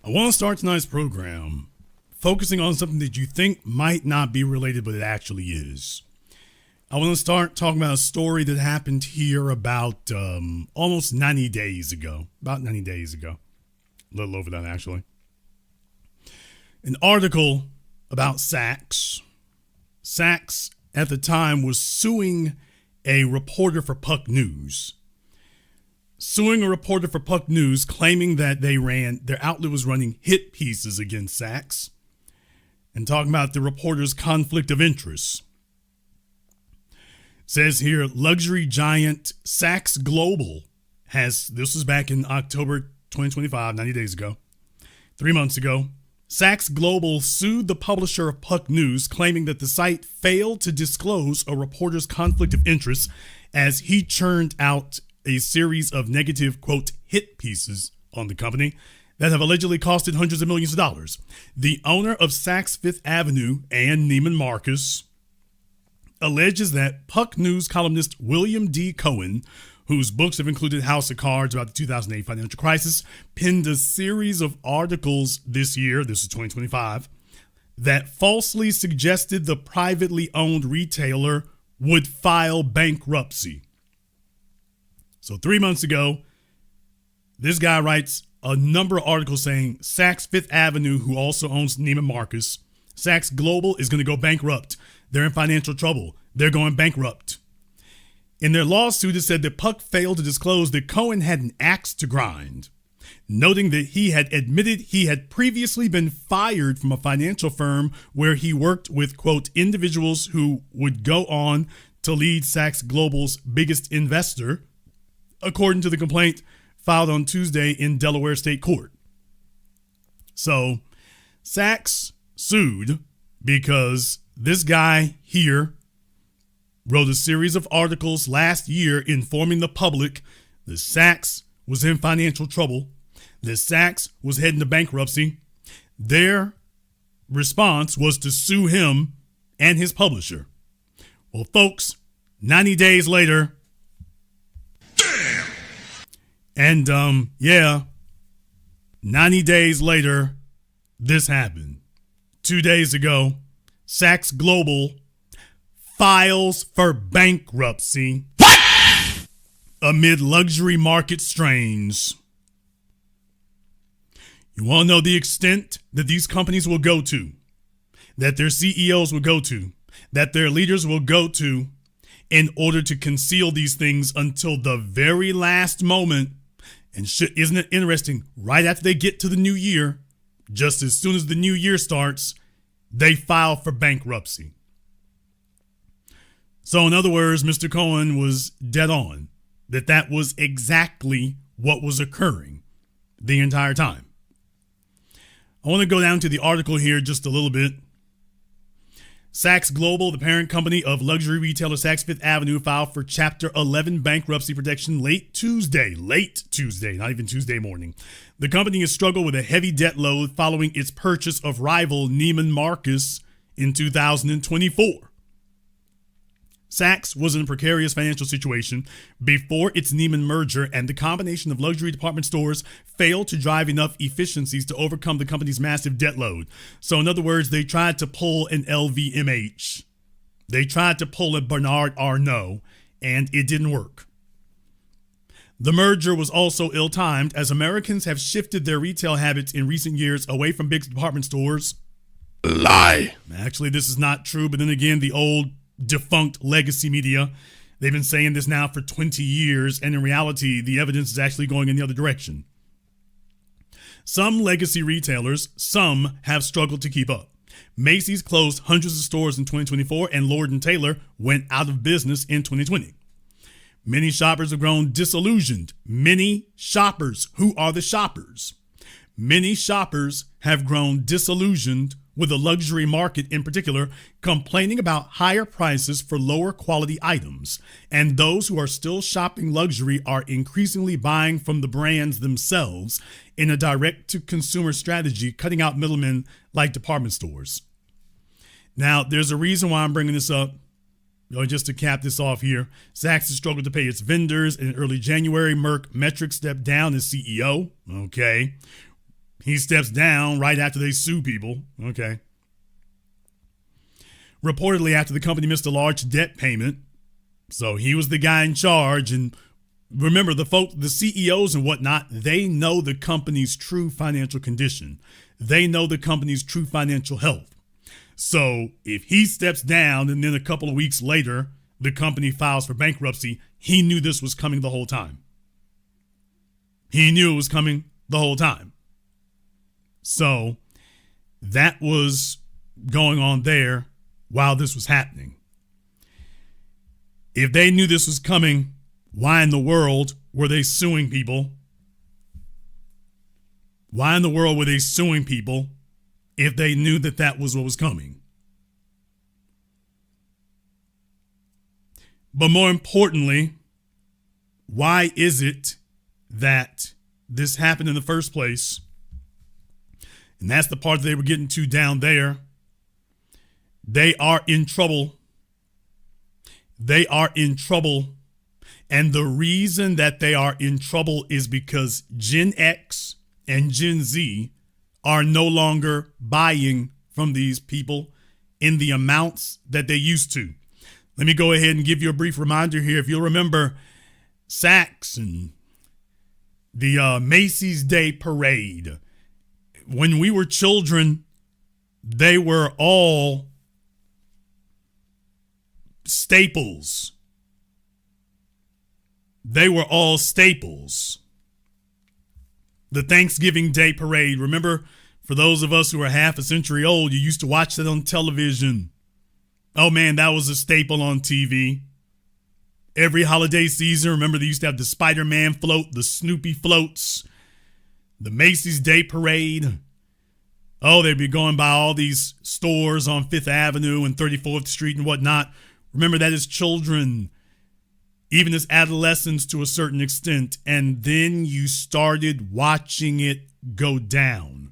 I want to start tonight's program focusing on something that you think might not be related, but it actually is. I want to start talking about a story that happened here about almost 90 days ago. About 90 days ago. A little over that, actually. An article about Saks. Saks, at the time, was suing a reporter for Puck News. Suing a reporter for Puck News, claiming that their outlet was running hit pieces against Saks, and talking about the reporter's conflict of interest. Says here, luxury giant Saks Global this was back in October 2025, 90 days ago, 3 months ago. Saks Global sued the publisher of Puck News, claiming that the site failed to disclose a reporter's conflict of interest as he churned out a series of negative, quote, hit pieces on the company that have allegedly costed hundreds of millions of dollars. The owner of Saks Fifth Avenue, and Neiman Marcus, alleges that Puck News columnist William D. Cohen, whose books have included House of Cards about the 2008 financial crisis, penned a series of articles this year, this is 2025, that falsely suggested the privately owned retailer would file bankruptcy. So 3 months ago, this guy writes a number of articles saying Saks Fifth Avenue, who also owns Neiman Marcus, Saks Global is going to go bankrupt. They're in financial trouble. They're going bankrupt. In their lawsuit, it said that Puck failed to disclose that Cohen had an axe to grind, noting that he had admitted he had previously been fired from a financial firm where he worked with, quote, individuals who would go on to lead Saks Global's biggest investor, according to the complaint filed on Tuesday in Delaware State Court. So, Saks sued because this guy here wrote a series of articles last year informing the public that Saks was in financial trouble, that Saks was heading to bankruptcy. Their response was to sue him and his publisher. Well, folks, 90 days later, and 90 days later, this happened. 2 days ago, Saks Global files for bankruptcy amid luxury market strains. You want to know the extent that these companies will go to, that their CEOs will go to, that their leaders will go to in order to conceal these things until the very last moment. And isn't it interesting? Right after they get to the new year, just as soon as the new year starts, they file for bankruptcy. So in other words, Mr. Cohen was dead on that was exactly what was occurring the entire time. I want to go down to the article here just a little bit. Saks Global, the parent company of luxury retailer Saks Fifth Avenue, filed for Chapter 11 bankruptcy protection late Tuesday, not even Tuesday morning. The company has struggled with a heavy debt load following its purchase of rival Neiman Marcus in 2024. Saks was in a precarious financial situation before its Neiman merger, and the combination of luxury department stores failed to drive enough efficiencies to overcome the company's massive debt load. So in other words, they tried to pull an LVMH. They tried to pull a Bernard Arnault, and it didn't work. The merger was also ill-timed, as Americans have shifted their retail habits in recent years away from big department stores. Lie. Actually, this is not true, but then again, the old defunct legacy media, they've been saying this now for 20 years, and in reality, the evidence is actually going in the other direction. Some legacy retailers, some have struggled to keep up. Macy's closed hundreds of stores in 2024, and Lord & Taylor went out of business in 2020. Many shoppers have grown disillusioned. Many shoppers, who are the shoppers? Many shoppers have grown disillusioned with the luxury market in particular, complaining about higher prices for lower quality items. And those who are still shopping luxury are increasingly buying from the brands themselves in a direct-to-consumer strategy, cutting out middlemen like department stores. Now, there's a reason why I'm bringing this up. Just to cap this off here, Saks has struggled to pay its vendors. In early January, Metric stepped down as CEO. Okay. He steps down right after they sue people. Okay. Reportedly, after the company missed a large debt payment. So he was the guy in charge. And remember, the CEOs and whatnot, they know the company's true financial condition. They know the company's true financial health. So if he steps down and then a couple of weeks later, the company files for bankruptcy, he knew this was coming the whole time. He knew it was coming the whole time. So that was going on there while this was happening. If they knew this was coming, why in the world were they suing people? Why in the world were they suing people if they knew that that was what was coming? But more importantly, why is it that this happened in the first place? And that's the part that they were getting to down there. They are in trouble. They are in trouble. And the reason that they are in trouble is because Gen X and Gen Z are no longer buying from these people in the amounts that they used to. Let me go ahead and give you a brief reminder here. If you'll remember Saks and the Macy's Day Parade, when we were children, they were all staples. They were all staples. The Thanksgiving Day Parade, remember, for those of us who are half a century old, you used to watch that on television. Oh man, that was a staple on TV. Every holiday season, remember they used to have the Spider-Man float, the Snoopy floats, the Macy's Day Parade. Oh, they'd be going by all these stores on 5th Avenue and 34th Street and whatnot. Remember that as children, even as adolescents to a certain extent, and then you started watching it go down.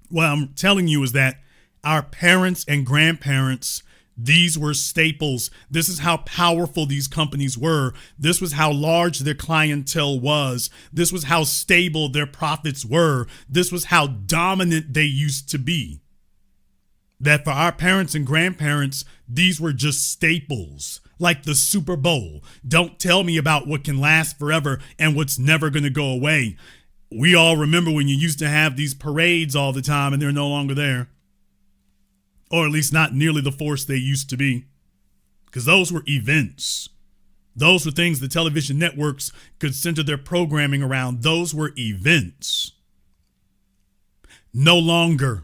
What I'm telling you is that our parents and grandparents, these were staples. This is how powerful these companies were. This was how large their clientele was. This was how stable their profits were. This was how dominant they used to be. That for our parents and grandparents, these were just staples, like the Super Bowl. Don't tell me about what can last forever and what's never going to go away. We all remember when you used to have these parades all the time and they're no longer there. Or at least not nearly the force they used to be. Because those were events. Those were things the television networks could center their programming around. Those were events. No longer.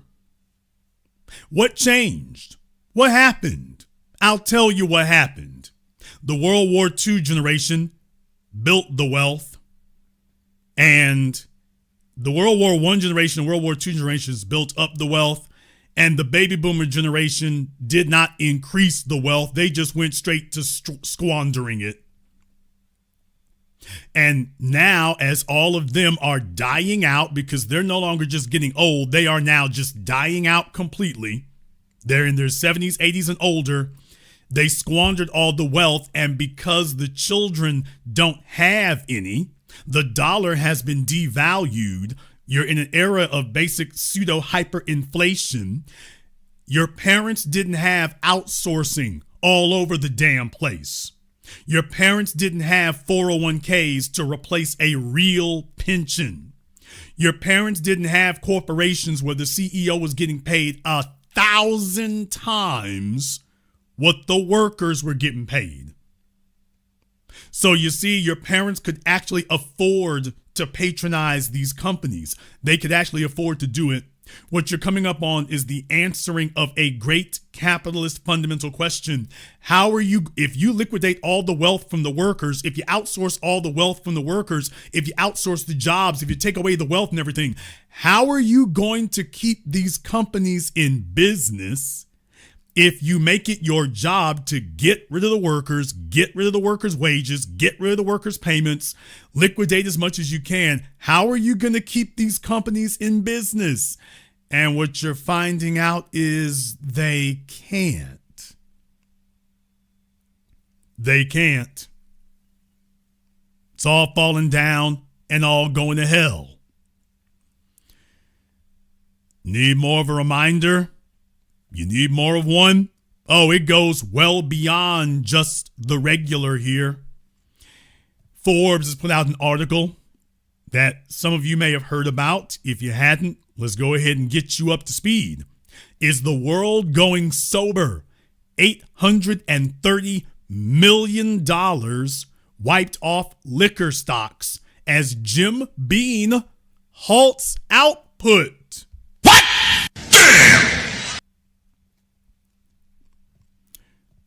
What changed? What happened? I'll tell you what happened. The World War II generation built the wealth. And the World War I generation and World War II generations built up the wealth. And the baby boomer generation did not increase the wealth. They just went straight to squandering it. And now, as all of them are dying out because they're no longer just getting old, they are now just dying out completely. They're in their 70s, 80s, and older. They squandered all the wealth. And because the children don't have any, the dollar has been devalued. You're in an era of basic pseudo hyperinflation. Your parents didn't have outsourcing all over the damn place. Your parents didn't have 401ks to replace a real pension. Your parents didn't have corporations where the CEO was getting paid 1,000 times what the workers were getting paid. So you see, your parents could actually afford to patronize these companies. They could actually afford to do it. What you're coming up on is the answering of a great capitalist fundamental question. How are you, if you liquidate all the wealth from the workers, if you outsource all the wealth from the workers, if you outsource the jobs, if you take away the wealth and everything, how are you going to keep these companies in business if you make it your job to get rid of the workers, get rid of the workers' wages, get rid of the workers' payments, liquidate as much as you can? How are you going to keep these companies in business? And what you're finding out is they can't. They can't. It's all falling down and all going to hell. Need more of a reminder? You need more of one? Oh, it goes well beyond just the regular here. Forbes has put out an article that some of you may have heard about. If you hadn't, let's go ahead and get you up to speed. Is the world going sober? $830 million wiped off liquor stocks as Jim Beam halts output. What? Damn!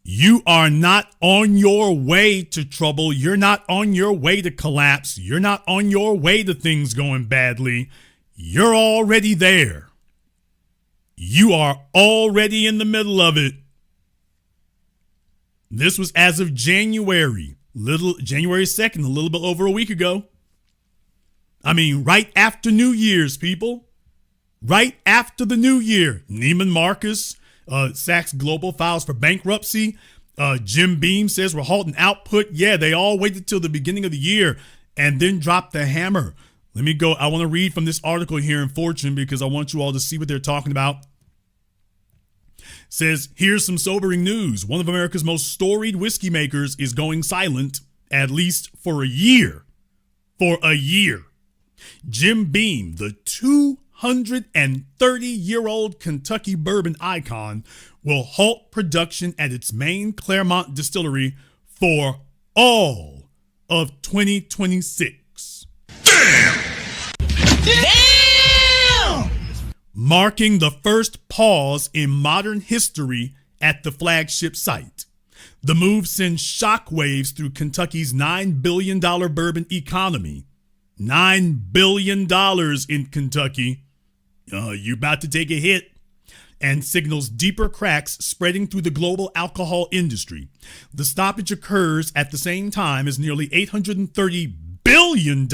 You are not on your way to trouble. You're not on your way to collapse. You're not on your way to things going badly. You're already there. You are already in the middle of it. This was as of January 2nd, a little bit over a week ago. I mean, right after New Year's, people. Right after the new year. Neiman Marcus, Saks Global files for bankruptcy. Jim Beam says we're halting output. Yeah, they all waited till the beginning of the year and then dropped the hammer. Let me go. I want to read from this article here in Fortune because I want you all to see what they're talking about. Says, here's some sobering news. One of America's most storied whiskey makers is going silent, at least for a year. For a year. Jim Beam, the 230-year-old Kentucky bourbon icon, will halt production at its main Claremont distillery for all of 2026. Damn! Damn! Marking the first pause in modern history at the flagship site. The move sends shockwaves through Kentucky's $9 billion bourbon economy. $9 billion in Kentucky. You about to take a hit. And signals deeper cracks spreading through the global alcohol industry. The stoppage occurs at the same time as nearly $830 billion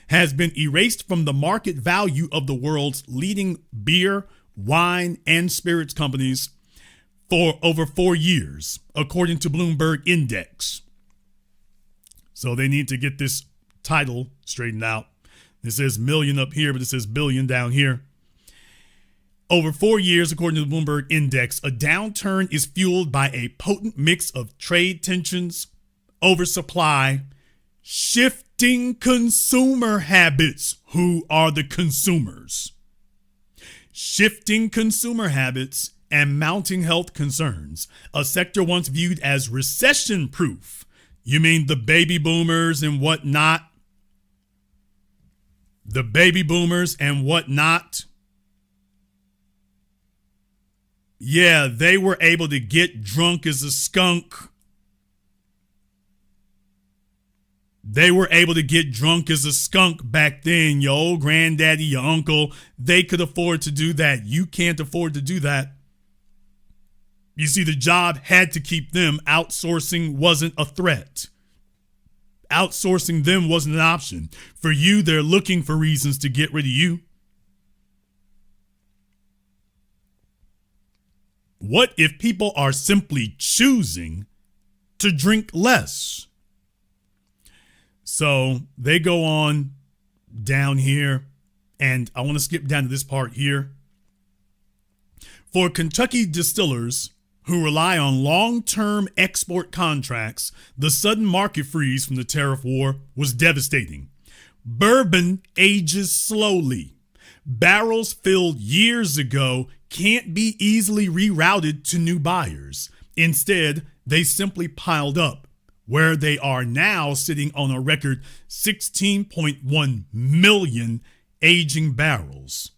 has been erased from the market value of the world's leading beer, wine, and spirits companies for over 4 years, according to Bloomberg Index. So they need to get this title straightened out. It says million up here, but it says billion down here. Over 4 years, according to the Bloomberg Index, a downturn is fueled by a potent mix of trade tensions, oversupply, shifting consumer habits. Who are the consumers? Shifting consumer habits and mounting health concerns. A sector once viewed as recession-proof. You mean the baby boomers and whatnot? The baby boomers and whatnot? Yeah, they were able to get drunk as a skunk. They were able to get drunk as a skunk back then. Your old granddaddy, your uncle, they could afford to do that. You can't afford to do that. You see, the job had to keep them. Outsourcing wasn't a threat. Outsourcing them wasn't an option. For you, they're looking for reasons to get rid of you. What if people are simply choosing to drink less? So they go on down here, and I want to skip down to this part here. For Kentucky distillers who rely on long-term export contracts, the sudden market freeze from the tariff war was devastating. Bourbon ages slowly. Barrels filled years ago can't be easily rerouted to new buyers. Instead, they simply piled up, where they are now sitting on a record 16.1 million aging barrels.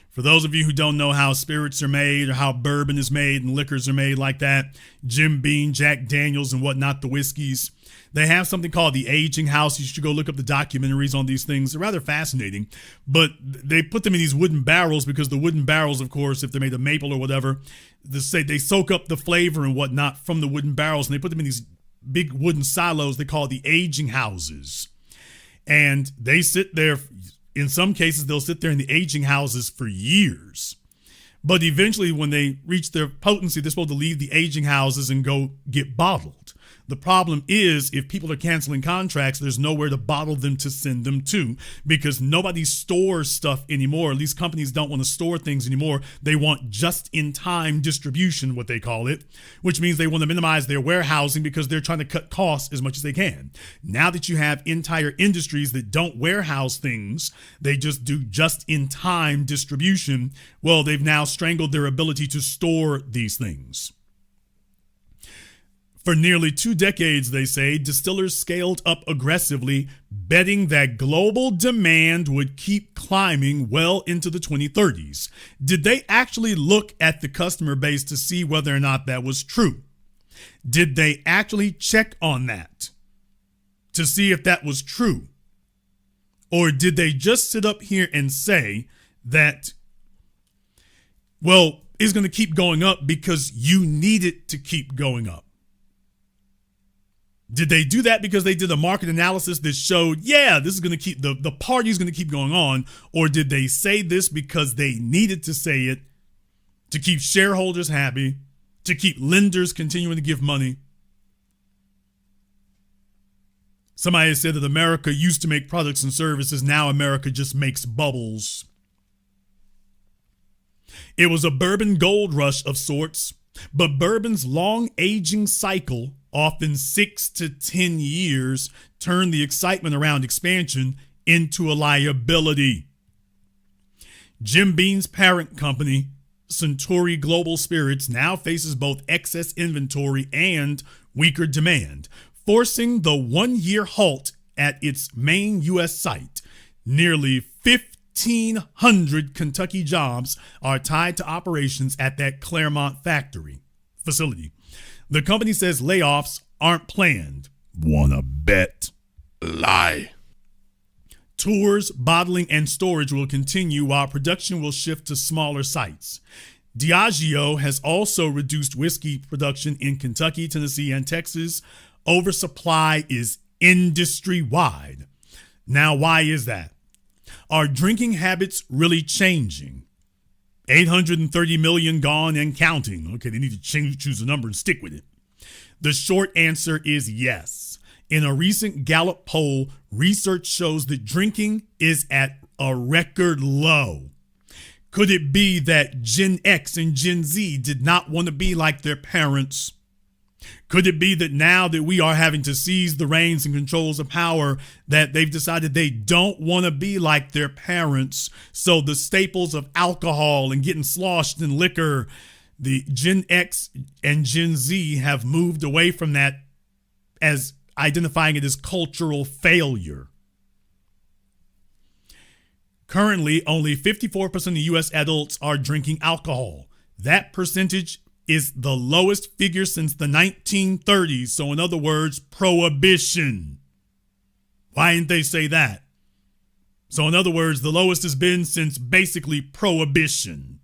For those of you who don't know how spirits are made or how bourbon is made and liquors are made like that, Jim Beam, Jack Daniels, and whatnot, the whiskeys, they have something called the aging house. You should go look up the documentaries on these things. They're rather fascinating, but they put them in these wooden barrels because the wooden barrels, of course, if they're made of maple or whatever, they soak up the flavor and whatnot from the wooden barrels, and they put them in these big wooden silos they call the aging houses. And they sit there. In some cases, they'll sit there in the aging houses for years. But eventually, when they reach their potency, they're supposed to leave the aging houses and go get bottled. The problem is if people are canceling contracts, there's nowhere to bottle them to send them to because nobody stores stuff anymore. At least companies don't want to store things anymore. They want just-in-time distribution, what they call it, which means they want to minimize their warehousing because they're trying to cut costs as much as they can. Now that you have entire industries that don't warehouse things, they just do just-in-time distribution, well, they've now strangled their ability to store these things. For nearly 2 decades, they say, distillers scaled up aggressively, betting that global demand would keep climbing well into the 2030s. Did they actually look at the customer base to see whether or not that was true? Did they actually check on that to see if that was true? Or did they just sit up here and say that, well, it's going to keep going up because you need it to keep going up? Did they do that because they did a market analysis that showed, yeah, this is going to keep, the party's going to keep going on? Or did they say this because they needed to say it to keep shareholders happy, to keep lenders continuing to give money? Somebody said that America used to make products and services. Now America just makes bubbles. It was a bourbon gold rush of sorts, but bourbon's long aging cycle, often 6 to 10 years, turned the excitement around expansion into a liability. Jim Beam's parent company, Suntory Global Spirits, now faces both excess inventory and weaker demand, forcing the 1-year halt at its main U.S. site. Nearly 1,500 Kentucky jobs are tied to operations at that Claremont facility. The company says layoffs aren't planned. Wanna bet? Lie. Tours, bottling, and storage will continue while production will shift to smaller sites. Diageo has also reduced whiskey production in Kentucky, Tennessee, and Texas. Oversupply is industry-wide. Now, why is that? Are drinking habits really changing? 830 million gone and counting. Okay, they need to choose a number and stick with it. The short answer is yes. In a recent Gallup poll, research shows that drinking is at a record low. Could it be that Gen X and Gen Z did not want to be like their parents? Could it be that now that we are having to seize the reins and controls of power, that they've decided they don't want to be like their parents? So the staples of alcohol and getting sloshed in liquor, the Gen X and Gen Z have moved away from that, as identifying it as cultural failure. Currently, only 54% of U.S. adults are drinking alcohol. That percentage is the lowest figure since the 1930s. So in other words, prohibition. Why didn't they say that? So in other words, the lowest has been since basically prohibition.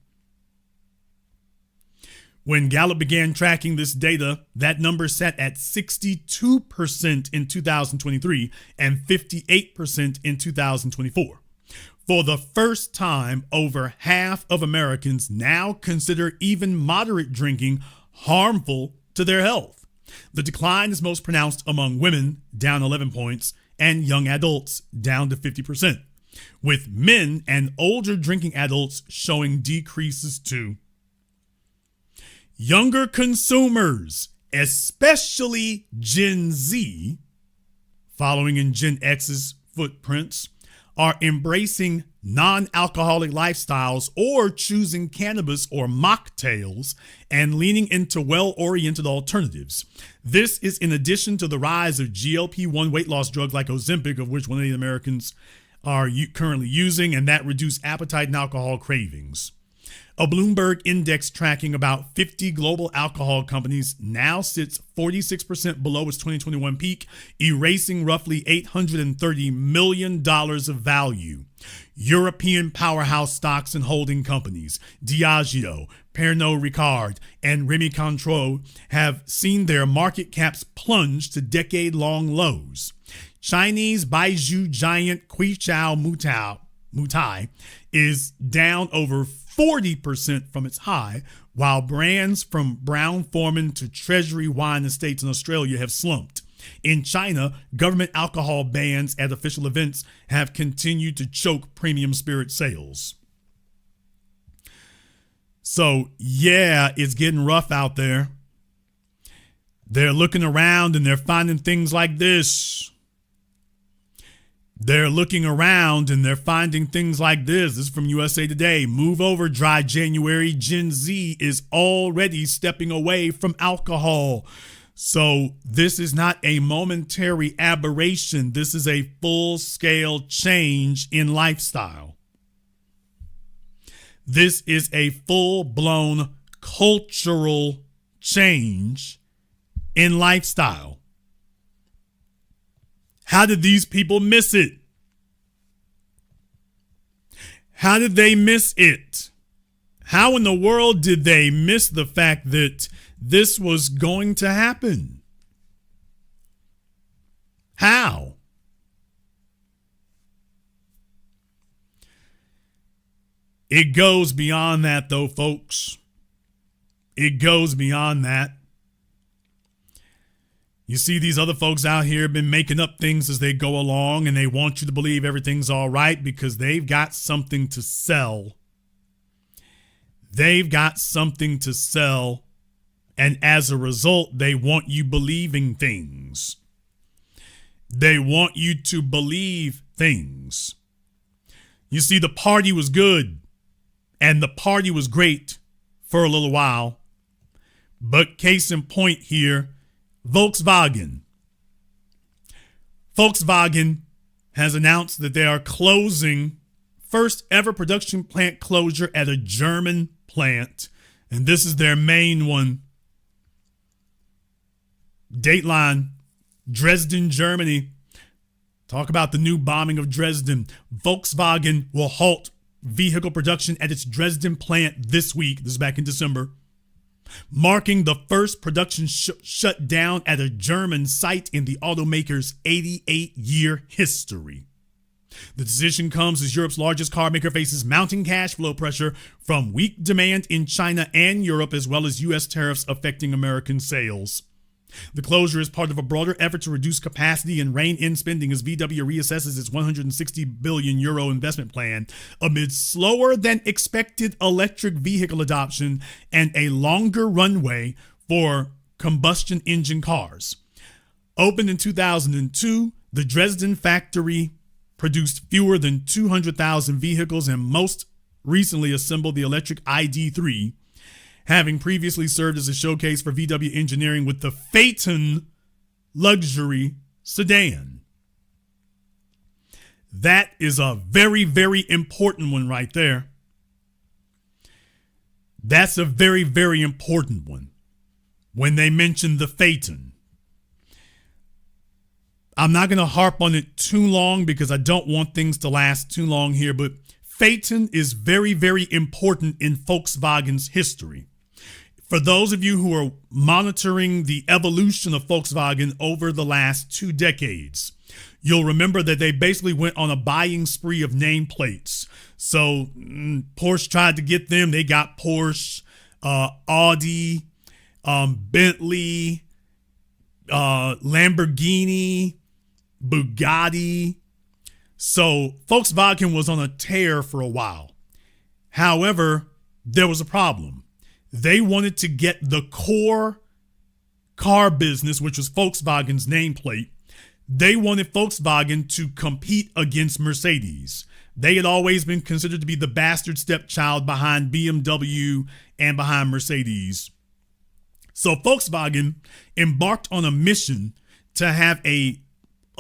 When Gallup began tracking this data, that number sat at 62% in 2023 and 58% in 2024. For the first time, over half of Americans now consider even moderate drinking harmful to their health. The decline is most pronounced among women, down 11 points, and young adults, down to 50%, with men and older drinking adults showing decreases too. Younger consumers, especially Gen Z, following in Gen X's footprints, are embracing non-alcoholic lifestyles or choosing cannabis or mocktails and leaning into well-oriented alternatives. This is in addition to the rise of GLP-1 weight loss drugs like Ozempic, of which 1 million Americans are currently using, and that reduce appetite and alcohol cravings. A Bloomberg index tracking about 50 global alcohol companies now sits 46% below its 2021 peak, erasing roughly $830 million of value. European powerhouse stocks and holding companies, Diageo, Pernod Ricard, and Rémy Cointreau, have seen their market caps plunge to decade-long lows. Chinese baijiu giant Qichao Mutao Mutai, is down over 40% from its high, while brands from Brown-Forman to Treasury Wine Estates in Australia have slumped. In China, government alcohol bans at official events have continued to choke premium spirit sales. So, yeah, it's getting rough out there. They're looking around and they're finding things like this. They're looking around and they're finding things like this. This is from USA Today. Move over, dry January. Gen Z is already stepping away from alcohol. So this is not a momentary aberration. This is a full-scale change in lifestyle. This is a full-blown cultural change in lifestyle. How did these people miss it? How did they miss it? How in the world did they miss the fact that this was going to happen? How? It goes beyond that, though, folks. It goes beyond that. You see, these other folks out here have been making up things as they go along, and they want you to believe everything's all right because they've got something to sell. They've got something to sell, and as a result, they want you believing things. They want you to believe things. You see, the party was good, and the party was great for a little while, but case in point here, Volkswagen. Volkswagen has announced that they are closing first ever production plant closure at a German plant. And this is their main one. Dateline, Dresden, Germany. Talk about the new bombing of Dresden. Volkswagen will halt vehicle production at its Dresden plant this week. This is back in December, marking the first production shutdown at a German site in the automaker's 88-year history. The decision comes as Europe's largest car maker faces mounting cash flow pressure from weak demand in China and Europe, as well as U.S. tariffs affecting American sales. The closure is part of a broader effort to reduce capacity and rein in spending as VW reassesses its 160 billion euro investment plan amid slower than expected electric vehicle adoption and a longer runway for combustion engine cars. Opened in 2002, the Dresden factory produced fewer than 200,000 vehicles and most recently assembled the electric ID.3, having previously served as a showcase for VW engineering with the Phaeton luxury sedan. That is a very, very important one right there. That's a very, very important one when they mention the Phaeton. I'm not going to harp on it too long because I don't want things to last too long here, but Phaeton is very, very important in Volkswagen's history. For those of you who are monitoring the evolution of Volkswagen over the last 2 decades, you'll remember that they basically went on a buying spree of nameplates. So Porsche tried to get them. They got Porsche, Audi, Bentley, Lamborghini, Bugatti. So Volkswagen was on a tear for a while. However, there was a problem. They wanted to get the core car business, which was Volkswagen's nameplate. They wanted Volkswagen to compete against Mercedes. They had always been considered to be the bastard stepchild behind BMW and behind Mercedes. So Volkswagen embarked on a mission to have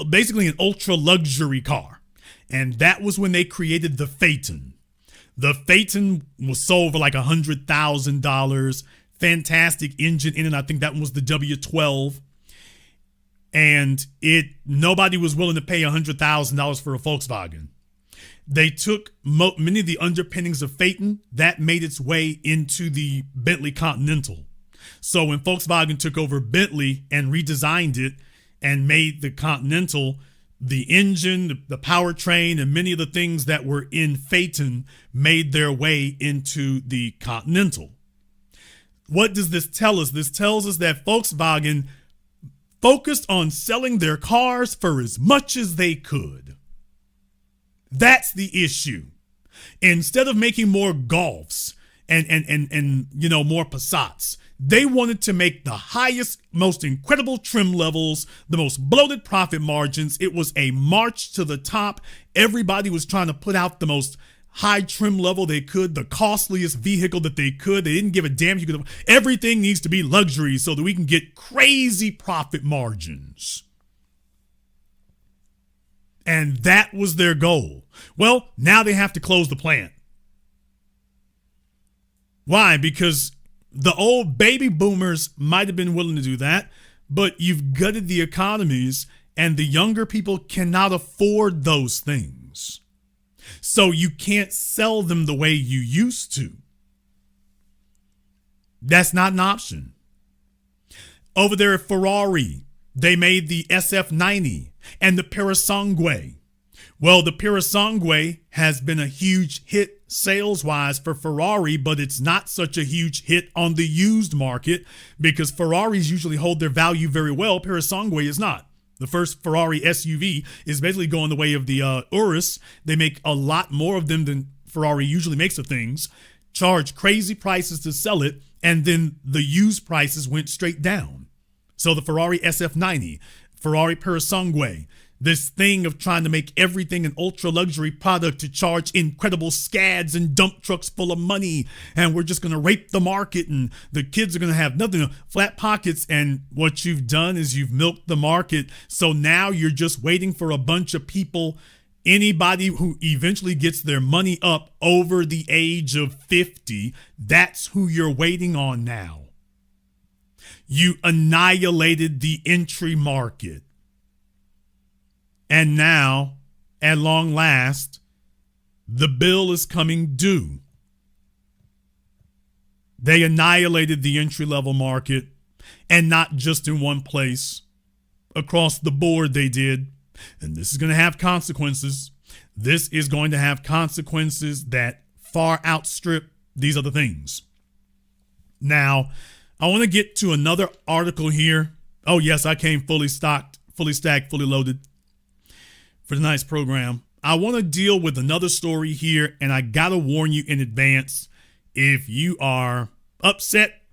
basically an ultra luxury car. And that was when they created the Phaeton. The Phaeton was sold for like $100,000. Fantastic engine in it. I think that one was the W12. And nobody was willing to pay $100,000 for a Volkswagen. They took many of the underpinnings of Phaeton. That made its way into the Bentley Continental. So when Volkswagen took over Bentley and redesigned it and made the Continental, the engine, the powertrain, and many of the things that were in Phaeton made their way into the Continental. What does this tell us? This tells us that Volkswagen focused on selling their cars for as much as they could. That's the issue. Instead of making more Golfs and more Passats, they wanted to make the highest, most incredible trim levels, the most bloated profit margins. It was a march to the top. Everybody was trying to put out the most high trim level they could, the costliest vehicle that they could. They didn't give a damn. Everything needs to be luxury so that we can get crazy profit margins. And that was their goal. Well, now they have to close the plant. Why? Because the old baby boomers might have been willing to do that, but you've gutted the economies and the younger people cannot afford those things. So you can't sell them the way you used to. That's not an option. Over there at Ferrari, they made the SF90 and the Parasangue. Well, the Parasangue has been a huge hit sales-wise for Ferrari, but it's not such a huge hit on the used market because Ferraris usually hold their value very well. Parasangue is not. The first Ferrari SUV is basically going the way of the Urus. They make a lot more of them than Ferrari usually makes of things, charge crazy prices to sell it, and then the used prices went straight down. So the Ferrari SF90, Ferrari Parasangue, this thing of trying to make everything an ultra luxury product to charge incredible scads and dump trucks full of money. And we're just going to rape the market and the kids are going to have nothing, flat pockets. And what you've done is you've milked the market. So now you're just waiting for a bunch of people, anybody who eventually gets their money up over the age of 50. That's who you're waiting on now. You annihilated the entry market. And now, at long last, the bill is coming due. They annihilated the entry-level market, and not just in one place. Across the board they did. And this is going to have consequences. This is going to have consequences that far outstrip these other things. Now, I want to get to another article here. Oh, yes, I came fully stocked, fully stacked, fully loaded for tonight's program. I want to deal with another story here, and I got to warn you in advance, if you are upset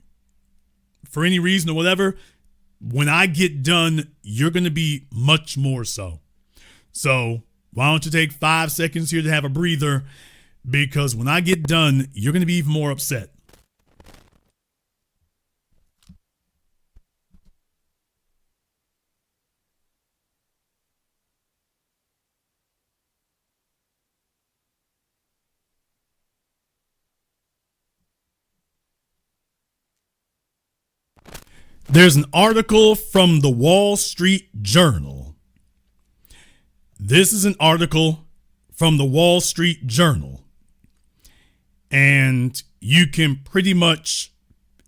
for any reason or whatever, when I get done, you're going to be much more so. So why don't you take 5 seconds here to have a breather, because when I get done, you're going to be even more upset. There's an article from the Wall Street Journal. This is an article from the Wall Street Journal. And you can pretty much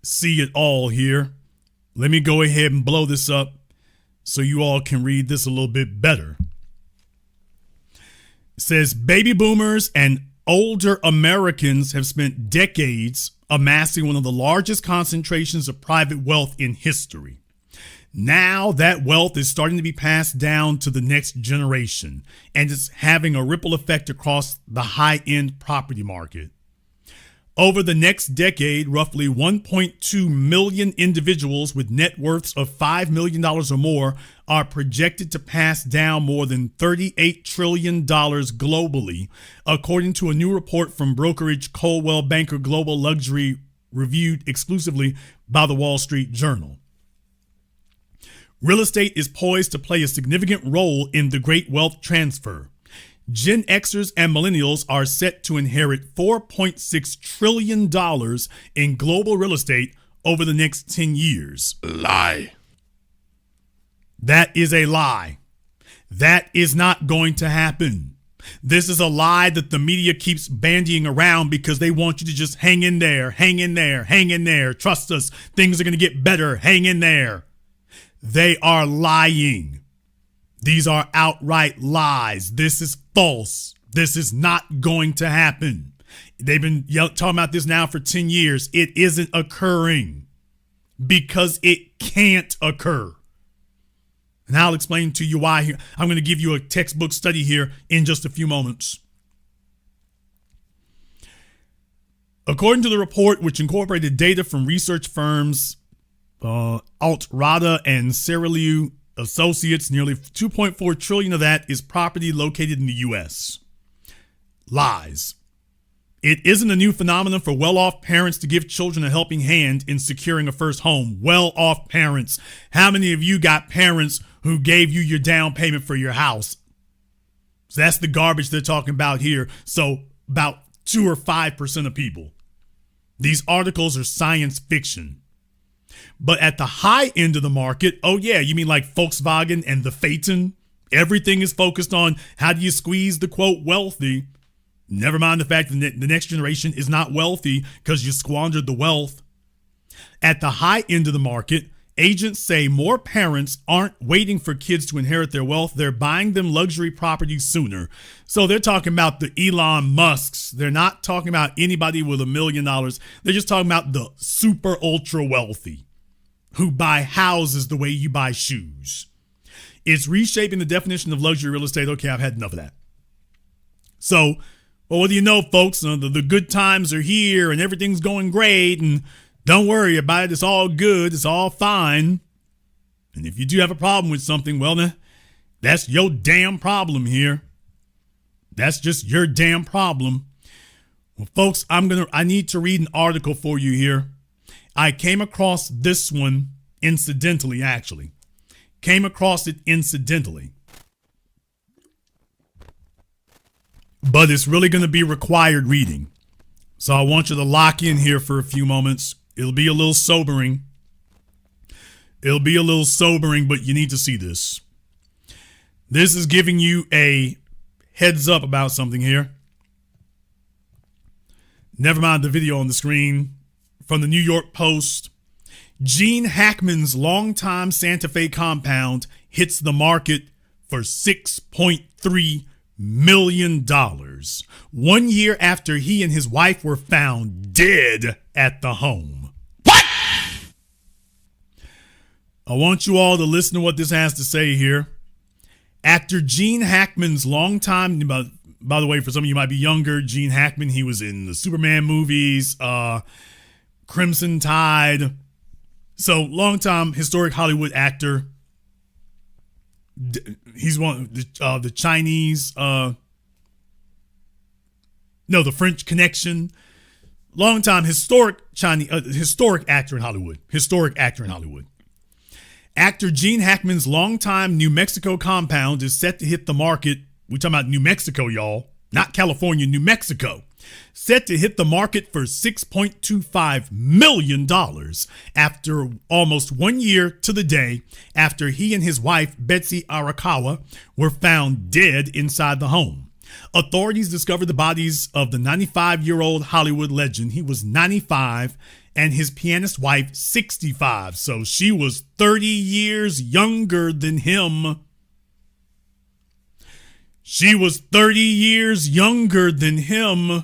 see it all here. Let me go ahead and blow this up so you all can read this a little bit better. It says, baby boomers and older Americans have spent decades amassing one of the largest concentrations of private wealth in history. Now that wealth is starting to be passed down to the next generation, and it's having a ripple effect across the high-end property market. Over the next decade, roughly 1.2 million individuals with net worths of $5 million or more are projected to pass down more than $38 trillion globally, according to a new report from brokerage Coldwell Banker Global Luxury, reviewed exclusively by the Wall Street Journal. Real estate is poised to play a significant role in the great wealth transfer. Gen Xers and millennials are set to inherit $4.6 trillion in global real estate over the next 10 years. Lie. That is a lie. That is not going to happen. This is a lie that the media keeps bandying around because they want you to just hang in there, hang in there, hang in there. Trust us, things are going to get better. Hang in there. They are lying. These are outright lies. This is false. This is not going to happen. They've been talking about this now for 10 years. It isn't occurring because it can't occur. And I'll explain to you why here. I'm going to give you a textbook study here in just a few moments. According to the report, which incorporated data from research firms Altrada and Cerulli Associates, nearly 2.4 trillion of that is property located in the U.S. Lies. It isn't a new phenomenon for well-off parents to give children a helping hand in securing a first home. Well-off parents. How many of you got parents who gave you your down payment for your house? So that's the garbage they're talking about here. So about 2 or 5% of people. These articles are science fiction. But at the high end of the market, oh yeah, you mean like Volkswagen and the Phaeton? Everything is focused on how do you squeeze the, quote, wealthy. Never mind the fact that the next generation is not wealthy because you squandered the wealth. At the high end of the market, agents say more parents aren't waiting for kids to inherit their wealth. They're buying them luxury properties sooner. So they're talking about the Elon Musks. They're not talking about anybody with $1 million. They're just talking about the super ultra wealthy who buy houses the way you buy shoes. It's reshaping the definition of luxury real estate. Okay, I've had enough of that. So, well, what do you know, folks? The good times are here and everything's going great. And don't worry about it. It's all good. It's all fine. And if you do have a problem with something, well, then that's your damn problem here. That's just your damn problem. Well, folks, I need to read an article for you here. I came across this one incidentally, actually. Came across it incidentally. But it's really going to be required reading. So I want you to lock in here for a few moments. It'll be a little sobering. It'll be a little sobering, but you need to see this. This is giving you a heads up about something here. Never mind the video on the screen. From the New York Post. Gene Hackman's longtime Santa Fe compound hits the market for $6.3 million. 1 year after he and his wife were found dead at the home. What? I want you all to listen to what this has to say here. Actor Gene Hackman's longtime, by the way, for some of you might be younger, Gene Hackman, he was in the Superman movies, Crimson Tide. So longtime historic Hollywood actor. He's one of the Chinese, the French Connection. Longtime historic actor in Hollywood. Historic actor in Hollywood. Actor Gene Hackman's longtime New Mexico compound is set to hit the market. We're talking about New Mexico, y'all. Not California, New Mexico. Set to hit the market for $6.25 million after almost 1 year to the day after he and his wife, Betsy Arakawa, were found dead inside the home. Authorities discovered the bodies of the 95-year-old Hollywood legend. He was 95 and his pianist wife, 65. So she was 30 years younger than him. She was 30 years younger than him.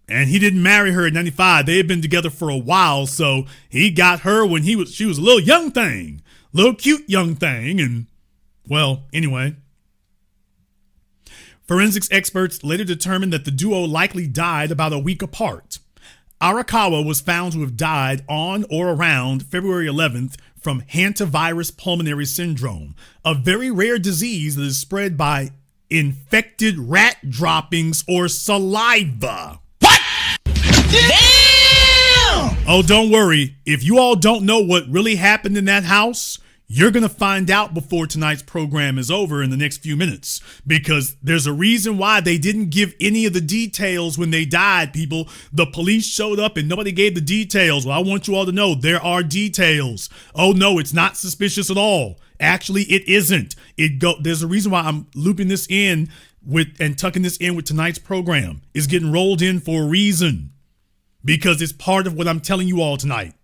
And he didn't marry her at 95. They had been together for a while, so he got her when she was a little young thing. Little cute young thing. And, well, anyway. Forensics experts later determined that the duo likely died about a week apart. Arakawa was found to have died on or around February 11th from hantavirus pulmonary syndrome, a very rare disease that is spread by infected rat droppings or saliva. What? Damn! Oh, don't worry. If you all don't know what really happened in that house, you're going to find out before tonight's program is over in the next few minutes, because there's a reason why they didn't give any of the details when they died, people. The police showed up and nobody gave the details. Well, I want you all to know there are details. Oh, no, it's not suspicious at all. Actually, it isn't. There's a reason why I'm looping this in and tucking this in with tonight's program. It's getting rolled in for a reason, because it's part of what I'm telling you all tonight.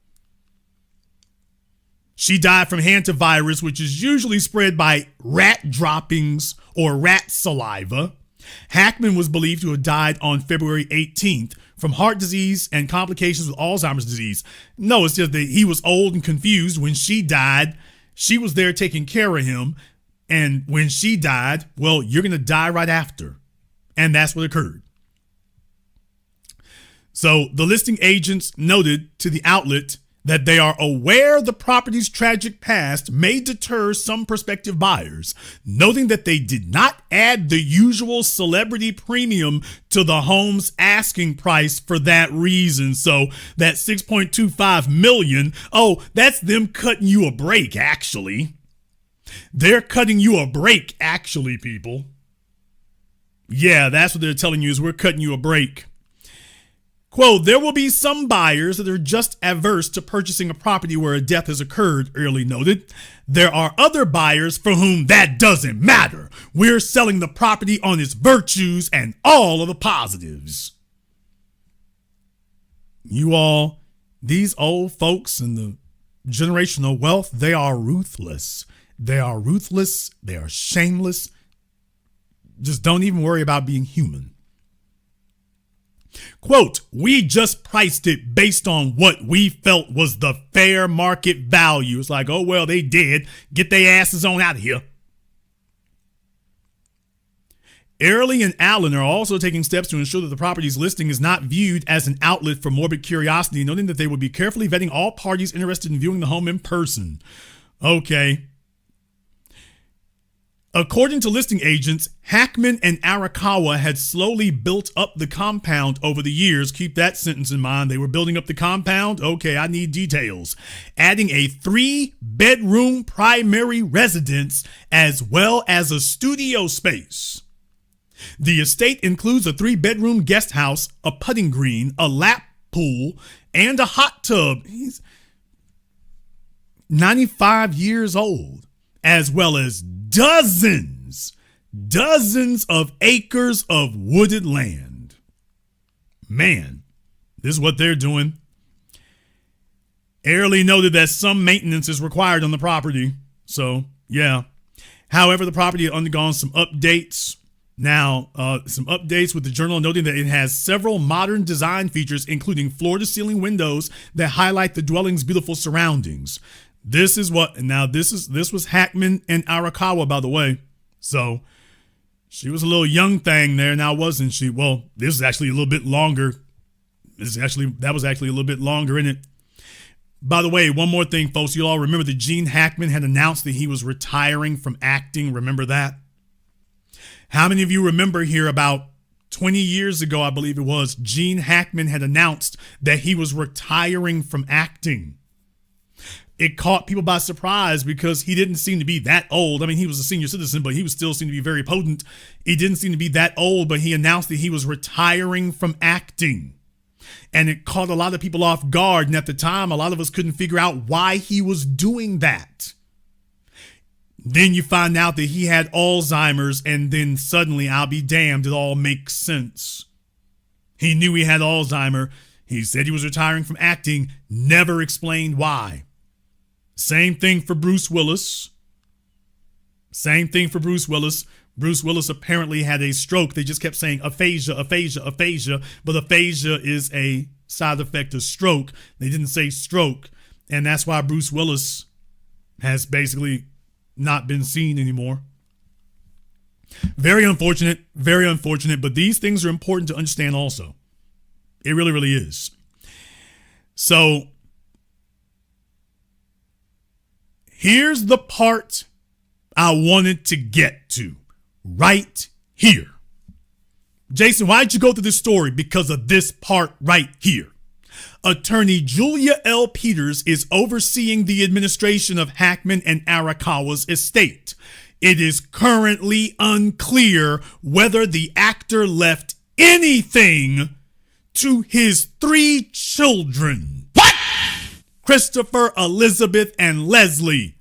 She died from hantavirus, which is usually spread by rat droppings or rat saliva. Hackman was believed to have died on February 18th from heart disease and complications with Alzheimer's disease. No, it's just that he was old and confused. When she died, she was there taking care of him. And when she died, well, you're going to die right after. And that's what occurred. So the listing agents noted to the outlet that they are aware the property's tragic past may deter some prospective buyers, noting that they did not add the usual celebrity premium to the home's asking price for that reason. So that $6.25 million, oh, that's them cutting you a break, actually. They're cutting you a break, actually, people. Yeah, that's what they're telling you, is we're cutting you a break. Quote, there will be some buyers that are just averse to purchasing a property where a death has occurred, Early noted. There are other buyers for whom that doesn't matter. We're selling the property on its virtues and all of the positives. You all, these old folks and the generational wealth, they are ruthless. They are ruthless. They are shameless. Just don't even worry about being human. Quote, we just priced it based on what we felt was the fair market value. It's like, oh, well, they did. Get their asses on out of here. Early and Allen are also taking steps to ensure that the property's listing is not viewed as an outlet for morbid curiosity, noting that they would be carefully vetting all parties interested in viewing the home in person. Okay. According to listing agents, Hackman and Arakawa had slowly built up the compound over the years. Keep that sentence in mind. They were building up the compound. Okay, I need details. Adding a 3-bedroom primary residence as well as a studio space. The estate includes a 3-bedroom guest house, a putting green, a lap pool, and a hot tub. He's 95 years old, as well as dozens of acres of wooded land. Man, this is what they're doing. Airly noted that some maintenance is required on the property. So, yeah. However, the property had undergone some updates. Now, some updates with the Journal noting that it has several modern design features, including floor-to-ceiling windows that highlight the dwelling's beautiful surroundings. This is what, now this was Hackman and Arakawa, by the way. So she was a little young thing there, now wasn't she? Well, this is actually a little bit longer. That was actually a little bit longer in it. By the way, one more thing, folks. You all remember that Gene Hackman had announced that he was retiring from acting. Remember that? How many of you remember here about 20 years ago, I believe it was, Gene Hackman had announced that he was retiring from acting? It caught people by surprise because he didn't seem to be that old. I mean, he was a senior citizen, but he was still seemed to be very potent. He didn't seem to be that old, but he announced that he was retiring from acting. And it caught a lot of people off guard. And at the time, a lot of us couldn't figure out why he was doing that. Then you find out that he had Alzheimer's, and then suddenly, I'll be damned, it all makes sense. He knew he had Alzheimer's. He said he was retiring from acting, never explained why. Same thing for Bruce Willis. Bruce Willis apparently had a stroke. They just kept saying aphasia, but aphasia is a side effect of stroke. They didn't say stroke, and that's why Bruce Willis has basically not been seen anymore. Very unfortunate, but these things are important to understand also. It really, really is. So here's the part I wanted to get to right here. Jason, why did you go through this story? Because of this part right here. Attorney Julia L. Peters is overseeing the administration of Hackman and Arakawa's estate. It is currently unclear whether the actor left anything to his 3 children. What? Christopher, Elizabeth, and Leslie,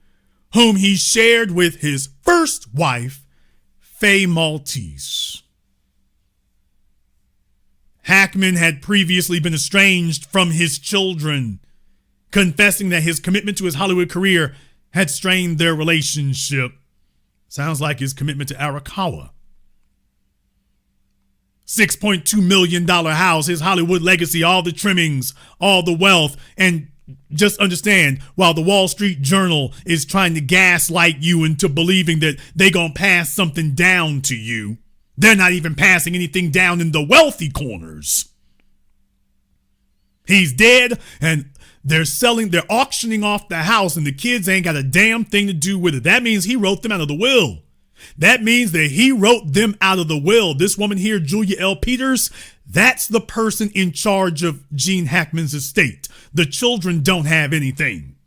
whom he shared with his first wife, Faye Maltese. Hackman had previously been estranged from his children confessing that his commitment to his Hollywood career had strained their relationship. Sounds like his commitment to Arakawa. $6.2 million house, his Hollywood legacy, all the trimmings, all the wealth. And just understand, while the Wall Street Journal is trying to gaslight you into believing that they're going to pass something down to you, they're not even passing anything down in the wealthy corners. He's dead, and they're auctioning off the house, and the kids ain't got a damn thing to do with it. That means he wrote them out of the will. That means that he wrote them out of the will. This woman here, Julia L. Peters, that's the person in charge of Gene Hackman's estate. The children don't have anything.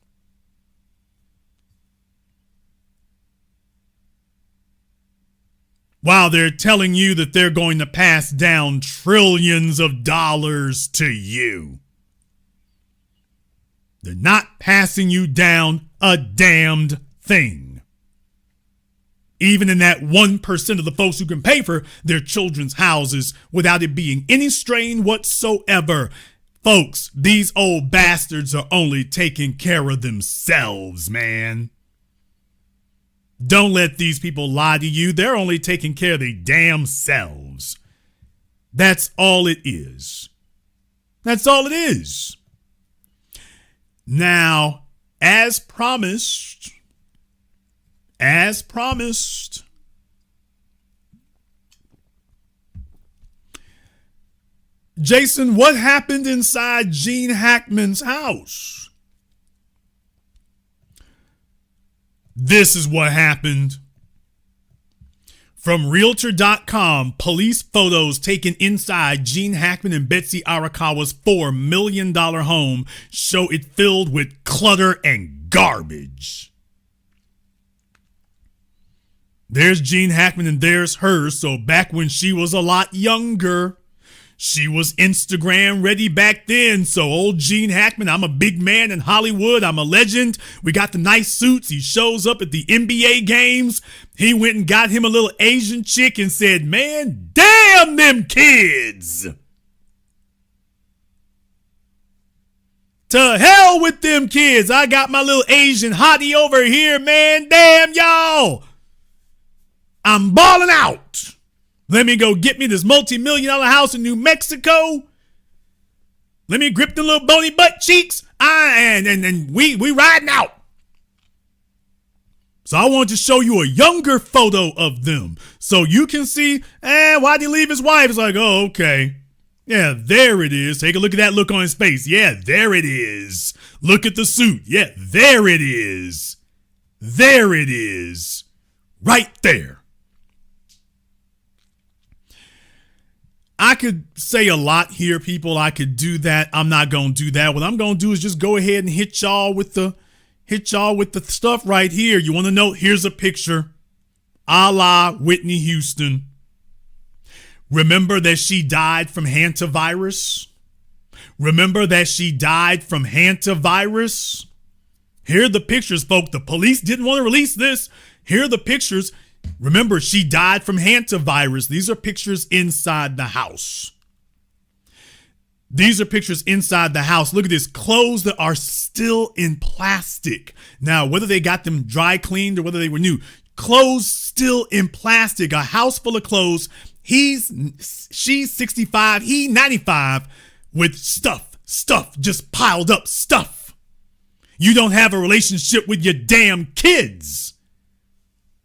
While they're telling you that they're going to pass down trillions of dollars to you. They're not passing you down a damned thing. Even in that 1% of the folks who can pay for their children's houses without it being any strain whatsoever. Folks, these old bastards are only taking care of themselves, man. Don't let these people lie to you. They're only taking care of their damn selves. That's all it is. That's all it is. Now, as promised, Jason, what happened inside Gene Hackman's house? This is what happened. From Realtor.com, police photos taken inside Gene Hackman and Betsy Arakawa's $4 million home show it filled with clutter and garbage. There's Gene Hackman and there's her. So back when she was a lot younger, she was Instagram ready back then. So old Gene Hackman, I'm a big man in Hollywood. I'm a legend. We got the nice suits. He shows up at the NBA games. He went and got him a little Asian chick and said, man, damn them kids. To hell with them kids. I got my little Asian hottie over here, man. Damn y'all. I'm balling out. Let me go get me this multi-million-dollar house in New Mexico. Let me grip the little bony butt cheeks. And we riding out. So I want to show you a younger photo of them so you can see, why'd he leave his wife? It's like, oh, okay. Yeah, there it is. Take a look at that look on his face. Yeah, there it is. Look at the suit. Yeah, there it is. There it is. Right there. I could say a lot here, people. I could do that. I'm not going to do that. What I'm going to do is just go ahead and hit y'all with the stuff right here. You want to know? Here's a picture. A la Whitney Houston. Remember that she died from hantavirus? Remember that she died from hantavirus? Here are the pictures, folks. The police didn't want to release this. Here are the pictures. Remember, she died from hantavirus. These are pictures inside the house. These are pictures inside the house. Look at this. Clothes that are still in plastic. Now, whether they got them dry cleaned or whether they were new, clothes still in plastic. A house full of clothes. She's 65, he 95 with stuff, just piled up stuff. You don't have a relationship with your damn kids.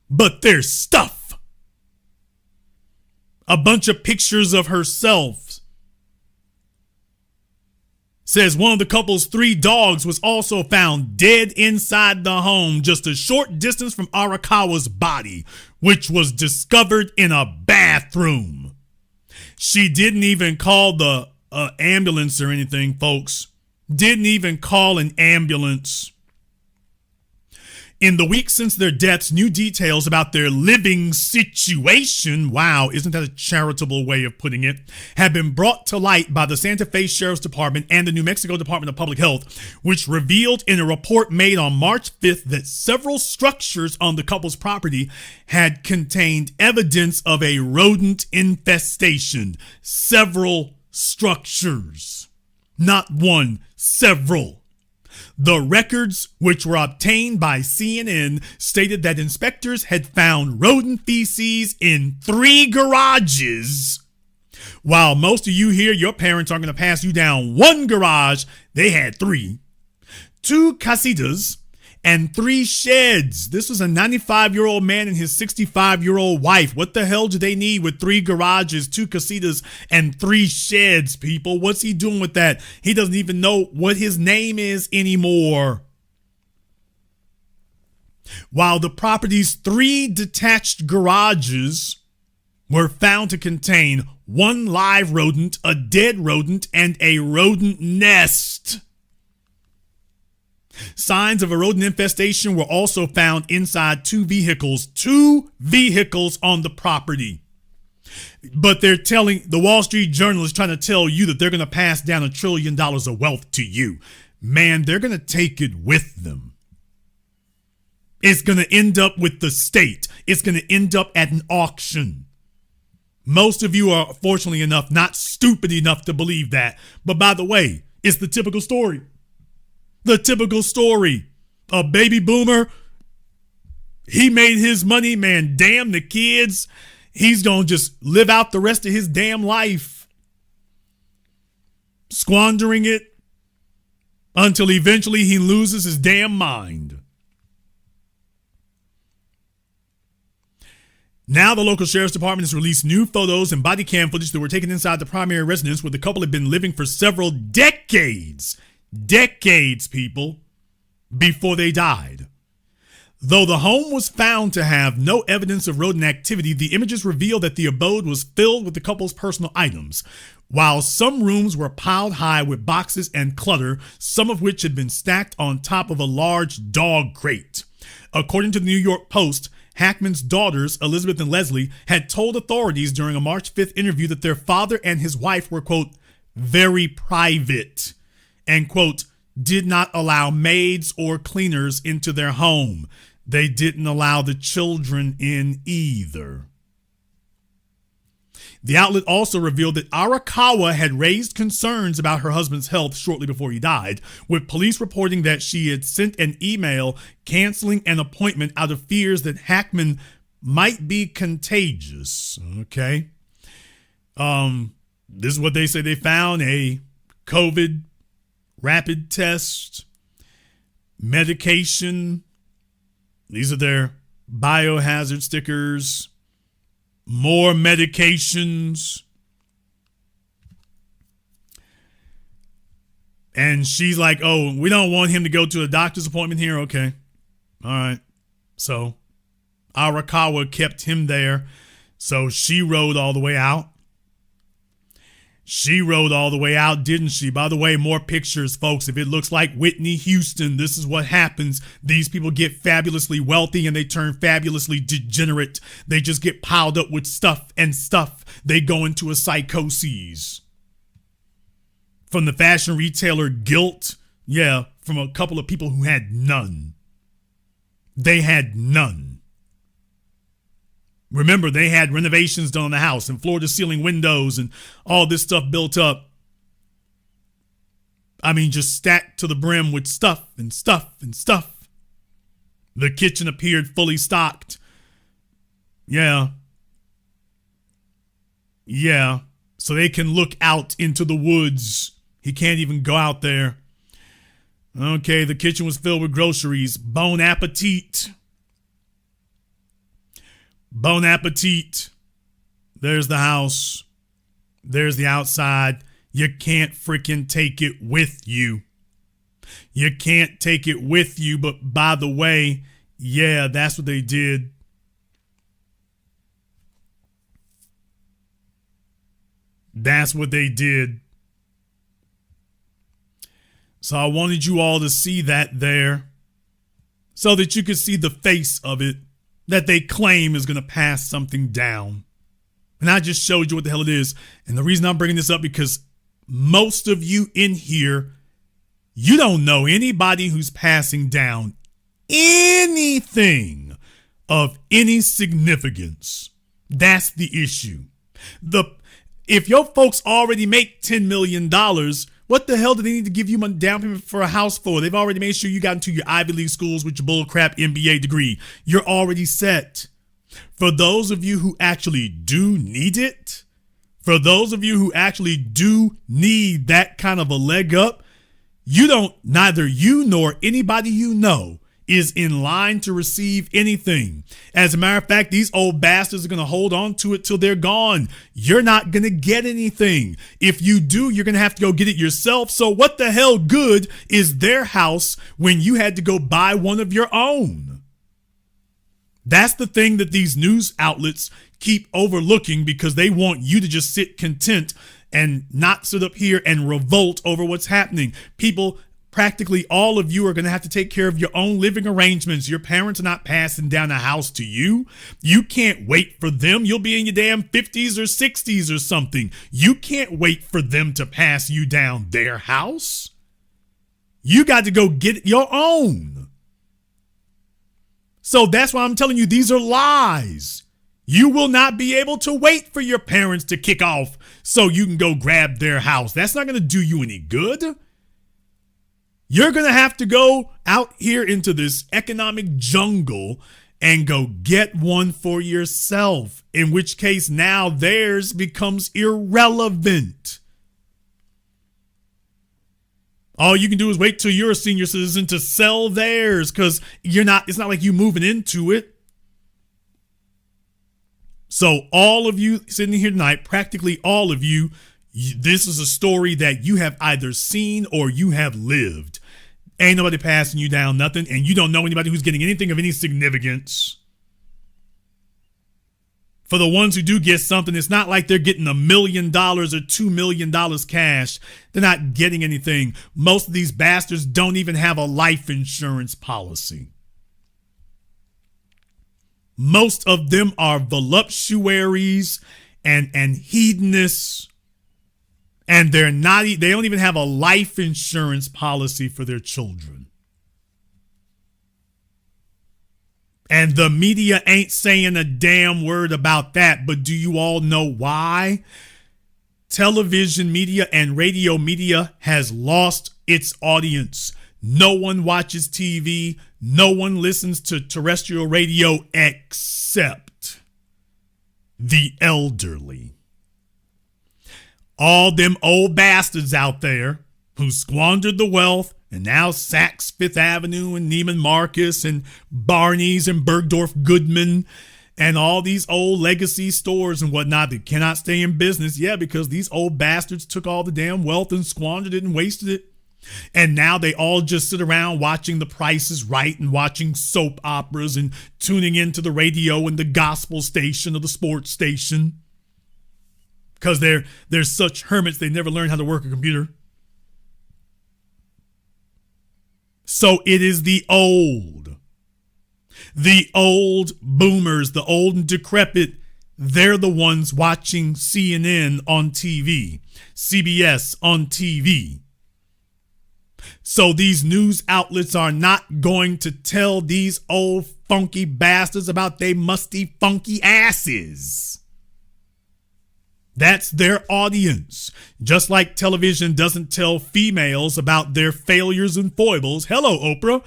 But there's stuff. A bunch of pictures of herself. Says one of the couple's 3 dogs was also found dead inside the home, just a short distance from Arakawa's body, which was discovered in a bathroom. She didn't even call the ambulance or anything, folks. Didn't even call an ambulance. In the weeks since their deaths, new details about their living situation, wow, isn't that a charitable way of putting it, have been brought to light by the Santa Fe Sheriff's Department and the New Mexico Department of Public Health, which revealed in a report made on March 5th that several structures on the couple's property had contained evidence of a rodent infestation. Several structures. Not one, several. The records, which were obtained by CNN, stated that inspectors had found rodent feces in 3 garages. While most of you here, your parents aren't going to pass you down 1 garage, they had 3. 2 casitas and 3 sheds. This was a 95-year-old man and his 65-year-old wife. What the hell do they need with 3 garages, 2 casitas, and 3 sheds, people? What's he doing with that? He doesn't even know what his name is anymore. While the property's 3 detached garages were found to contain 1 live rodent, a dead rodent, and a rodent nest. Signs of a rodent infestation were also found inside 2 vehicles. 2 vehicles on the property. But they're telling, the Wall Street Journal is trying to tell you that they're going to pass down $1 trillion of wealth to you. Man, they're going to take it with them. It's going to end up with the state. It's going to end up at an auction. Most of you are, fortunately enough, not stupid enough to believe that. But by the way, it's the typical story. The typical story. A baby boomer, he made his money, man, damn the kids. He's going to just live out the rest of his damn life, squandering it until eventually he loses his damn mind. Now the local sheriff's department has released new photos and body cam footage that were taken inside the primary residence where the couple had been living for several decades. Decades, people, before they died. Though the home was found to have no evidence of rodent activity, the images reveal that the abode was filled with the couple's personal items. While some rooms were piled high with boxes and clutter, some of which had been stacked on top of a large dog crate. According to the New York Post, Hackman's daughters, Elizabeth and Leslie, had told authorities during a March 5th interview that their father and his wife were, quote, very private, and, quote, did not allow maids or cleaners into their home. They didn't allow the children in either. The outlet also revealed that Arakawa had raised concerns about her husband's health shortly before he died, with police reporting that she had sent an email canceling an appointment out of fears that Hackman might be contagious. Okay. This is what they say. They found a COVID rapid test, medication. These are their biohazard stickers. More medications. And she's like, oh, we don't want him to go to a doctor's appointment here. Okay. All right. So Arakawa kept him there. So she rode all the way out. She rode all the way out, didn't she? By the way, more pictures, folks. If it looks like Whitney Houston, this is what happens. These people get fabulously wealthy and they turn fabulously degenerate. They just get piled up with stuff and stuff. They go into a psychosis. From the fashion retailer Guilt, yeah, from a couple of people who had none. They had none. Remember, they had renovations done on the house and floor-to-ceiling windows and all this stuff built up. I mean, just stacked to the brim with stuff and stuff and stuff. The kitchen appeared fully stocked. Yeah. Yeah. So they can look out into the woods. He can't even go out there. Okay, the kitchen was filled with groceries. Bon appetit. Bon appetit. There's the house. There's the outside. You can't freaking take it with you. You can't take it with you. But by the way, yeah, that's what they did. That's what they did. So I wanted you all to see that there so that you could see the face of it that they claim is going to pass something down. And I just showed you what the hell it is. And the reason I'm bringing this up because most of you in here, you don't know anybody who's passing down anything of any significance. That's the issue. If your folks already make $10 million, What the hell do they need to give you money down payment for a house for? They've already made sure you got into your Ivy League schools with your bullcrap MBA degree. You're already set. For those of you who actually do need it, for those of you who actually do need that kind of a leg up, neither you nor anybody you know is in line to receive anything. As a matter of fact, these old bastards are going to hold on to it till they're gone. You're not going to get anything. If you do, you're going to have to go get it yourself. So what the hell good is their house when you had to go buy one of your own? That's the thing that these news outlets keep overlooking, because they want you to just sit content and not sit up here and revolt over what's happening. People, practically all of you are going to have to take care of your own living arrangements. Your parents are not passing down a house to you. You can't wait for them. You'll be in your damn 50s or 60s or something. You can't wait for them to pass you down their house. You got to go get your own. So that's why I'm telling you, these are lies. You will not be able to wait for your parents to kick off so you can go grab their house. That's not going to do you any good. You're going to have to go out here into this economic jungle and go get one for yourself, in which case now theirs becomes irrelevant. All you can do is wait till you're a senior citizen to sell theirs, because it's not like you moving into it. So all of you sitting here tonight, practically all of you, this is a story that you have either seen or you have lived. Ain't nobody passing you down nothing, and you don't know anybody who's getting anything of any significance. For the ones who do get something, it's not like they're getting $1 million or $2 million cash. They're not getting anything. Most of these bastards don't even have a life insurance policy. Most of them are voluptuaries and hedonists, and they don't even have a life insurance policy for their children. And the media ain't saying a damn word about that, but do you all know why? Television media and radio media has lost its audience. No one watches TV. No one listens to terrestrial radio except the elderly. All them old bastards out there who squandered the wealth, and now Saks Fifth Avenue and Neiman Marcus and Barney's and Bergdorf Goodman and all these old legacy stores and whatnot that cannot stay in business. Yeah, because these old bastards took all the damn wealth and squandered it and wasted it. And now they all just sit around watching The Price is Right and watching soap operas and tuning into the radio and the gospel station or the sports station, because they're such hermits they never learned how to work a computer. So it is the old boomers, the old and decrepit. They're the ones watching CNN on TV, CBS on TV. So these news outlets are not going to tell these old funky bastards about they musty funky asses. That's their audience. Just like television doesn't tell females about their failures and foibles. Hello, Oprah.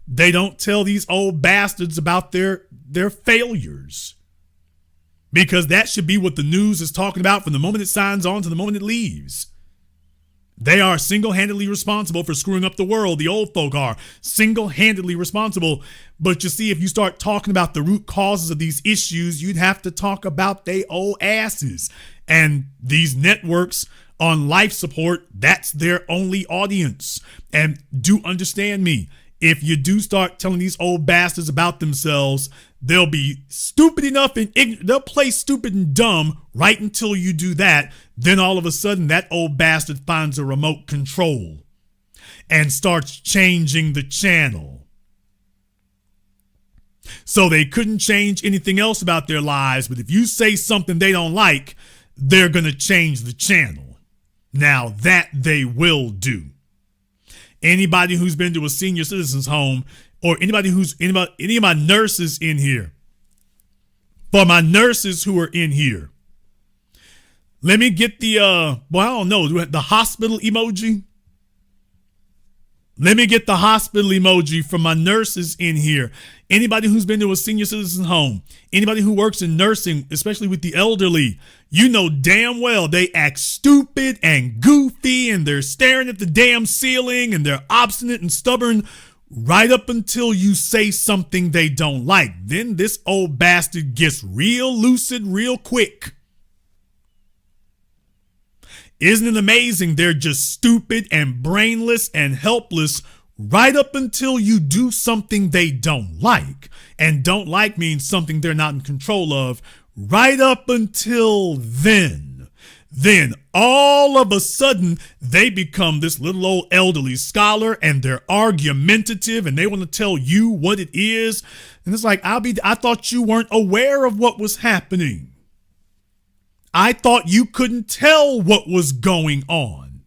They don't tell these old bastards about their failures, because that should be what the news is talking about from the moment it signs on to the moment it leaves. They are single-handedly responsible for screwing up the world. The old folk are single-handedly responsible. But you see, if you start talking about the root causes of these issues, you'd have to talk about they old asses. And these networks on life support, that's their only audience. And do understand me, if you do start telling these old bastards about themselves, they'll be stupid enough and ignorant. They'll play stupid and dumb right until you do that. Then all of a sudden, that old bastard finds a remote control and starts changing the channel. So they couldn't change anything else about their lives, but if you say something they don't like, they're going to change the channel. Now that they will do. Anybody who's been to a senior citizen's home, or any of my nurses in here, for my nurses who are in here, Let me get the I don't know, the hospital emoji. Let me get the hospital emoji from my nurses in here. Anybody who's been to a senior citizen home, anybody who works in nursing, especially with the elderly, you know damn well they act stupid and goofy and they're staring at the damn ceiling and they're obstinate and stubborn right up until you say something they don't like. Then this old bastard gets real lucid real quick. Isn't it amazing? They're just stupid and brainless and helpless right up until you do something they don't like. And don't like means something they're not in control of. Right up until then. Then all of a sudden they become this little old elderly scholar and they're argumentative and they want to tell you what it is. And it's like, I thought you weren't aware of what was happening. I thought you couldn't tell what was going on.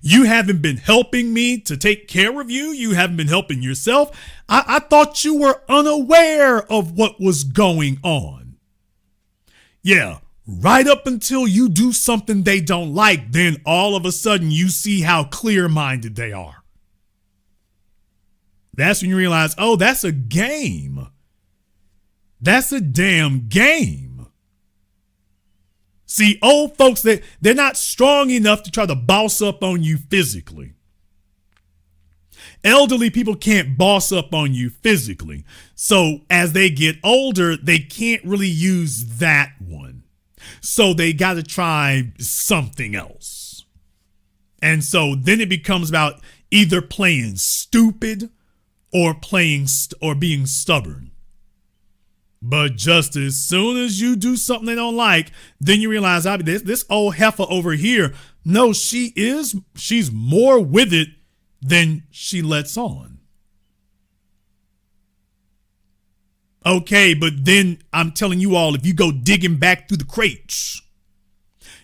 You haven't been helping me to take care of you. You haven't been helping yourself. I thought you were unaware of what was going on. Yeah, right up until you do something they don't like, then all of a sudden you see how clear-minded they are. That's when you realize, oh, that's a game. That's a damn game. See, old folks, they're not strong enough to try to boss up on you physically. Elderly people can't boss up on you physically. So as they get older, they can't really use that one. So they got to try something else. And so then it becomes about either playing stupid or being stubborn. But just as soon as you do something they don't like, then you realize, this old heifer over here, no, she's more with it than she lets on. Okay, but then I'm telling you all, if you go digging back through the crates,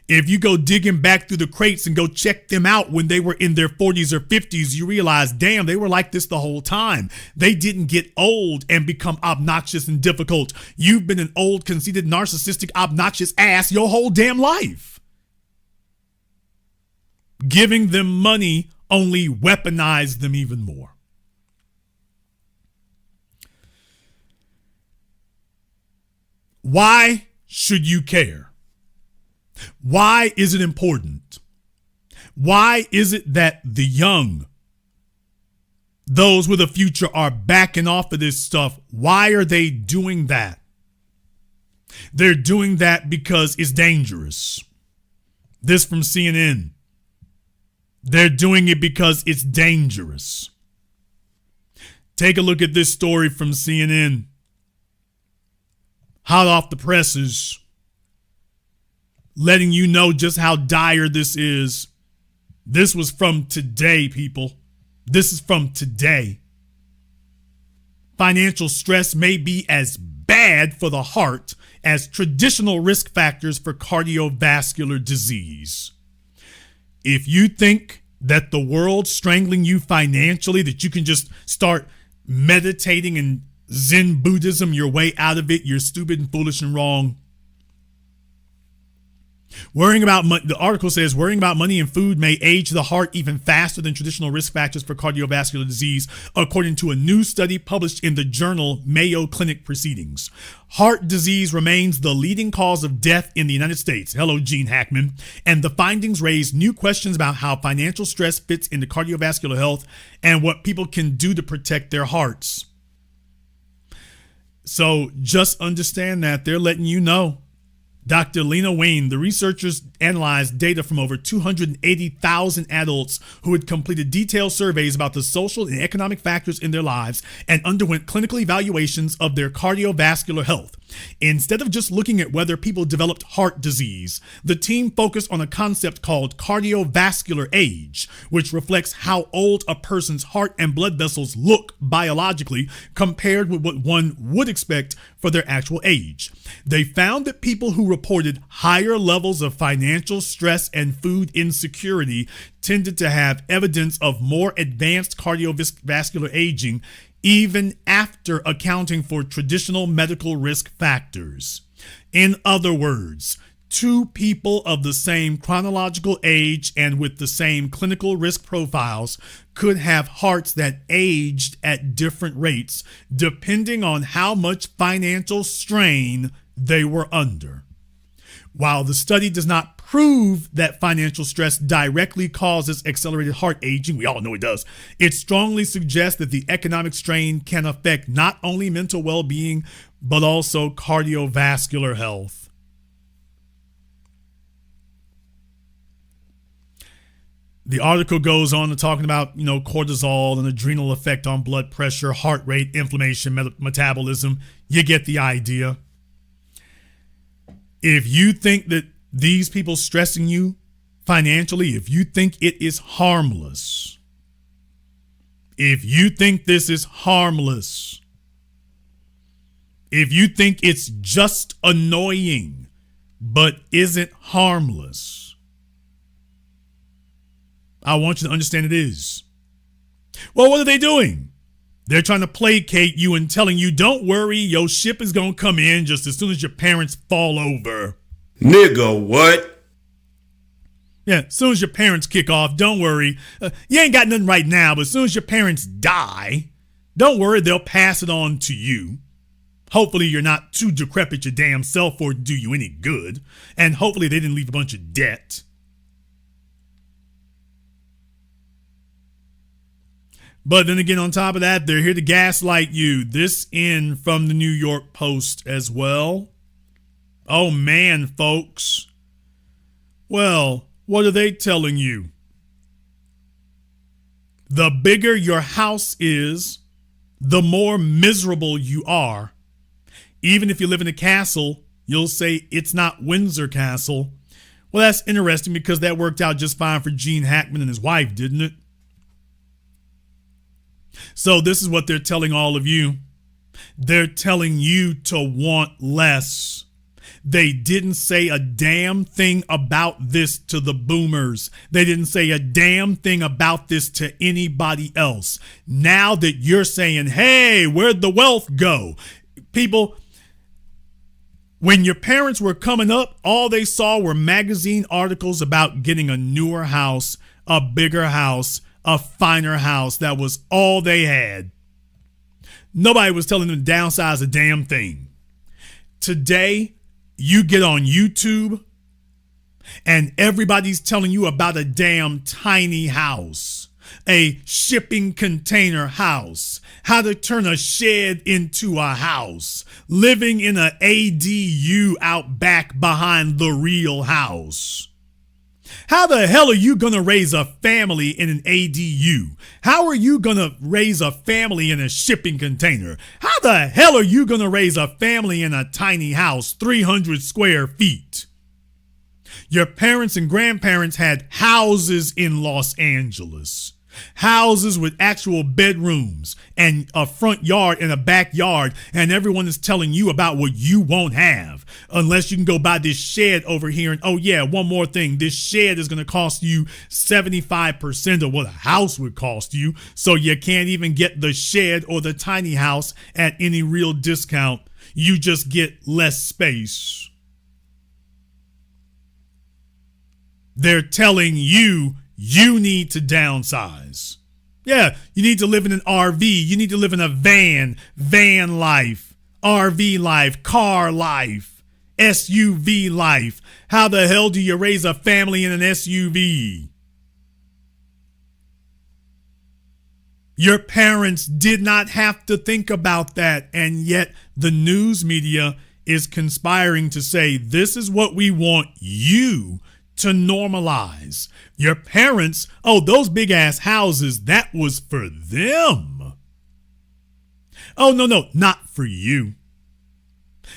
and go check them out when they were in their 40s or 50s, you realize, damn, they were like this the whole time. They didn't get old and become obnoxious and difficult. You've been an old, conceited, narcissistic, obnoxious ass your whole damn life. Giving them money only weaponized them even more. Why should you care? Why is it important? Why is it that the young, those with a future, are backing off of this stuff? Why are they doing that? They're doing that because it's dangerous. This from CNN. They're doing it because it's dangerous. Take a look at this story from CNN. Hot off the presses, letting you know just how dire this is. This was from today, people. This is from today. Financial stress may be as bad for the heart as traditional risk factors for cardiovascular disease. If you think that the world's strangling you financially, that you can just start meditating and Zen Buddhism your way out of it, you're stupid and foolish and wrong. The article says worrying about money and food may age the heart even faster than traditional risk factors for cardiovascular disease, according to a new study published in the journal Mayo Clinic Proceedings. Heart disease remains the leading cause of death in the United States. Hello, Gene Hackman. And the findings raise new questions about how financial stress fits into cardiovascular health and what people can do to protect their hearts. So just understand that they're letting you know. Dr. Lena Wayne, the researchers analyzed data from over 280,000 adults who had completed detailed surveys about the social and economic factors in their lives and underwent clinical evaluations of their cardiovascular health. Instead of just looking at whether people developed heart disease, the team focused on a concept called cardiovascular age, which reflects how old a person's heart and blood vessels look biologically compared with what one would expect for their actual age. They found that people who reported higher levels of financial stress and food insecurity tended to have evidence of more advanced cardiovascular aging, even after accounting for traditional medical risk factors. In other words, two people of the same chronological age and with the same clinical risk profiles could have hearts that aged at different rates depending on how much financial strain they were under. While the study does not prove that financial stress directly causes accelerated heart aging, we all know it does, it strongly suggests that the economic strain can affect not only mental well-being, but also cardiovascular health. The article goes on to talking about, cortisol and adrenal effect on blood pressure, heart rate, inflammation, metabolism. You get the idea. If you think that these people stressing you financially, if you think it is harmless, if you think this is harmless, if you think it's just annoying but isn't harmless, I want you to understand it is. Well, what are they doing? They're trying to placate you and telling you, don't worry, your ship is going to come in just as soon as your parents fall over. Nigga, what? Yeah, as soon as your parents kick off, don't worry. You ain't got nothing right now, but as soon as your parents die, don't worry, they'll pass it on to you. Hopefully you're not too decrepit your damn self for it to do you any good. And hopefully they didn't leave a bunch of debt. But then again, on top of that, they're here to gaslight you. This in from the New York Post as well. Oh man, folks. Well, what are they telling you? The bigger your house is, the more miserable you are. Even if you live in a castle, you'll say it's not Windsor Castle. Well, that's interesting because that worked out just fine for Gene Hackman and his wife, didn't it? So this is what they're telling all of you. They're telling you to want less. They didn't say a damn thing about this to the boomers. They didn't say a damn thing about this to anybody else. Now that you're saying, hey, where'd the wealth go? People, when your parents were coming up, all they saw were magazine articles about getting a newer house, a bigger house, a finer house. That was all they had. Nobody was telling them to downsize a damn thing. Today, you get on YouTube and everybody's telling you about a damn tiny house, a shipping container house, how to turn a shed into a house, living in an ADU out back behind the real house. How the hell are you going to raise a family in an ADU? How are you going to raise a family in a shipping container? How the hell are you going to raise a family in a tiny house, 300 square feet? Your parents and grandparents had houses in Los Angeles. Houses with actual bedrooms and a front yard and a backyard, and everyone is telling you about what you won't have unless you can go buy this shed over here. And oh yeah, one more thing, this shed is going to cost you 75% of what a house would cost you, so you can't even get the shed or the tiny house at any real discount. You just get less space. They're telling you you need to downsize. Yeah, you need to live in an RV. You need to live in a van life, RV life, car life, SUV life. How the hell do you raise a family in an SUV? Your parents did not have to think about that, and yet the news media is conspiring to say this is what we want you to normalize. Your parents, oh, those big ass houses, that was for them. Oh, no, not for you.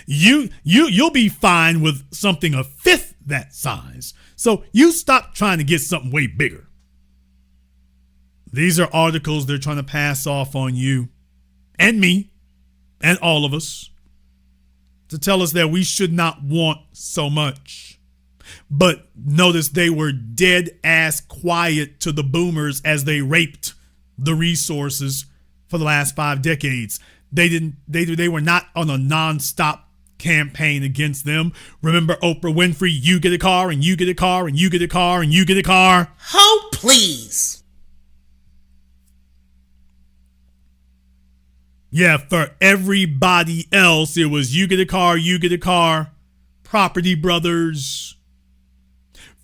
You'll be fine with something a fifth that size. So you stop trying to get something way bigger. These are articles they're trying to pass off on you and me and all of us to tell us that we should not want so much. But notice they were dead ass quiet to the boomers as they raped the resources for the last 5 decades. They were not on a nonstop campaign against them. Remember Oprah Winfrey, you get a car and you get a car and you get a car and you get a car. Oh, please. Yeah, for everybody else, it was you get a car, you get a car, Property Brothers.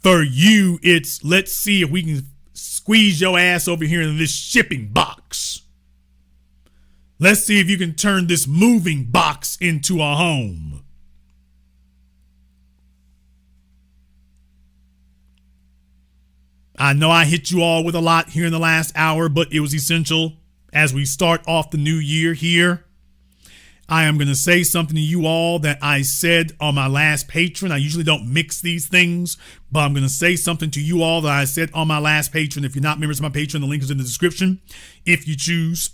For you, it's let's see if we can squeeze your ass over here in this shipping box. Let's see if you can turn this moving box into a home. I know I hit you all with a lot here in the last hour, but it was essential as we start off the new year here. I am going to say something to you all that I said on my last Patreon. I usually don't mix these things, but I'm going to say something to you all that I said on my last Patreon. If you're not members of my Patreon, the link is in the description. If you choose,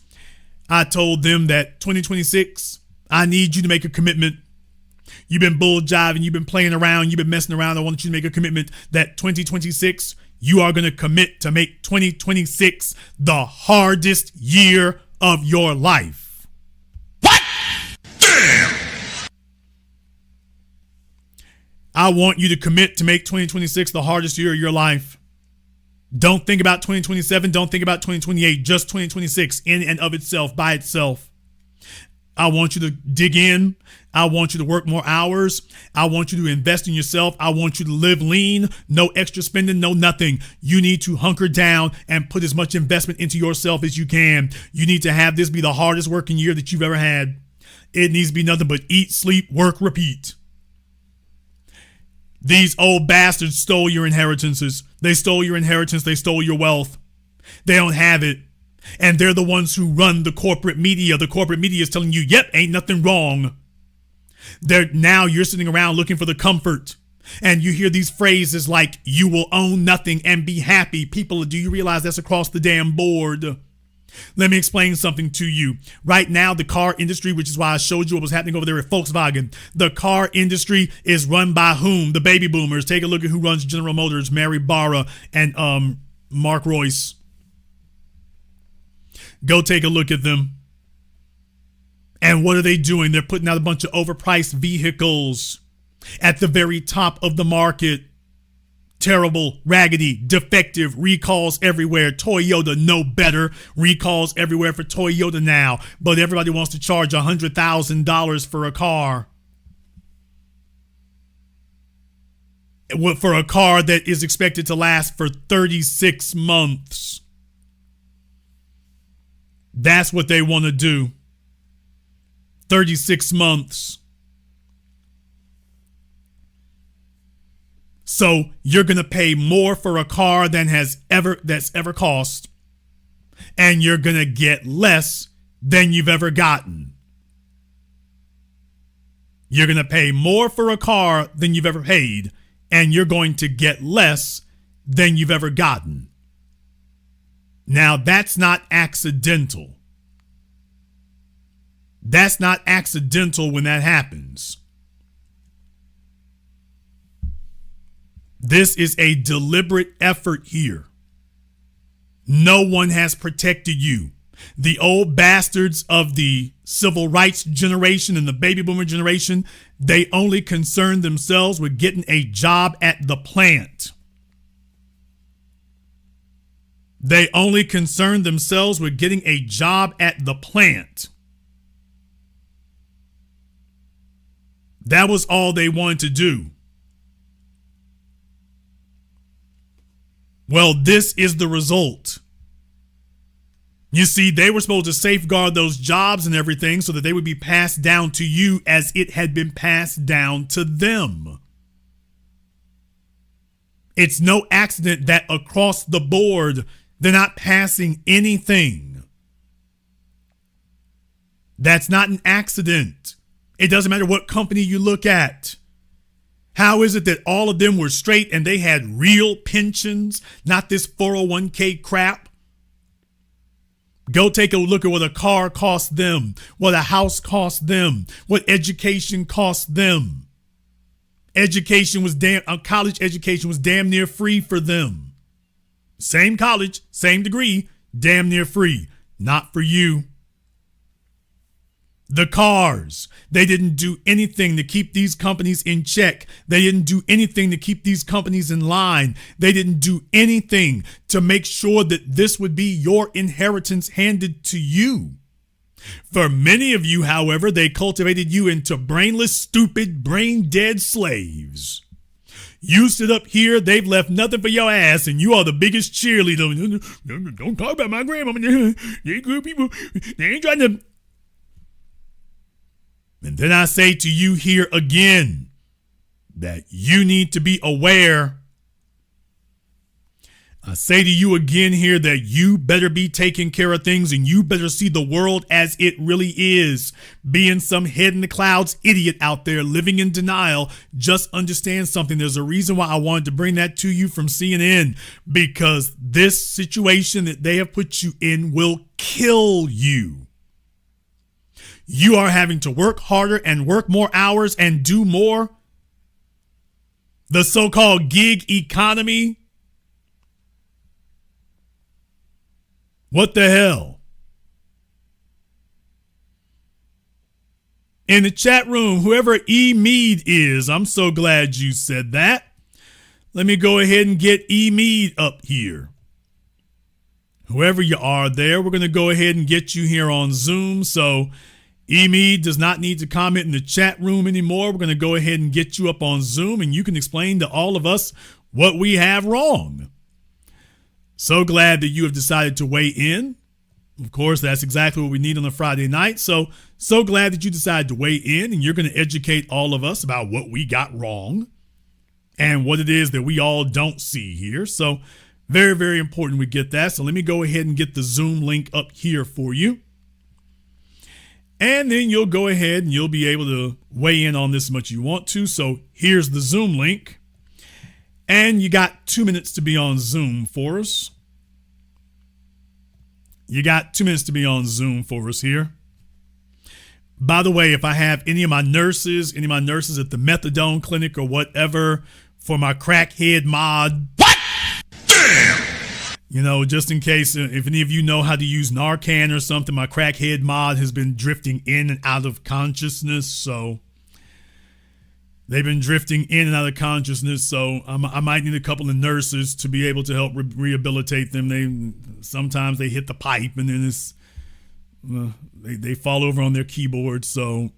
I told them that 2026, I need you to make a commitment. You've been bull jiving, you've been playing around, you've been messing around. I want you to make a commitment that 2026, you are going to commit to make 2026 the hardest year of your life. What? Damn! I want you to commit to make 2026 the hardest year of your life. Don't think about 2027. Don't think about 2028. Just 2026 in and of itself, by itself. I want you to dig in. I want you to work more hours. I want you to invest in yourself. I want you to live lean, no extra spending, no nothing. You need to hunker down and put as much investment into yourself as you can. You need to have this be the hardest working year that you've ever had. It needs to be nothing but eat, sleep, work, repeat. These old bastards stole your inheritances. They stole your inheritance. They stole your wealth. They don't have it. And they're the ones who run the corporate media. The corporate media is telling you, yep, ain't nothing wrong. Now you're sitting around looking for the comfort. And you hear these phrases like, you will own nothing and be happy. People, do you realize that's across the damn board? Let me explain something to you. Right now, the car industry, which is why I showed you what was happening over there at Volkswagen, the car industry is run by whom? The baby boomers. Take a look at who runs General Motors, Mary Barra and Mark Royce. Go take a look at them. And what are they doing? They're putting out a bunch of overpriced vehicles at the very top of the market. Terrible, raggedy, defective, recalls everywhere. Toyota, no better. Recalls everywhere for Toyota now. But everybody wants to charge $100,000 for a car. For a car that is expected to last for 36 months. That's what they want to do. 36 months. So you're going to pay more for a car that's ever cost, and you're going to get less than you've ever gotten. You're going to pay more for a car than you've ever paid, and you're going to get less than you've ever gotten. Now, that's not accidental. That's not accidental when that happens. This is a deliberate effort here. No one has protected you. The old bastards of the civil rights generation and the baby boomer generation, they only concern themselves with getting a job at the plant. They only concern themselves with getting a job at the plant. That was all they wanted to do. Well, this is the result. You see, they were supposed to safeguard those jobs and everything so that they would be passed down to you as it had been passed down to them. It's no accident that across the board, they're not passing anything. That's not an accident. It doesn't matter what company you look at. How is it that all of them were straight and they had real pensions, not this 401k crap? Go take a look at what a car cost them, what a house cost them, what education cost them. College education was damn near free for them. Same college, same degree, damn near free. Not for you. The cars. They didn't do anything to keep these companies in check. They didn't do anything to keep these companies in line. They didn't do anything to make sure that this would be your inheritance handed to you. For many of you, however, they cultivated you into brainless, stupid, brain-dead slaves. You sit up here, they've left nothing for your ass, and you are the biggest cheerleader. Don't talk about my grandmama. They good people. They ain't trying to... And then I say to you here again that you need to be aware. I say to you again here that you better be taking care of things and you better see the world as it really is. Being some head in the clouds idiot out there living in denial, just understand something. There's a reason why I wanted to bring that to you from CNN, because this situation that they have put you in will kill you. You are having to work harder and work more hours and do more. The so-called gig economy. What the hell? In the chat room, whoever E. Mead is, I'm so glad you said that. Let me go ahead and get E. Mead up here. Whoever you are there, we're going to go ahead and get you here on Zoom. So E. does not need to comment in the chat room anymore. We're going to go ahead and get you up on Zoom and you can explain to all of us what we have wrong. So glad that you have decided to weigh in. Of course, that's exactly what we need on a Friday night. So glad that you decided to weigh in and you're going to educate all of us about what we got wrong and what it is that we all don't see here. So very, very important we get that. So let me go ahead and get the Zoom link up here for you. And then you'll go ahead and you'll be able to weigh in on this as much as you want to. So here's the Zoom link. And you got 2 minutes to be on Zoom for us. You got 2 minutes to be on Zoom for us here. By the way, if I have any of my nurses at the methadone clinic or whatever for my crackhead mod. What? Damn! You know, just in case, if any of you know how to use Narcan or something, my crackhead mod has been drifting in and out of consciousness. So they've been drifting in and out of consciousness. So I might need a couple of nurses to be able to help rehabilitate them. Sometimes they hit the pipe and then they fall over on their keyboard. So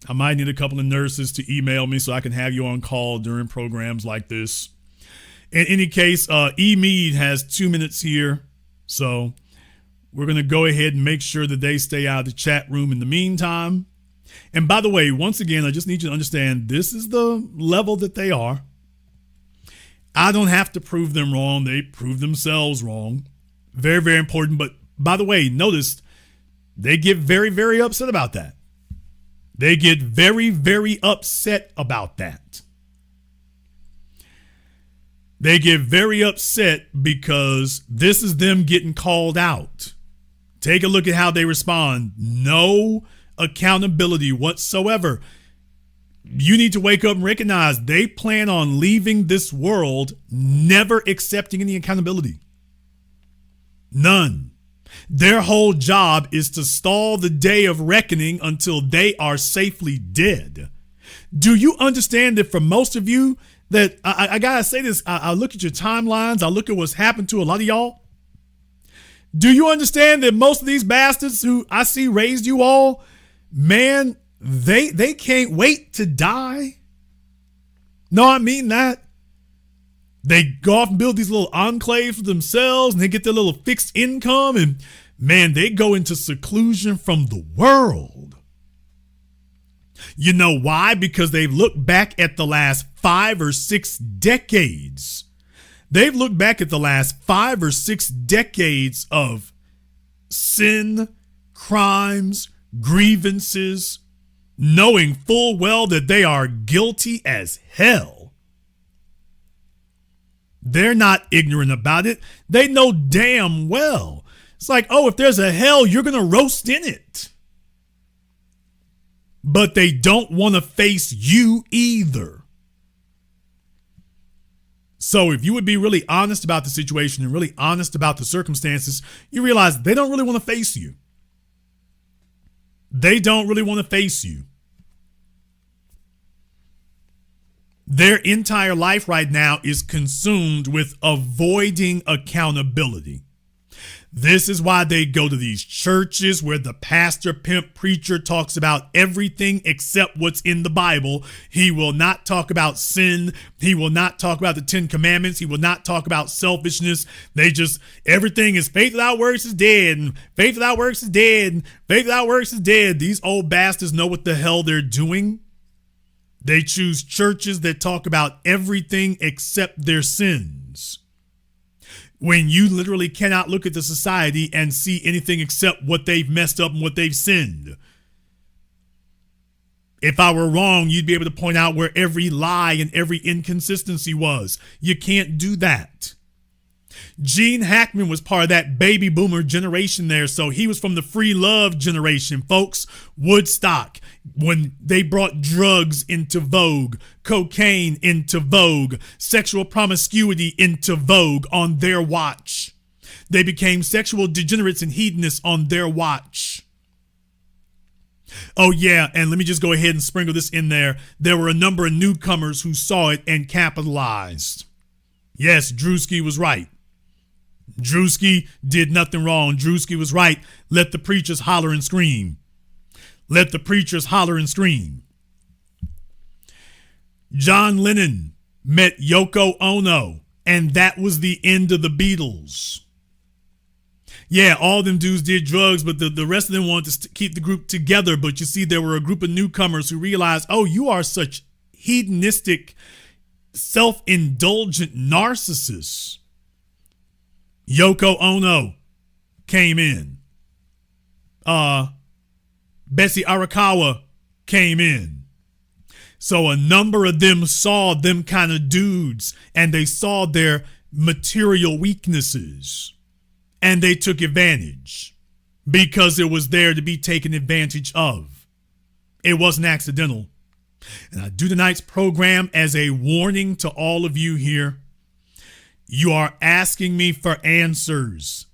I might need a couple of nurses to email me so I can have you on call during programs like this. In any case, E. Mead has 2 minutes here. So we're going to go ahead and make sure that they stay out of the chat room in the meantime. And by the way, once again, I just need you to understand this is the level that they are. I don't have to prove them wrong. They prove themselves wrong. Very, very important. But by the way, notice they get very, very upset about that. They get very, very upset about that. They get very upset because this is them getting called out. Take a look at how they respond. No accountability whatsoever. You need to wake up and recognize they plan on leaving this world never accepting any accountability. None. Their whole job is to stall the day of reckoning until they are safely dead. Do you understand that for most of you, that I gotta say this, I look at your timelines, I look at what's happened to a lot of y'all. Do you understand that most of these bastards who I see raised you all, man, they can't wait to die? No, I mean that. They go off and build these little enclaves for themselves and they get their little fixed income and man, they go into seclusion from the world. You know why? Because they've looked back at the last 5 or 6 decades. They've looked back at the last 5 or 6 decades of sin, crimes, grievances, knowing full well that they are guilty as hell. They're not ignorant about it. They know damn well. It's like, oh, if there's a hell, you're going to roast in it. But they don't want to face you either. So if you would be really honest about the situation and really honest about the circumstances, you realize they don't really want to face you. They don't really want to face you. Their entire life right now is consumed with avoiding accountability. This is why they go to these churches where the pastor, pimp, preacher talks about everything except what's in the Bible. He will not talk about sin. He will not talk about the 10 Commandments. He will not talk about selfishness. Everything is faith without works is dead, and faith without works is dead, and faith without works is dead. These old bastards know what the hell they're doing. They choose churches that talk about everything except their sins, when you literally cannot look at the society and see anything except what they've messed up and what they've sinned. If I were wrong, you'd be able to point out where every lie and every inconsistency was. You can't do that. Gene Hackman was part of that baby boomer generation there, so he was from the free love generation, folks. Woodstock, when they brought drugs into vogue, cocaine into vogue, sexual promiscuity into vogue on their watch. They became sexual degenerates and hedonists on their watch. Oh yeah, and let me just go ahead and sprinkle this in there. There were a number of newcomers who saw it and capitalized. Yes, Drewski was right. Drewski did nothing wrong. Drewski was right. Let the preachers holler and scream. Let the preachers holler and scream. John Lennon met Yoko Ono, and that was the end of the Beatles. Yeah, all them dudes did drugs, but the rest of them wanted to keep the group together. But you see, there were a group of newcomers who realized, oh, you are such hedonistic, self-indulgent narcissists. Yoko Ono came in. Bessie Arakawa came in. So a number of them saw them kind of dudes, and they saw their material weaknesses, and they took advantage because it was there to be taken advantage of. It wasn't accidental. And I do tonight's program as a warning to all of you here. You are asking me for answers.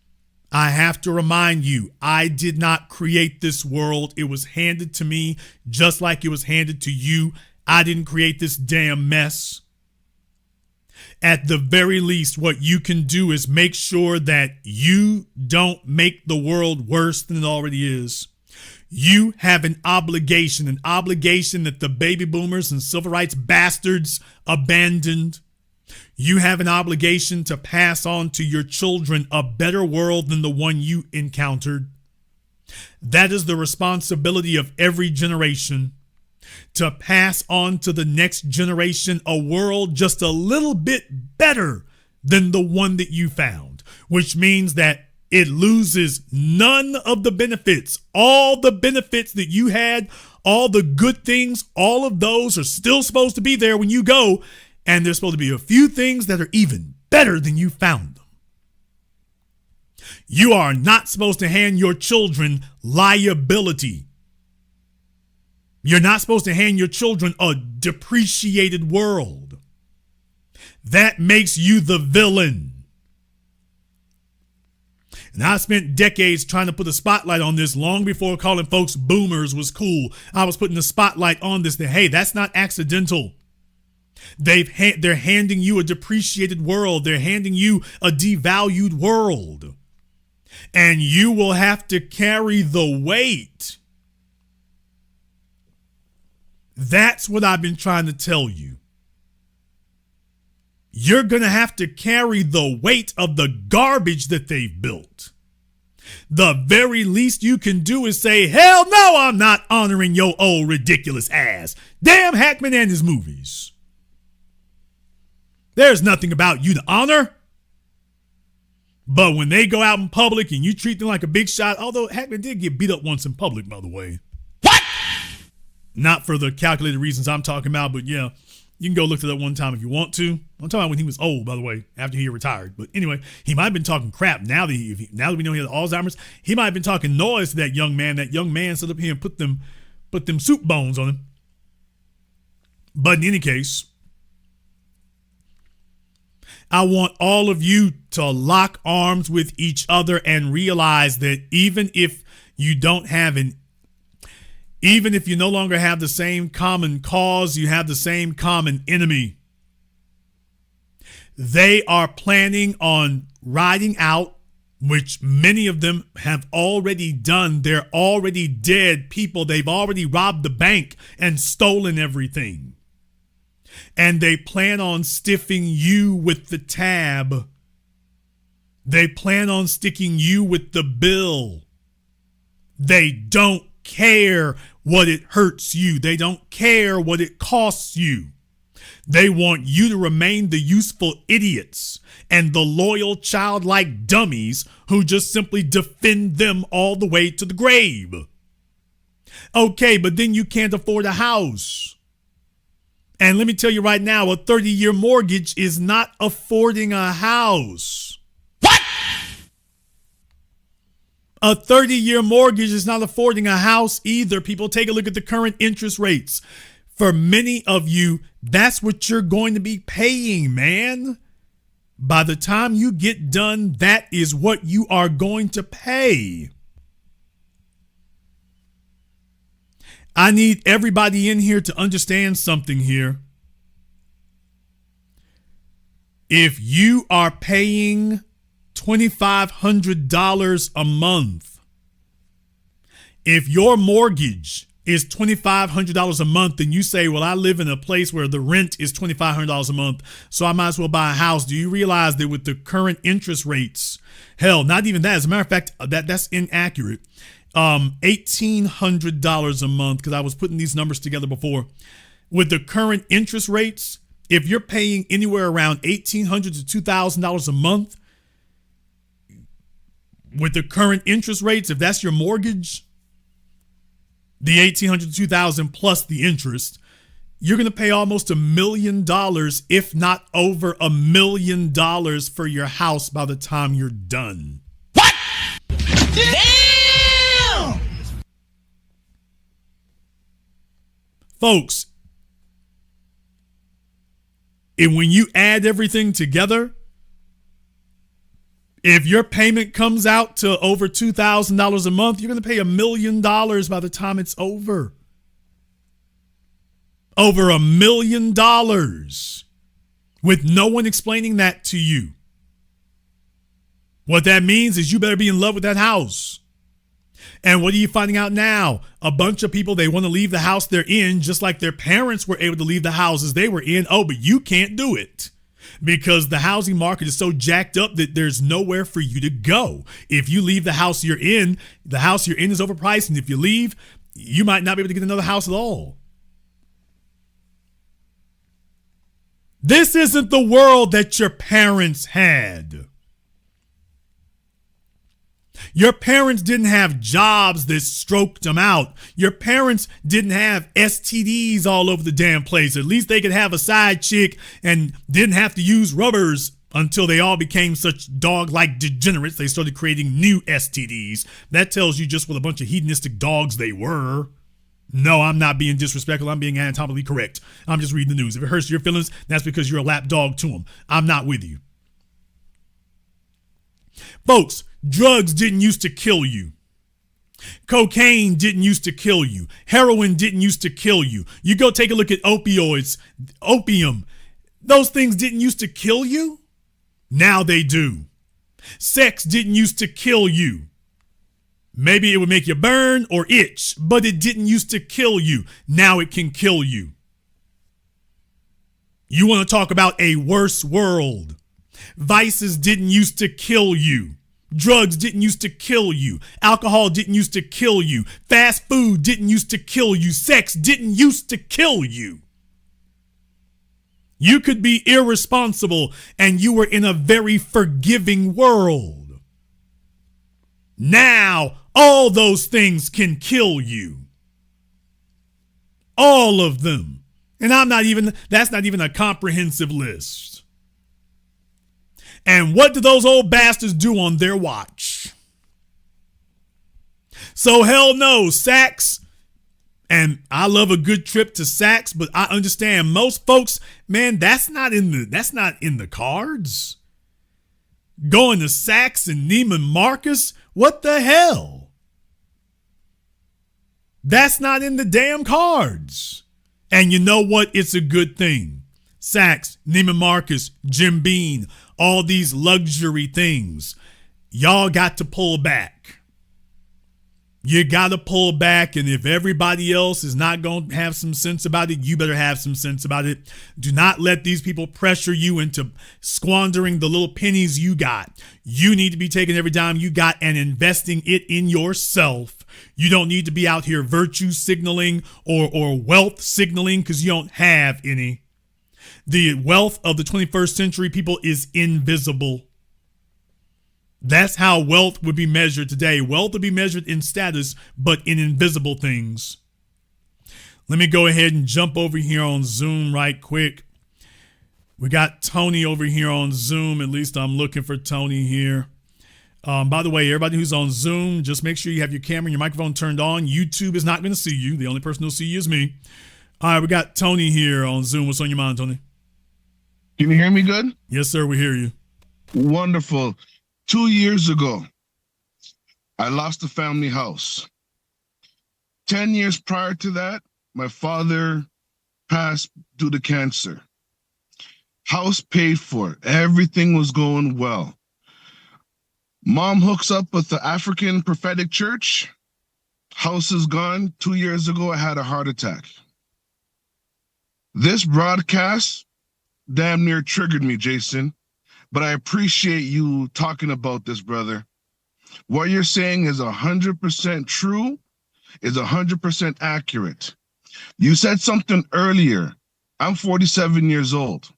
I have to remind you, I did not create this world. It was handed to me just like it was handed to you. I didn't create this damn mess. At the very least, what you can do is make sure that you don't make the world worse than it already is. You have an obligation that the baby boomers and civil rights bastards abandoned. You have an obligation to pass on to your children a better world than the one you encountered. That is the responsibility of every generation, to pass on to the next generation a world just a little bit better than the one that you found, which means that it loses none of the benefits. All the benefits that you had, all the good things, all of those are still supposed to be there when you go. And there's supposed to be a few things that are even better than you found them. You are not supposed to hand your children liability. You're not supposed to hand your children a depreciated world. That makes you the villain. And I spent decades trying to put a spotlight on this long before calling folks boomers was cool. I was putting the spotlight on this that, hey, that's not accidental. They're handing you a depreciated world. They're handing you a devalued world. And you will have to carry the weight. That's what I've been trying to tell you. You're going to have to carry the weight of the garbage that they've built. The very least you can do is say, hell no, I'm not honoring your old ridiculous ass. Damn Hackman and his movies. There's nothing about you to honor. But when they go out in public and you treat them like a big shot, although Hackman did get beat up once in public, by the way. What? Not for the calculated reasons I'm talking about, but yeah, you can go look at that one time if you want to. I'm talking about when he was old, by the way, after he retired. But anyway, he might have been talking crap. Now that we know he has Alzheimer's, he might have been talking noise to that young man. That young man stood up here and put them soup bones on him. But in any case, I want all of you to lock arms with each other and realize that even if you don't have Even if you no longer have the same common cause, you have the same common enemy. They are planning on riding out, which many of them have already done. They're already dead people. They've already robbed the bank and stolen everything. And they plan on stiffing you with the tab. They plan on sticking you with the bill. They don't care what it hurts you. They don't care what it costs you. They want you to remain the useful idiots and the loyal childlike dummies who just simply defend them all the way to the grave. Okay, but then you can't afford a house. And let me tell you right now, a 30-year mortgage is not affording a house. What? A 30-year mortgage is not affording a house either. People, take a look at the current interest rates. For many of you, that's what you're going to be paying, man. By the time you get done, that is what you are going to pay. I need everybody in here to understand something here. If you are paying $2,500 a month, if your mortgage is $2,500 a month and you say, well, I live in a place where the rent is $2,500 a month, so I might as well buy a house. Do you realize that with the current interest rates, hell, not even that. As a matter of fact, that's inaccurate. $1,800 a month, because I was putting these numbers together before. With the current interest rates, if you're paying anywhere around $1,800 to $2,000 a month, with the current interest rates, if that's your mortgage, the $1,800 to $2,000 plus the interest, you're going to pay almost $1 million, if not over $1 million for your house by the time you're done. What? Damn! Folks, and when you add everything together, if your payment comes out to over $2,000 a month, you're going to pay $1 million by the time it's over. Over $1 million with no one explaining that to you. What that means is you better be in love with that house. And what are you finding out now? A bunch of people, they want to leave the house they're in just like their parents were able to leave the houses they were in. Oh, but you can't do it because the housing market is so jacked up that there's nowhere for you to go. If you leave the house you're in is overpriced. And if you leave, you might not be able to get another house at all. This isn't the world that your parents had. Your parents didn't have jobs that stroked them out. Your parents didn't have STDs all over the damn place. At least they could have a side chick and didn't have to use rubbers until they all became such dog-like degenerates. They started creating new STDs. That tells you just what a bunch of hedonistic dogs they were. No, I'm not being disrespectful. I'm being anatomically correct. I'm just reading the news. If it hurts your feelings, that's because you're a lap dog to them. I'm not with you. Folks, drugs didn't used to kill you. Cocaine didn't used to kill you. Heroin didn't used to kill you. You go take a look at opioids, opium. Those things didn't used to kill you. Now they do. Sex didn't used to kill you. Maybe it would make you burn or itch, but it didn't used to kill you. Now it can kill you. You want to talk about a worse world? Vices didn't used to kill you. Drugs didn't used to kill you. Alcohol didn't used to kill you. Fast food didn't used to kill you. Sex didn't used to kill you. You could be irresponsible and you were in a very forgiving world. Now, all those things can kill you. All of them. And that's not even a comprehensive list. And what do those old bastards do on their watch? So hell no, Saks. And I love a good trip to Saks, but I understand most folks, man, that's not in the cards. Going to Saks and Neiman Marcus, what the hell? That's not in the damn cards. And you know what? It's a good thing. Sachs, Neiman Marcus, Jim Beam, all these luxury things. Y'all got to pull back. You got to pull back, and if everybody else is not going to have some sense about it, you better have some sense about it. Do not let these people pressure you into squandering the little pennies you got. You need to be taking every dime you got and investing it in yourself. You don't need to be out here virtue signaling or wealth signaling because you don't have any. The wealth of the 21st century people is invisible. That's how wealth would be measured today. Wealth would be measured in status, but in invisible things. Let me go ahead and jump over here on Zoom right quick. We got Tony over here on Zoom. At least I'm looking for Tony here. By the way, everybody who's on Zoom, just make sure you have your camera and your microphone turned on. YouTube is not going to see you. The only person who'll see you is me. All right, we got Tony here on Zoom. What's on your mind, Tony? Can you hear me good? Yes, sir. We hear you. Wonderful. 2 years ago, I lost a family house. 10 years prior to that, my father passed due to cancer. House paid for. Everything was going well. Mom hooks up with the African Prophetic Church. House is gone. 2 years ago, I had a heart attack. This broadcast damn near triggered me, Jason. But I appreciate you talking about this, brother. What you're saying is 100% true, is 100% accurate. You said something earlier. I'm 47 years old.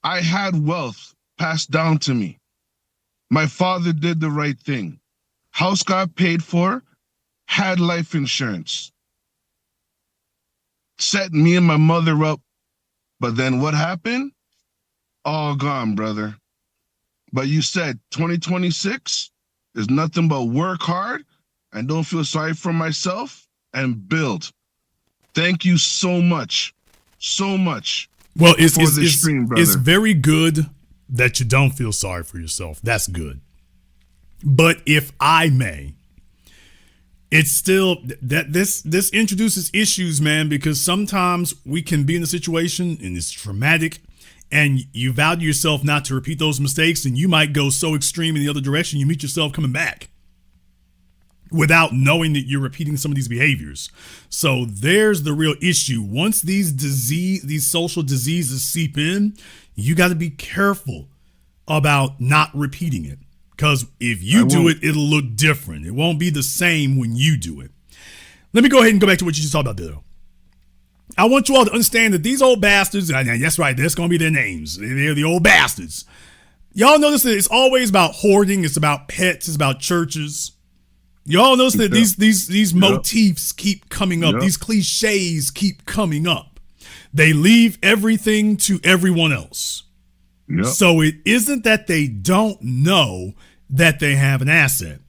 I had wealth passed down to me. My father did the right thing. House got paid for, had life insurance. Set me and my mother up. But then what happened? All gone, brother. But you said 2026 is nothing but work hard and don't feel sorry for myself and build. Thank you so much. So much. Well, it's very good that you don't feel sorry for yourself. That's good. But if I may, it's still that this introduces issues, man, because sometimes we can be in a situation and it's traumatic and you value yourself not to repeat those mistakes, and you might go so extreme in the other direction, you meet yourself coming back without knowing that you're repeating some of these behaviors. So there's the real issue. Once these social diseases seep in, you got to be careful about not repeating it. Because if you do it, it'll look different. It won't be the same when you do it. Let me go ahead and go back to what you just talked about there, though. I want you all to understand that these old bastards, and that's right, that's going to be their names. They're the old bastards. Y'all notice that it's always about hoarding. It's about pets. It's about churches. Y'all notice that these motifs keep coming up. These cliches keep coming up. They leave everything to everyone else. So it isn't that they don't know that they have an asset.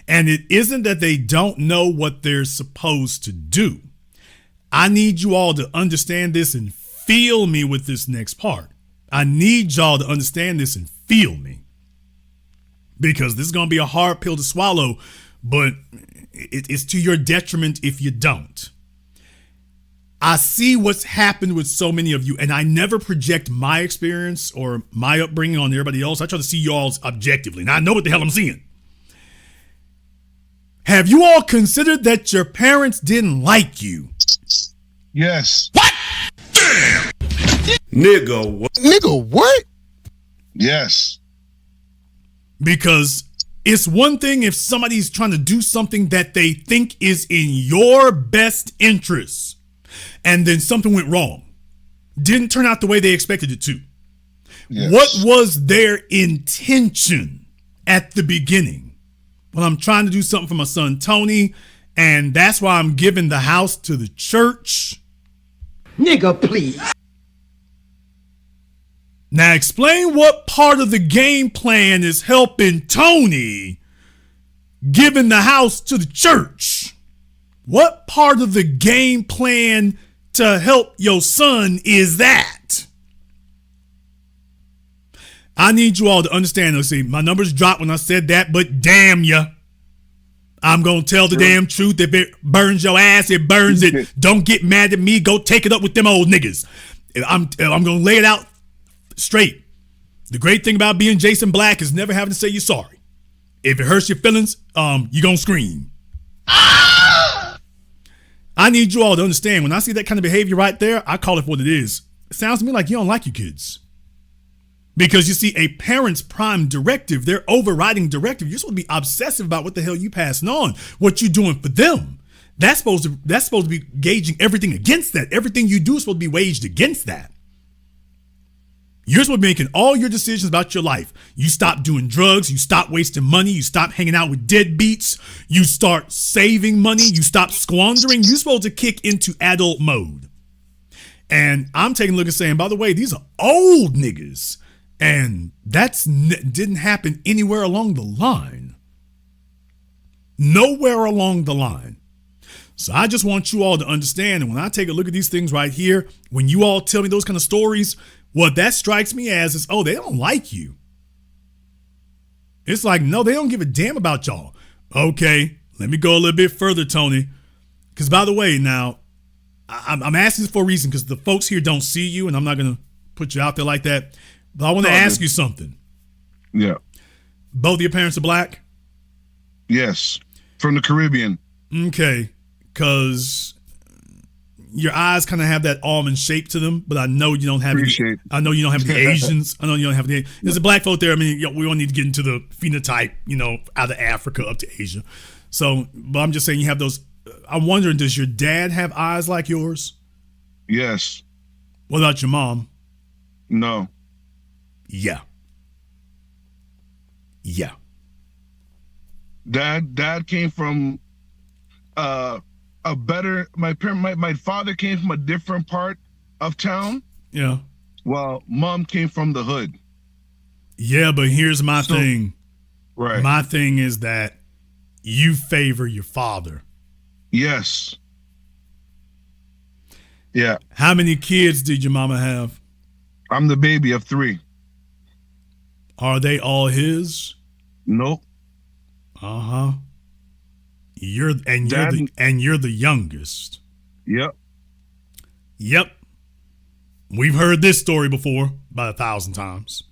And it isn't that they don't know what they're supposed to do. I need you all to understand this and feel me with this next part. I need y'all to understand this and feel me. Because this is going to be a hard pill to swallow, but it's to your detriment if you don't. I see what's happened with so many of you, and I never project my experience or my upbringing on everybody else. I try to see y'all's objectively. Now I know what the hell I'm seeing. Have you all considered that your parents didn't like you? Yes. What? Damn! Nigga, what? Nigga, what? Yes. Because it's one thing if somebody's trying to do something that they think is in your best interest, and then something went wrong. Didn't turn out the way they expected it to. Yes. What was their intention at the beginning? Well, I'm trying to do something for my son, Tony, and that's why I'm giving the house to the church. Nigga, please. Now explain what part of the game plan is helping Tony giving the house to the church. What part of the game plan to help your son is that? I need you all to understand. Let's see, my numbers dropped when I said that, but damn ya, I'm going to tell the damn truth. If it burns your ass, it burns it. Don't get mad at me. Go take it up with them old niggas. I'm going to lay it out straight. The great thing about being Jason Black is never having to say you're sorry. If it hurts your feelings, you're going to scream. I need you all to understand, when I see that kind of behavior right there, I call it for what it is. It sounds to me like you don't like your kids. Because you see, a parent's prime directive, their overriding directive, you're supposed to be obsessive about what the hell you passing on, what you doing for them. That's supposed to be gauging everything against that. Everything you do is supposed to be waged against that. You're supposed to be making all your decisions about your life. You stop doing drugs. You stop wasting money. You stop hanging out with deadbeats. You start saving money. You stop squandering. You're supposed to kick into adult mode. And I'm taking a look and saying, by the way, these are old niggas. And that didn't happen anywhere along the line. Nowhere along the line. So I just want you all to understand, and when I take a look at these things right here, when you all tell me those kind of stories, what that strikes me as is, oh, they don't like you. It's like, no, they don't give a damn about y'all. Okay, let me go a little bit further, Tony. Because by the way, now, I'm asking this for a reason, because the folks here don't see you, and I'm not going to put you out there like that. But I want to ask you something. Yeah. Both of your parents are black? Yes. From the Caribbean. Okay. Because your eyes kind of have that almond shape to them, but I know you don't have any Asians. I know you don't have the. There's a black folk there. I mean, we don't need to get into the phenotype, out of Africa up to Asia. So, but I'm just saying you have those. I'm wondering, does your dad have eyes like yours? Yes. What about your mom? No. Yeah. Dad came from my father came from a different part of town. Yeah. Well, mom came from the hood. Yeah, but here's my thing. Right. My thing is that you favor your father. Yes. Yeah. How many kids did your mama have? I'm the baby of 3. Are they all his? Nope. Uh-huh. You're the youngest. Yep. We've heard this story before about 1,000 times.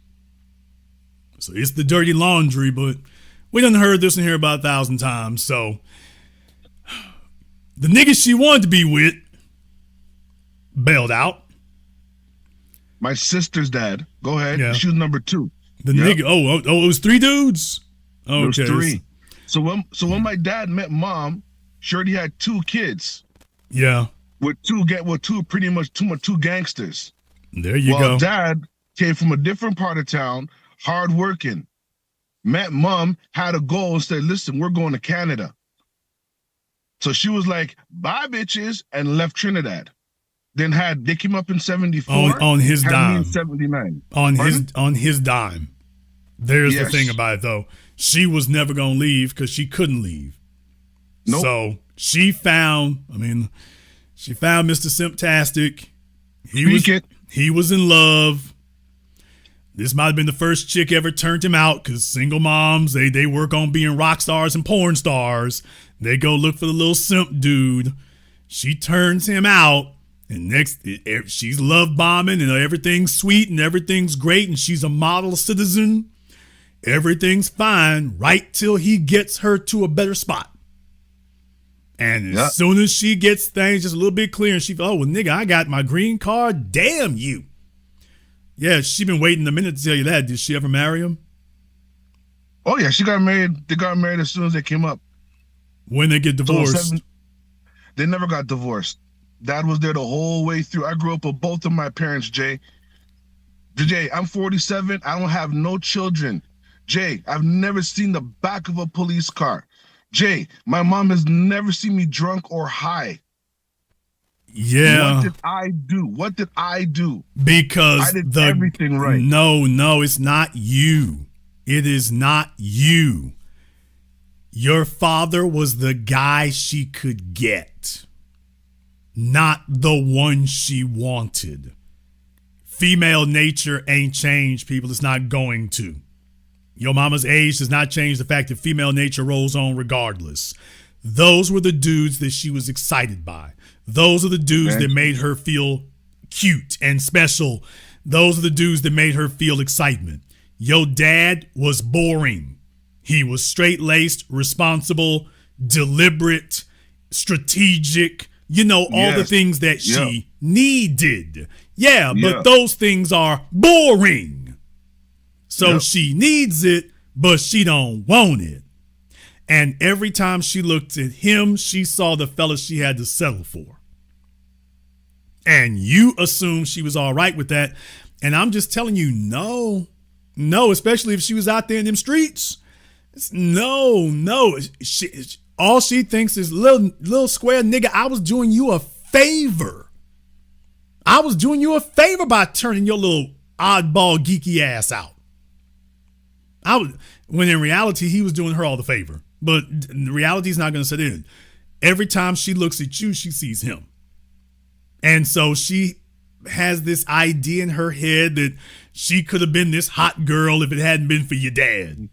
So it's the dirty laundry, but we done heard this in here about 1,000 times. So the nigga she wanted to be with bailed out. My sister's dad. Go ahead. Yeah. She was number 2. The nigga. Oh, it was 3 dudes. Okay. It was 3. So when my dad met mom, she already had 2 kids. Yeah. With two gangsters. There you go. Well, dad came from a different part of town, hardworking. Met mom, had a goal, and said, "Listen, we're going to Canada." So she was like, "Bye, bitches," and left Trinidad. Then they came up in 74 on his dime. In 79 on his dime. There's Yes. the thing about it though. She was never gonna leave because she couldn't leave. Nope. So she found Mr. Simptastic. He was in love. This might have been the first chick ever turned him out, because single moms, they work on being rock stars and porn stars. They go look for the little simp dude. She turns him out, and she's love bombing, and everything's sweet and everything's great, and she's a model citizen. Everything's fine right till he gets her to a better spot. And as soon as she gets things just a little bit clear, and she, oh, well, nigga, I got my green card. Damn you. Yeah, she been waiting a minute to tell you that. Did she ever marry him? Oh, yeah, she got married. They got married as soon as they came up. When they get divorced? They never got divorced. Dad was there the whole way through. I grew up with both of my parents, Jay. Jay, I'm 47. I don't have no children. Jay, I've never seen the back of a police car. Jay, my mom has never seen me drunk or high. Yeah. What did I do? Because I did everything right. No, it's not you. It is not you. Your father was the guy she could get, not the one she wanted. Female nature ain't changed, people. It's not going to. Your mama's age does not change the fact that female nature rolls on regardless. Those were the dudes that she was excited by. Those are the dudes that made her feel cute and special. Those are the dudes that made her feel excitement. Your dad was boring. He was straight-laced, responsible, deliberate, strategic, all the things that she needed. Yeah, but those things are boring. So she needs it, but she don't want it. And every time she looked at him, she saw the fella she had to settle for. And you assumed she was all right with that. And I'm just telling you, no, especially if she was out there in them streets. No. All she thinks is, little square nigga, I was doing you a favor. I was doing you a favor by turning your little oddball geeky ass out. When in reality, he was doing her all the favor. But reality is not going to set in. Every time she looks at you, she sees him. And so she has this idea in her head that she could have been this hot girl if it hadn't been for your dad.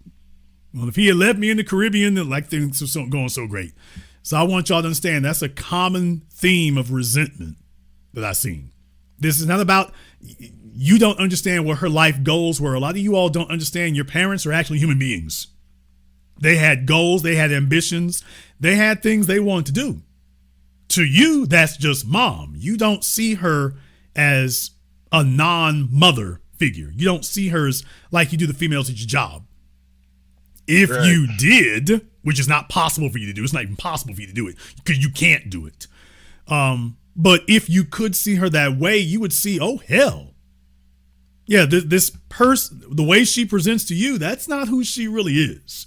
Well, if he had left me in the Caribbean, like things are going so great. So I want y'all to understand that's a common theme of resentment that I've seen. This is not about, you don't understand what her life goals were. A lot of you all don't understand your parents are actually human beings. They had goals, they had ambitions, they had things they wanted to do. To you, that's just mom. You don't see her as a non-mother figure. You don't see her as like you do the females at your job. If you did, which is not possible for you to do, it's not even possible for you to do it because you can't do it. But if you could see her that way, you would see, oh, hell. Yeah, this person, the way she presents to you, that's not who she really is.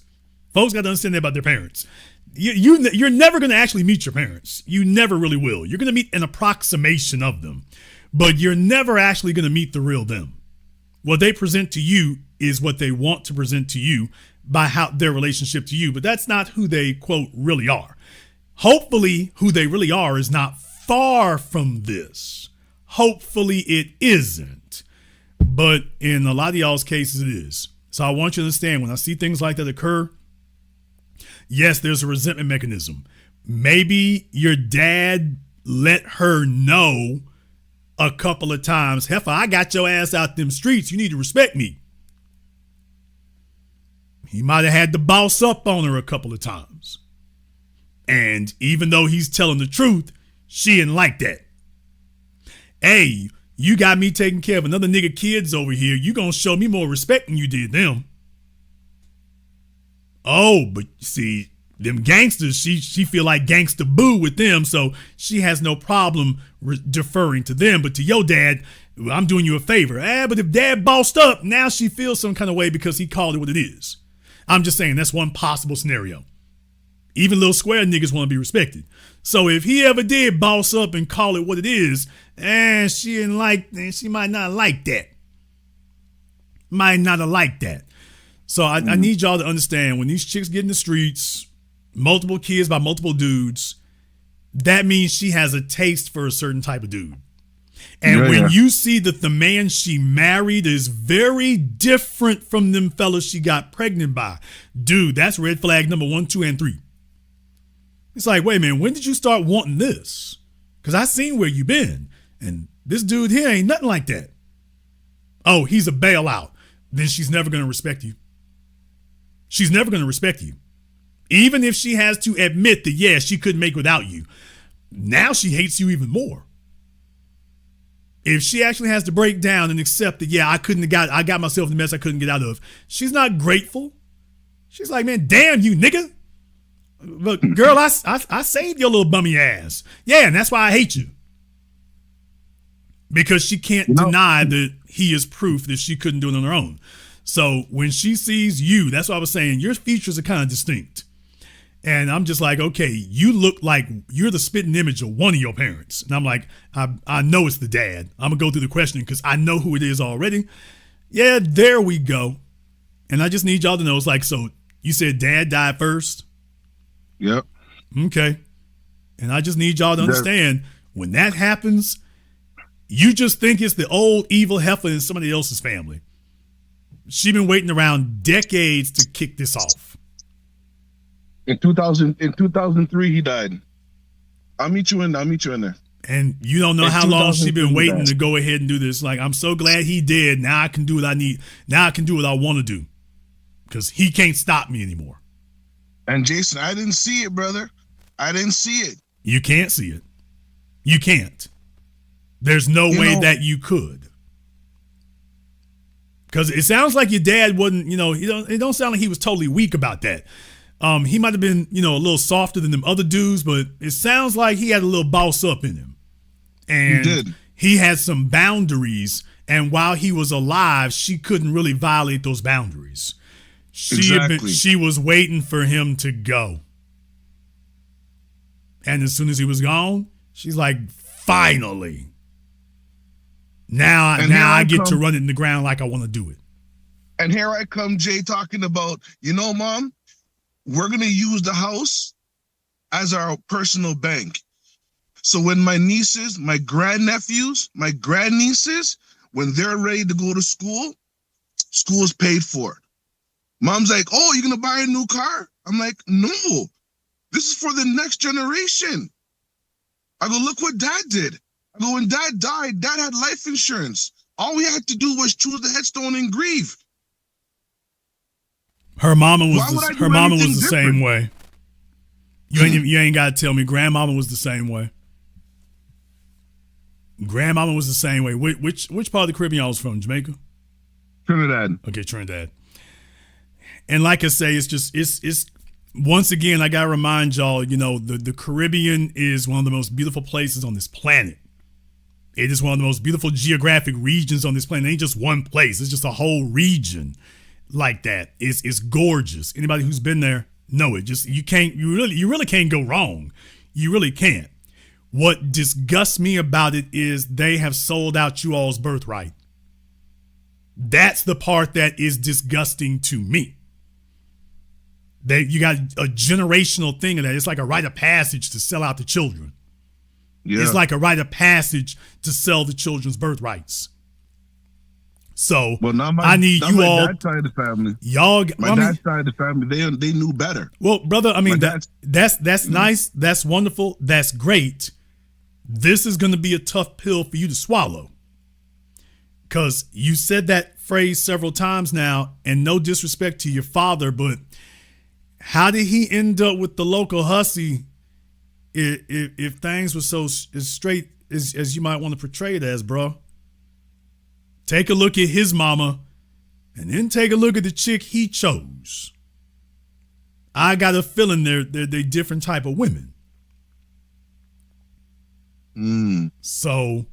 Folks got to understand that about their parents. You're never going to actually meet your parents. You never really will. You're going to meet an approximation of them, but you're never actually going to meet the real them. What they present to you is what they want to present to you by how their relationship to you, but that's not who they, quote, really are. Hopefully, who they really are is not far from this. Hopefully, it isn't. But in a lot of y'all's cases, it is. So I want you to understand, when I see things like that occur, yes, there's a resentment mechanism. Maybe your dad let her know a couple of times, heifer, I got your ass out them streets. You need to respect me. He might have had to boss up on her a couple of times. And even though he's telling the truth, she didn't like that. Hey, you got me taking care of another nigga kids over here. You gonna show me more respect than you did them. Oh, but see, them gangsters, she feel like gangster boo with them, so she has no problem deferring to them. But to your dad, I'm doing you a favor. But if dad bossed up, now she feels some kind of way because he called it what it is. I'm just saying that's one possible scenario. Even little square niggas want to be respected. So if he ever did boss up and call it what it is, she might not like that. Might not have liked that. So I need y'all to understand, when these chicks get in the streets, multiple kids by multiple dudes, that means she has a taste for a certain type of dude. And when you see that the man she married is very different from them fellas she got pregnant by, dude, that's red flag number 1, 2, and 3. It's like, wait a minute, when did you start wanting this? Because I seen where you been. And this dude here ain't nothing like that. Oh, he's a bailout. Then she's never going to respect you. She's never going to respect you. Even if she has to admit that, yeah, she couldn't make without you. Now she hates you even more. If she actually has to break down and accept that, yeah, I got myself in the mess I couldn't get out of, she's not grateful. She's like, man, damn you, nigga. Look, girl, I saved your little bummy ass. Yeah, and that's why I hate you. Because she can't deny that he is proof that she couldn't do it on her own. So when she sees you, that's what I was saying, your features are kind of distinct. And I'm just like, okay, you look like you're the spitting image of one of your parents. And I'm like, I know it's the dad. I'm going to go through the questioning because I know who it is already. Yeah, there we go. And I just need y'all to know, it's like, so you said dad died first? Yep. Okay. And I just need y'all to understand, when that happens, you just think it's the old evil heifer in somebody else's family. She been waiting around decades to kick this off. In 2003, he died. I'll meet you in there. And you don't know In how long she been 2003, waiting to go ahead and do this. Like, I'm so glad he did. Now I can do what I need. Now I can do what I want to do. Because he can't stop me anymore. And Jason, I didn't see it, brother. I didn't see it. You can't see it. You can't. There's no way that you could. Because it sounds like your dad wasn't, it don't sound like he was totally weak about that. He might have been, a little softer than them other dudes, but it sounds like he had a little boss up in him. And he did. He had some boundaries. And while he was alive, she couldn't really violate those boundaries. She was waiting for him to go. And as soon as he was gone, she's like, finally. Now I get to run it in the ground like I want to do it. And here I come, Jay, talking about, Mom, we're going to use the house as our personal bank. So when my nieces, my grandnephews, my grandnieces, when they're ready to go to school, school's paid for. Mom's like, oh, you're going to buy a new car? I'm like, no, this is for the next generation. I go, look what Dad did. I go, when Dad died, Dad had life insurance. All we had to do was choose the headstone and grieve. Her mama was the same way. You ain't got to tell me. Grandmama was the same way. Grandmama was the same way. Which part of the Caribbean was from? Jamaica? Trinidad. Okay, Trinidad. And like I say, it's once again, I got to remind y'all, the Caribbean is one of the most beautiful places on this planet. It is one of the most beautiful geographic regions on this planet. It ain't just one place. It's just a whole region like that. It's gorgeous. Anybody who's been there know it. Just you really can't go wrong. You really can't. What disgusts me about it is they have sold out you all's birthright. That's the part that is disgusting to me. You got a generational thing of that. It's like a rite of passage to sell out the children. Yeah. It's like a rite of passage to sell the children's birthrights. So I need you all. Dad's side of the family. Dad's side of the family. They knew better. Well, brother, that's nice. That's wonderful. That's great. This is going to be a tough pill for you to swallow. Because you said that phrase several times now, and no disrespect to your father, but how did he end up with the local hussy if things were so as straight as you might want to portray it as, bro? Take a look at his mama and then take a look at the chick he chose. I got a feeling they're different type of women. So,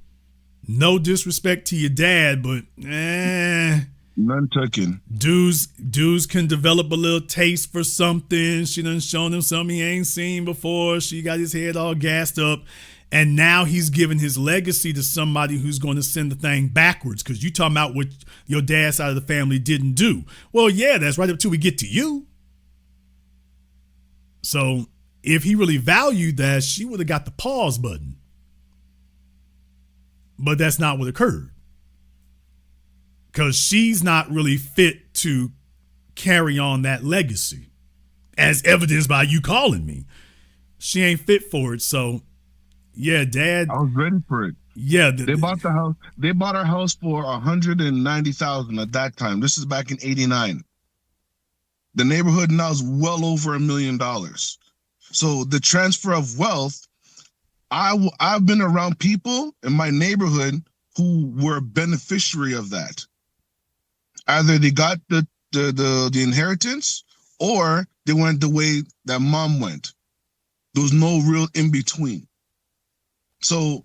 no disrespect to your dad, but none taken. Dudes can develop a little taste for something. She done shown him something he ain't seen before. She got his head all gassed up. And now he's giving his legacy to somebody who's going to send the thing backwards. Because you talking about what your dad's side of the family didn't do. Well, yeah, that's right up till we get to you. So if he really valued that, she would have got the pause button. But that's not what occurred. Because she's not really fit to carry on that legacy. As evidenced by you calling me. She ain't fit for it. So, yeah, Dad. I was ready for it. Yeah. They bought the house. They bought our house for $190,000 at that time. This is back in '89. The neighborhood now is well over $1 million. So the transfer of wealth, I've been around people in my neighborhood who were beneficiary of that. Either they got the inheritance or they went the way that mom went. There was no real in between. So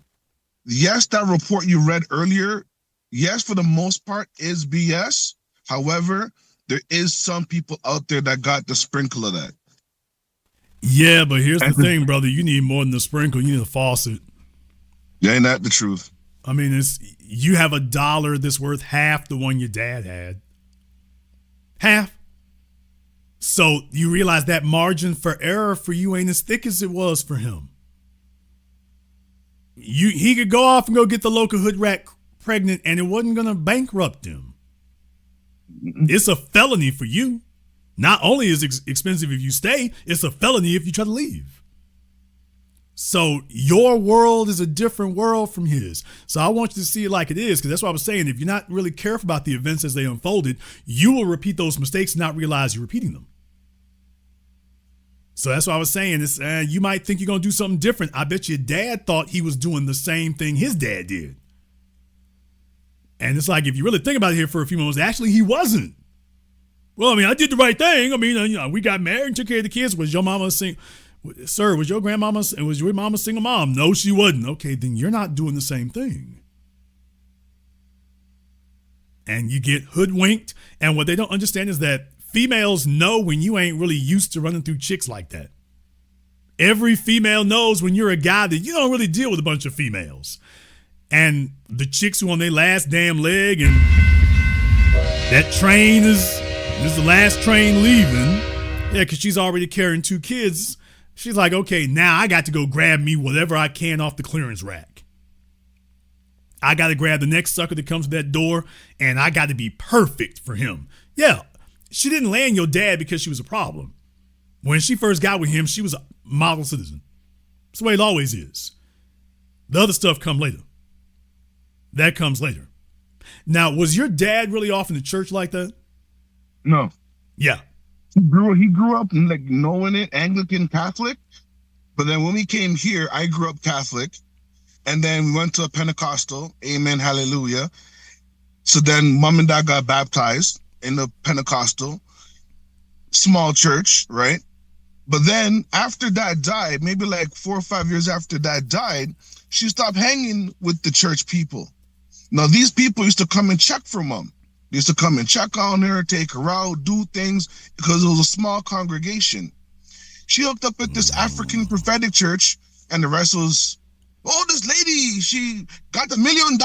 yes, that report you read earlier, yes, for the most part is BS. However, there is some people out there that got the sprinkle of that. Yeah, but here's the thing, brother. You need more than the sprinkle. You need a faucet. Yeah, ain't that the truth? I mean, you have $1 that's worth half the one your dad had. Half. So you realize that margin for error for you ain't as thick as it was for him. He could go off and go get the local hood rat pregnant and it wasn't going to bankrupt him. It's a felony for you. Not only is it expensive if you stay, it's a felony if you try to leave. So your world is a different world from his. So I want you to see it like it is, because that's what I was saying. If you're not really careful about the events as they unfolded, you will repeat those mistakes and not realize you're repeating them. So that's what I was saying. You might think you're going to do something different. I bet your dad thought he was doing the same thing his dad did. And it's like, if you really think about it here for a few moments, actually he wasn't. Well, I mean, I did the right thing. I mean, we got married and took care of the kids. Was your mama Sir, was your grandmama and was your mama a single mom? No, she wasn't. Okay, then you're not doing the same thing. And you get hoodwinked. And what they don't understand is that females know when you ain't really used to running through chicks like that. Every female knows when you're a guy that you don't really deal with a bunch of females. And the chicks who on their last damn leg and that train is the last train leaving. Yeah, because she's already carrying 2 kids. She's like, okay, now I got to go grab me whatever I can off the clearance rack. I got to grab the next sucker that comes to that door, and I got to be perfect for him. Yeah, she didn't land your dad because she was a problem. When she first got with him, she was a model citizen. That's the way it always is. The other stuff come later. That comes later. Now, was your dad really off in the church like that? No. Yeah. He grew up like knowing it, Anglican Catholic. But then when we came here, I grew up Catholic. And then we went to a Pentecostal. Amen, hallelujah. So then mom and dad got baptized in the Pentecostal small church, right? But then after dad died, maybe like 4 or 5 years after dad died, she stopped hanging with the church people. Now, these people used to come and check for mom. They used to come and check on her, take her out, do things, because it was a small congregation. She hooked up at this African prophetic church, and the rest was, oh, this lady, she got $1 million,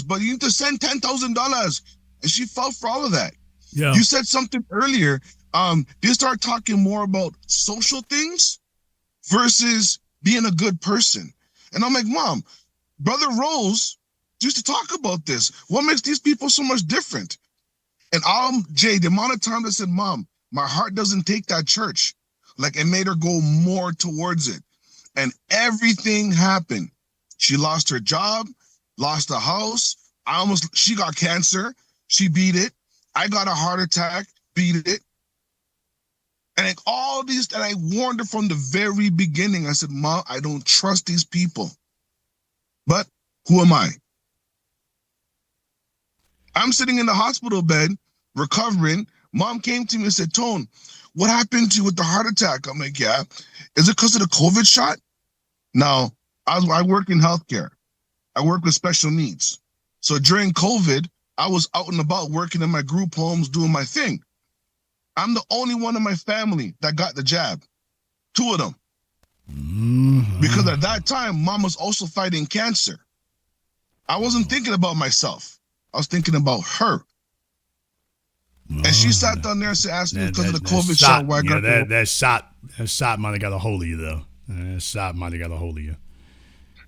but you need to send $10,000. And she fell for all of that. Yeah. You said something earlier. They start talking more about social things versus being a good person. And I'm like, Mom, Brother Rose used to talk about this. What makes these people so much different? And Jay, the amount of time I said, Mom, my heart doesn't take that church. Like, it made her go more towards it. And everything happened. She lost her job, lost the house. She got cancer. She beat it. I got a heart attack, beat it. And like all these, and I warned her from the very beginning. I said, Mom, I don't trust these people. But who am I? I'm sitting in the hospital bed, recovering. Mom came to me and said, Tone, what happened to you with the heart attack? I'm like, yeah. Is it because of the COVID shot? Now, I work in healthcare. I work with special needs. So during COVID, I was out and about working in my group homes, doing my thing. I'm the only one in my family that got the jab. 2 of them. Mm-hmm. Because at that time, Mom was also fighting cancer. I wasn't thinking about myself. I was thinking about her. And she sat down there and asked me because of the COVID shot. Why I got that shot might have got a hold of you, though. That shot might have got a hold of you.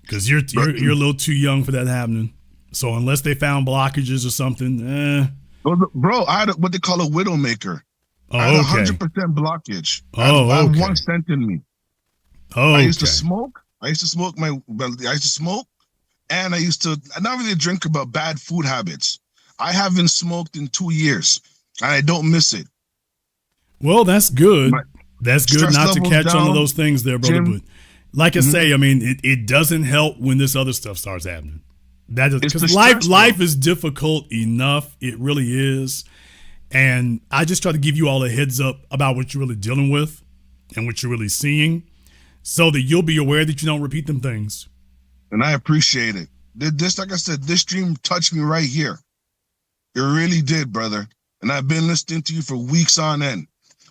Because you're a little too young for that happening. So unless they found blockages or something, Bro, I had what they call a widowmaker. Oh, I had okay. 100% blockage. Oh, I okay. had 1 cent in me. Oh, I used to smoke. I used to smoke, and I used to not really drink, about bad food habits. I haven't smoked in 2 years, and I don't miss it. Well, that's good. That's good not to catch on to those things there, brother. But like I say, I mean, it doesn't help when this other stuff starts happening. That is because life is difficult enough. It really is. And I just try to give you all a heads up about what you're really dealing with and what you're really seeing so that you'll be aware that you don't repeat them things. And I appreciate it. This, like I said, this stream touched me right here. It really did, brother. And I've been listening to you for weeks on end.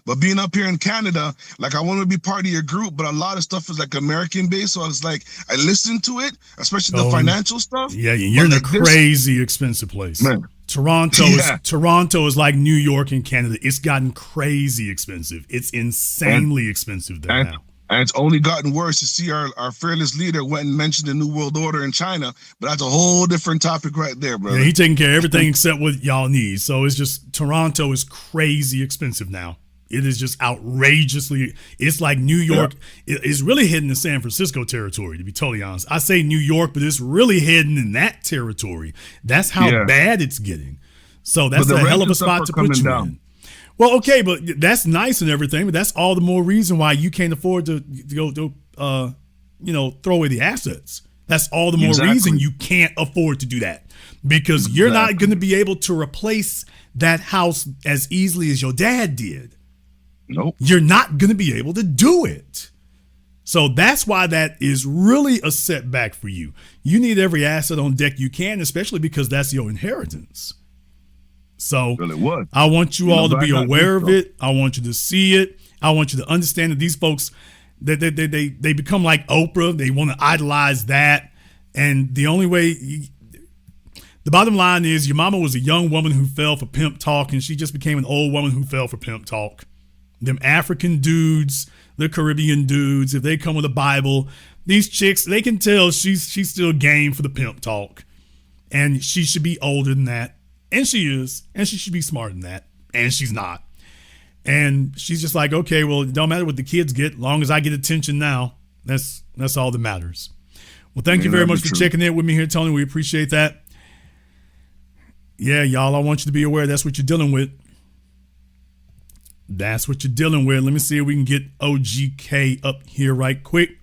But being up here in Canada, like, I want to be part of your group, but a lot of stuff is like American based. So it's like, I listen to it, especially the financial stuff. Yeah, you're in a crazy expensive place. Man. Toronto is like New York and Canada. It's gotten crazy expensive. It's insanely expensive there now. And it's only gotten worse to see our fearless leader went and mentioned the New World Order in China, but that's a whole different topic right there, brother. Yeah, he taking care of everything except what y'all need. So it's just Toronto is crazy expensive now. It is just outrageously. It's like New York. Yeah. It's really heading to San Francisco territory, to be totally honest. I say New York, but it's really heading in that territory. That's how bad it's getting. So that's a hell of a spot to put you in. Well, okay, but that's nice and everything, but that's all the more reason why you can't afford to go throw away the assets. That's all the more reason you can't afford to do that, because you're not going to be able to replace that house as easily as your dad did. Nope. You're not going to be able to do it. So that's why that is really a setback for you. You need every asset on deck you can, especially because that's your inheritance. So really I want you all to be aware of it. I want you to see it. I want you to understand that these folks, they become like Oprah. They want to idolize that. And the only way, the bottom line is, your mama was a young woman who fell for pimp talk, and she just became an old woman who fell for pimp talk. Them African dudes, the Caribbean dudes, if they come with a Bible, these chicks, they can tell she's still game for the pimp talk. And she should be older than that. And she is. And she should be smarter than that. And she's not. And she's just like, okay, well, it don't matter what the kids get, long as I get attention now. That's all that matters. Well, thank you very much for checking in with me here, Tony. We appreciate that. Yeah, y'all, I want you to be aware that's what you're dealing with. That's what you're dealing with. Let me see if we can get OGK up here right quick.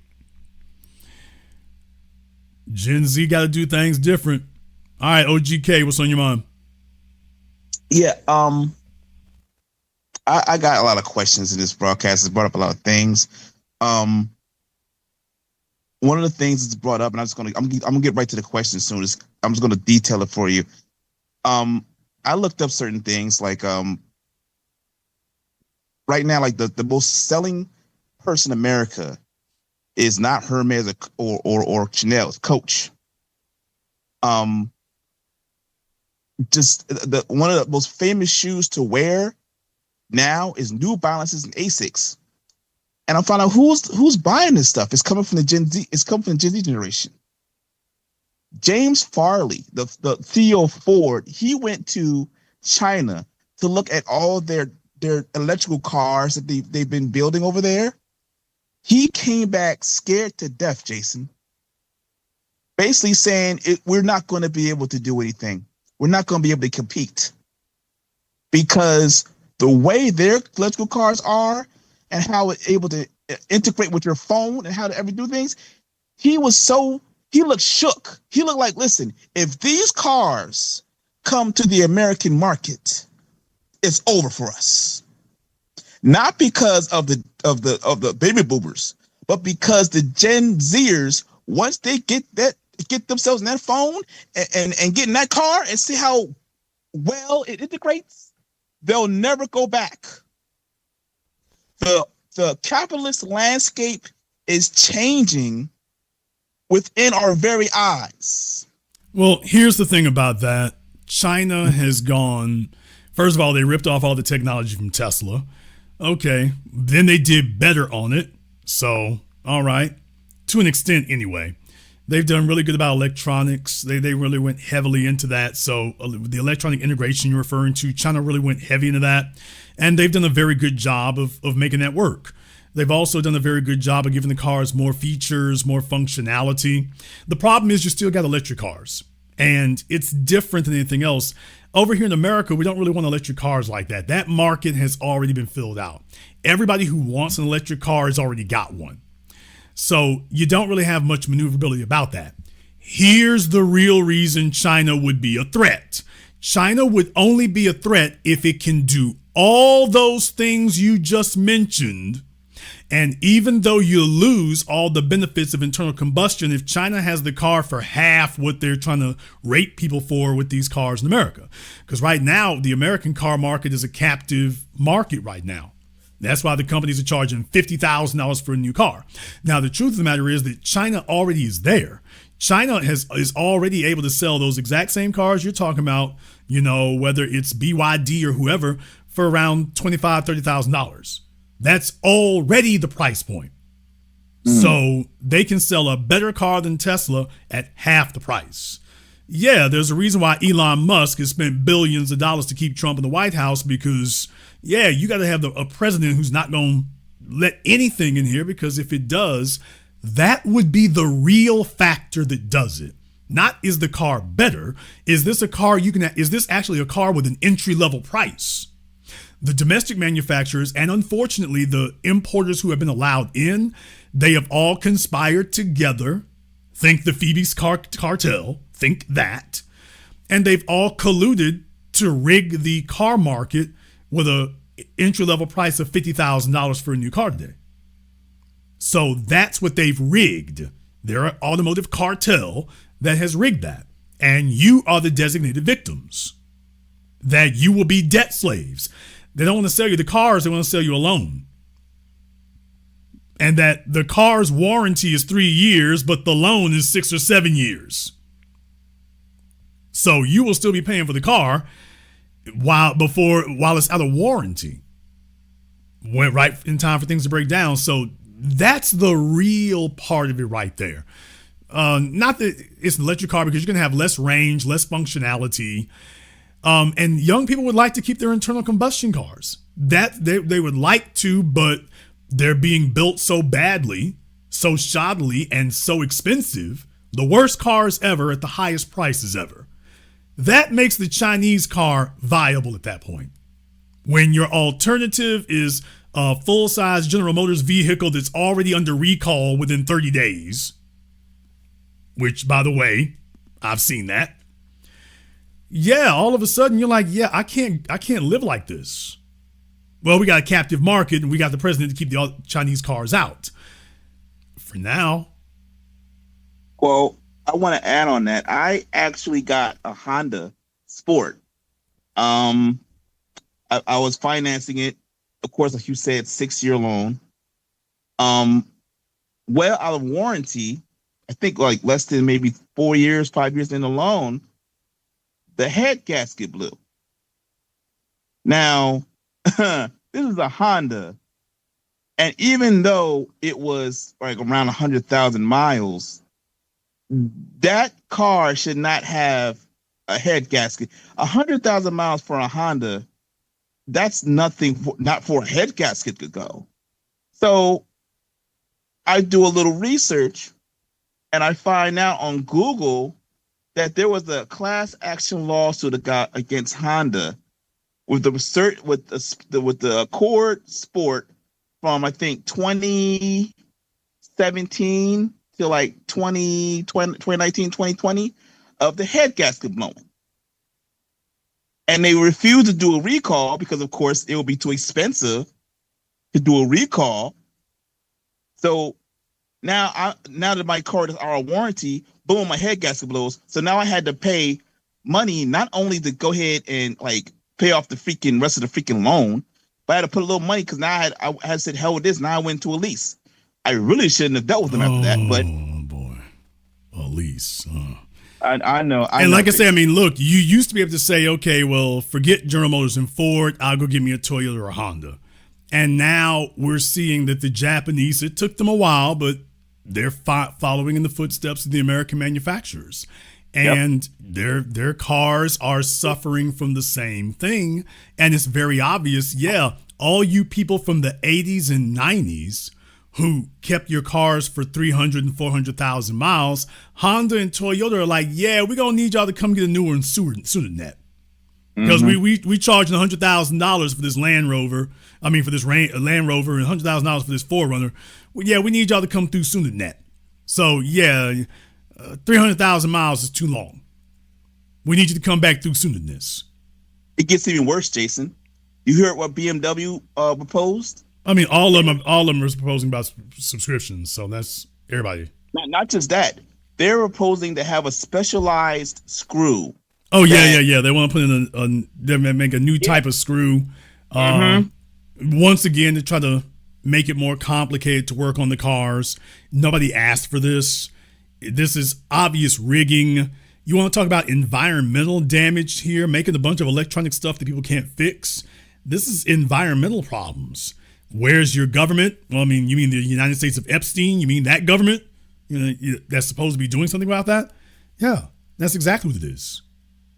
Gen Z got to do things different. All right, OGK, what's on your mind? Yeah, I got a lot of questions in this broadcast. It's brought up a lot of things. One of the things that's brought up, and I'm gonna get right to the question soon. I'm just gonna detail it for you. I looked up certain things like right now, like the most selling person in America is not Hermes or Chanel, it's Coach. Just one of the most famous shoes to wear now is New Balances and Asics. And I found out who's buying this stuff. It's coming from the Gen Z. It's coming from the Gen Z generation. James Farley, the CEO of Ford, he went to China to look at all their electrical cars that they've been building over there. He came back scared to death, Jason. Basically saying we're not going to be able to do anything. We're not going to be able to compete because the way their electrical cars are and how it's able to integrate with your phone and how to ever do things, he looked shook. He looked like, listen, if these cars come to the American market, it's over for us. Not because of the baby boomers, but because the Gen Zers, once they get themselves in that phone and get in that car and see how well it integrates, they'll never go back. The capitalist landscape is changing within our very eyes. Well, here's the thing about that. China has gone, first of all, they ripped off all the technology from Tesla. Okay. Then they did better on it. So, all right. To an extent anyway. They've done really good about electronics. They really went heavily into that. So the electronic integration you're referring to, China really went heavy into that. And they've done a very good job of making that work. They've also done a very good job of giving the cars more features, more functionality. The problem is you still got electric cars. And it's different than anything else. Over here in America, we don't really want electric cars like that. That market has already been filled out. Everybody who wants an electric car has already got one. So you don't really have much maneuverability about that. Here's the real reason China would be a threat. China would only be a threat if it can do all those things you just mentioned. And even though you lose all the benefits of internal combustion, if China has the car for half what they're trying to rate people for with these cars in America, because right now the American car market is a captive market right now. That's why the companies are charging $50,000 for a new car. Now, the truth of the matter is that China already is there. China is already able to sell those exact same cars you're talking about, whether it's BYD or whoever, for around $25,000, $30,000. That's already the price point. So they can sell a better car than Tesla at half the price. Yeah, there's a reason why Elon Musk has spent billions of dollars to keep Trump in the White House because, yeah, you got to have a president who's not going to let anything in here, because if it does, that would be the real factor that does it. Not is the car better? Is this a car is this actually a car with an entry level price? The domestic manufacturers and unfortunately the importers who have been allowed in, they have all conspired together. Think the Phoebe's cartel, think that. And they've all colluded to rig the car market with a entry level price of $50,000 for a new car today. So that's what they've rigged. They're an automotive cartel that has rigged that. And you are the designated victims. That you will be debt slaves. They don't want to sell you the cars, they want to sell you a loan. And that the car's warranty is 3 years, but the loan is 6 or 7 years. So you will still be paying for the car while it's out of warranty. Went right in time for things to break down. So that's the real part of it right there. Not that it's an electric car, because you're going to have less range, less functionality. And young people would like to keep their internal combustion cars. That they would like to, but they're being built so badly, so shoddily, and so expensive. The worst cars ever at the highest prices ever. That makes the Chinese car viable at that point. When your alternative is a full-size General Motors vehicle that's already under recall within 30 days, which, by the way, I've seen that. Yeah, all of a sudden you're like, yeah, I can't live like this. Well, we got a captive market and we got the president to keep the Chinese cars out. For now. Well, I want to add on that. I actually got a Honda Sport. I was financing it. Of course, like you said, 6-year loan. Well out of warranty. I think like less than maybe 4 years, 5 years in the loan, the head gasket blew. Now, this is a Honda. And even though it was like around 100,000 miles, that car should not have a head gasket. 100,000 miles for a Honda, that's nothing, not for a head gasket to go. So I do a little research and I find out on Google that there was a class action lawsuit against Honda with the Accord Sport from I think 2017 to like 2019, 2020 of the head gasket blowing. And they refused to do a recall because, of course, it would be too expensive to do a recall. So now that my car is out of warranty, boom, my head gasket blows. So now I had to pay money not only to go ahead and like pay off the freaking rest of the freaking loan, but I had to put a little money because now I had said, hell with this. Now I went to a lease. I really shouldn't have dealt with them after that. But oh boy, a lease. I know. And like I say, I mean, look, you used to be able to say, okay, well, forget General Motors and Ford. I'll go get me a Toyota or a Honda. And now we're seeing that the Japanese, it took them a while, but they're following in the footsteps of the American manufacturers. And their cars are suffering from the same thing. And it's very obvious. Yeah, all you people from the 80s and 90s who kept your cars for 300 and 400,000 miles, Honda and Toyota are like, yeah, we're going to need y'all to come get a new one sooner than that. Because we charging $100,000 for this Land Rover. I mean, for this Land Rover and $100,000 for this 4Runner. Well, yeah, we need y'all to come through sooner than that. So, yeah, 300,000 miles is too long. We need you to come back through sooner than this. It gets even worse, Jason. You heard what BMW proposed? I mean, all of them are proposing about subscriptions, so that's everybody. Not just that. They're proposing to have a specialized screw. Oh, yeah. They want to put in they make a new type of screw. Once again, to try to make it more complicated to work on the cars. Nobody asked for this. This is obvious rigging. You want to talk about environmental damage here, making a bunch of electronic stuff that people can't fix. This is environmental problems. Where's your government? Well, I mean, you mean the United States of Epstein? You mean that government? That's supposed to be doing something about that? Yeah, that's exactly what it is.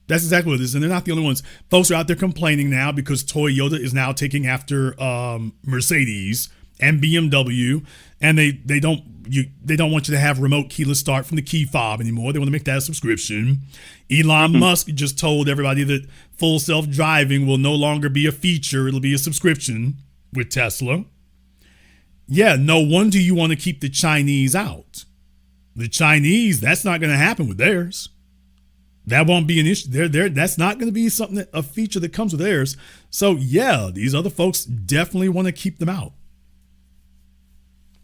That's exactly what it is. And they're not the only ones. Folks are out there complaining now because Toyota is now taking after Mercedes and BMW, and they don't want you to have remote keyless start from the key fob anymore. They want to make that a subscription. Elon Musk just told everybody that full self-driving will no longer be a feature. It'll be a subscription with Tesla. Yeah, no wonder you want to keep the Chinese out. The Chinese, that's not going to happen with theirs. That won't be an issue. That's not going to be a feature that comes with theirs. So yeah, these other folks definitely want to keep them out.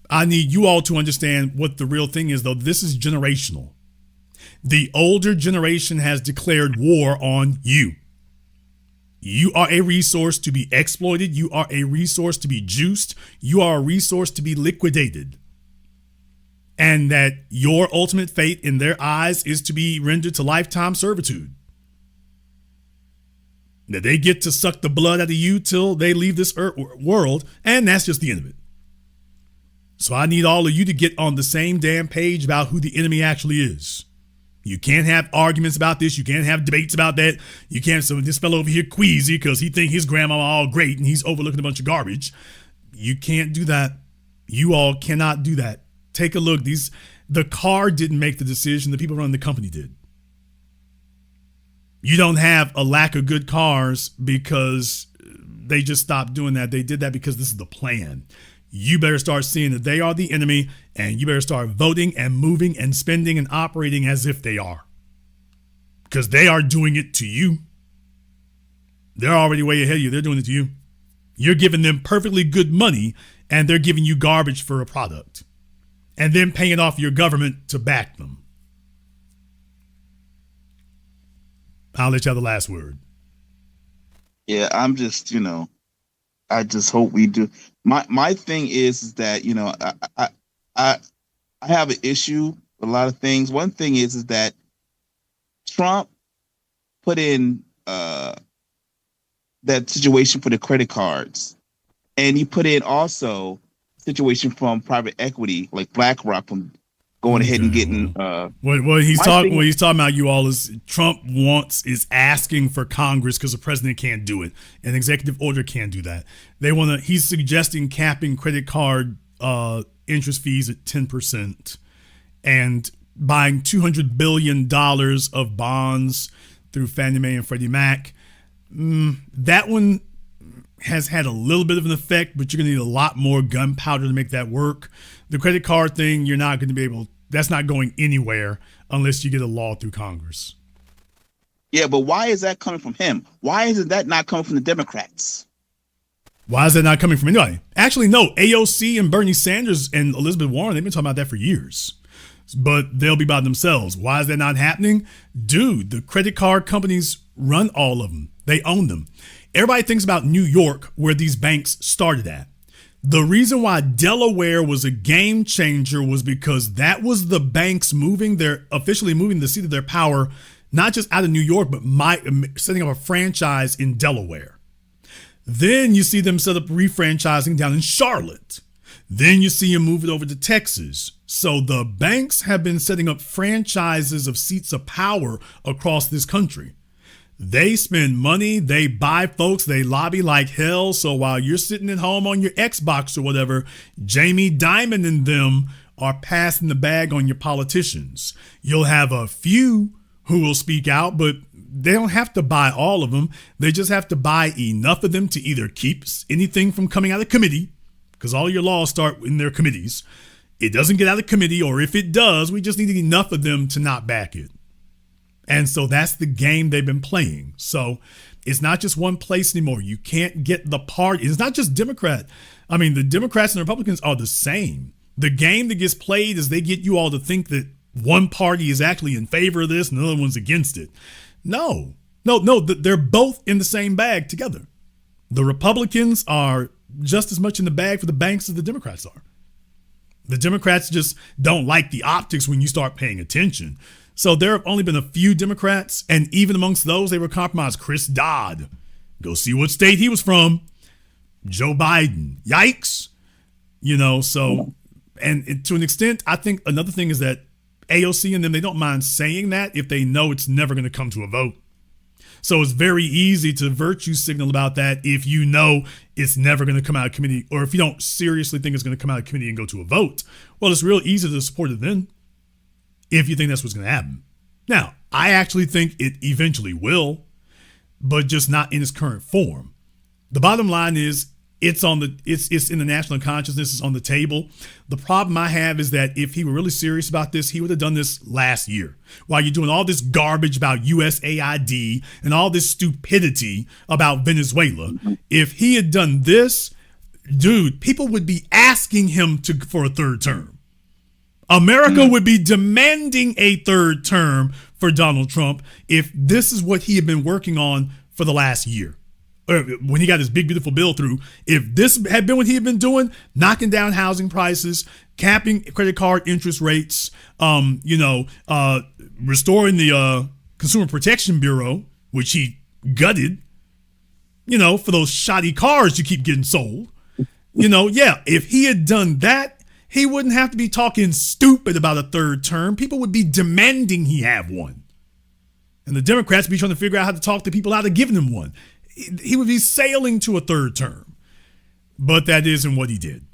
I need you all to understand what the real thing is, though. This is generational. The older generation has declared war on you. You are a resource to be exploited. You are a resource to be juiced. You are a resource to be liquidated. And that your ultimate fate in their eyes is to be rendered to lifetime servitude. That they get to suck the blood out of you till they leave this world, and that's just the end of it. So I need all of you to get on the same damn page about who the enemy actually is. You can't have arguments about this. You can't have debates about that. You can't. So this fellow over here queasy because he think his grandma all great and he's overlooking a bunch of garbage. You can't do that. You all cannot do that. Take a look. The car didn't make the decision. The people running the company did. You don't have a lack of good cars because they just stopped doing that. They did that because this is the plan. You better start seeing that they are the enemy, and you better start voting and moving and spending and operating as if they are. Because they are doing it to you. They're already way ahead of you. They're doing it to you. You're giving them perfectly good money, and they're giving you garbage for a product. And then paying off your government to back them. I'll let you have the last word. Yeah, I'm just, I just hope we do. My thing is that, I have an issue with a lot of things. One thing is that Trump put in that situation for the credit cards, and he put in also situation from private equity like BlackRock from going ahead and getting what he's talking about, you all, is Trump is asking for Congress because the president can't do it. An executive order can't do that. He's suggesting capping credit card interest fees at 10% and buying $200 billion of bonds through Fannie Mae and Freddie Mac. That one has had a little bit of an effect, but you're going to need a lot more gunpowder to make that work. The credit card thing, you're not going to be able, that's not going anywhere unless you get a law through Congress. Yeah, but why is that coming from him? Why isn't that not coming from the Democrats? Why is that not coming from anybody? Actually, no. AOC and Bernie Sanders and Elizabeth Warren, they've been talking about that for years. But they'll be by themselves. Why is that not happening? Dude, the credit card companies run all of them. They own them. Everybody thinks about New York, where these banks started at. The reason why Delaware was a game changer was because that was the banks officially moving the seat of their power, not just out of New York, but setting up a franchise in Delaware. Then you see them set up refranchising down in Charlotte. Then you see them move it over to Texas. So the banks have been setting up franchises of seats of power across this country. They spend money, they buy folks, they lobby like hell. So while you're sitting at home on your Xbox or whatever, Jamie Dimon and them are passing the bag on your politicians. You'll have a few who will speak out, but they don't have to buy all of them. They just have to buy enough of them to either keep anything from coming out of committee, because all your laws start in their committees. It doesn't get out of committee, or if it does, we just need enough of them to not back it. And so that's the game they've been playing. So it's not just one place anymore. You can't get the party. It's not just Democrat. I mean, the Democrats and the Republicans are the same. The game that gets played is they get you all to think that one party is actually in favor of this and the other one's against it. No, they're both in the same bag together. The Republicans are just as much in the bag for the banks as the Democrats are. The Democrats just don't like the optics when you start paying attention. So there have only been a few Democrats, and even amongst those, they were compromised. Chris Dodd, go see what state he was from. Joe Biden. Yikes. So, and to an extent, I think another thing is that AOC and them, they don't mind saying that if they know it's never going to come to a vote. So it's very easy to virtue signal about that if you know it's never going to come out of committee, or if you don't seriously think it's going to come out of committee and go to a vote. Well, it's real easy to support it then if you think that's what's going to happen. Now, I actually think it eventually will, but just not in its current form. The bottom line is it's in the national consciousness, it's on the table. The problem I have is that if he were really serious about this, he would have done this last year. While you're doing all this garbage about USAID and all this stupidity about Venezuela, if he had done this, dude, people would be asking him for a third term. America would be demanding a third term for Donald Trump if this is what he had been working on for the last year. When he got his big, beautiful bill through, if this had been what he had been doing, knocking down housing prices, capping credit card interest rates, restoring the Consumer Protection Bureau, which he gutted, for those shoddy cars you keep getting sold. If he had done that, he wouldn't have to be talking stupid about a third term. People would be demanding he have one. And the Democrats would be trying to figure out how to talk to people out of giving him one. He would be sailing to a third term, but that isn't what he did.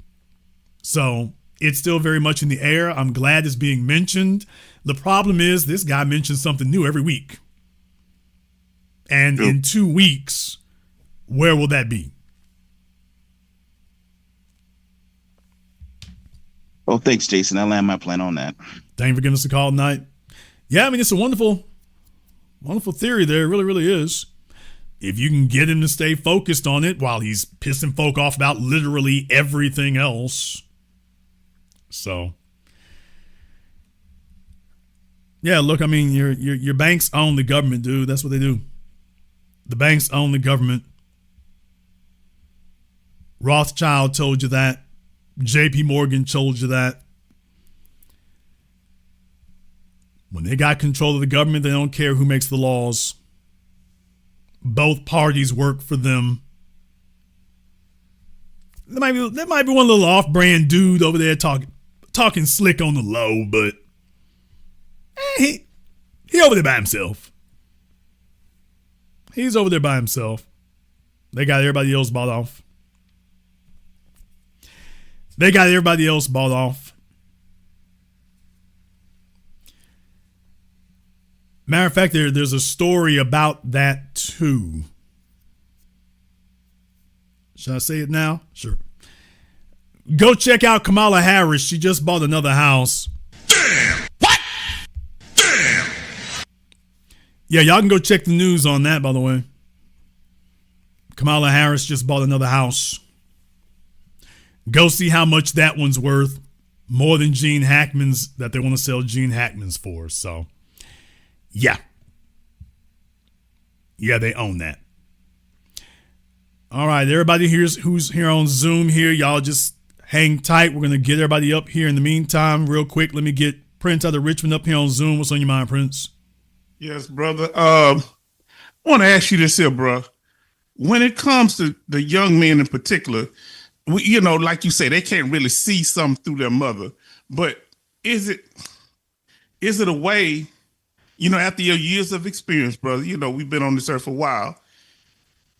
So it's still very much in the air. I'm glad it's being mentioned. The problem is this guy mentions something new every week. And in 2 weeks, where will that be? Well, thanks, Jason. I land my plan on that. Thank you for giving us a call tonight. Yeah, I mean, it's a wonderful theory there. It really, really is. If you can get him to stay focused on it while he's pissing folk off about literally everything else. So, yeah, look, I mean, your banks own the government, dude. That's what they do. The banks own the government. Rothschild told you that. JP Morgan told you that. When they got control of the government, they don't care who makes the laws. Both parties work for them. There might be one little off-brand dude over there talking slick on the low, but he over there by himself. He's over there by himself. They got everybody else bought off. Matter of fact, there's a story about that too. Should I say it now? Sure. Go check out Kamala Harris. She just bought another house. Damn! What? Damn! Yeah, y'all can go check the news on that, by the way. Kamala Harris just bought another house. Go see how much that one's worth. More than Gene Hackman's that they want to sell Gene Hackman's for. So, yeah. Yeah, they own that. All right, everybody who's here on Zoom here, y'all just hang tight. We're going to get everybody up here. In the meantime, real quick, let me get Prince out of Richmond up here on Zoom. What's on your mind, Prince? Yes, brother. I want to ask you this here, bro. When it comes to the young men in particular, like you say, they can't really see something through their mother. But is it a way, after your years of experience, brother, we've been on this earth for a while.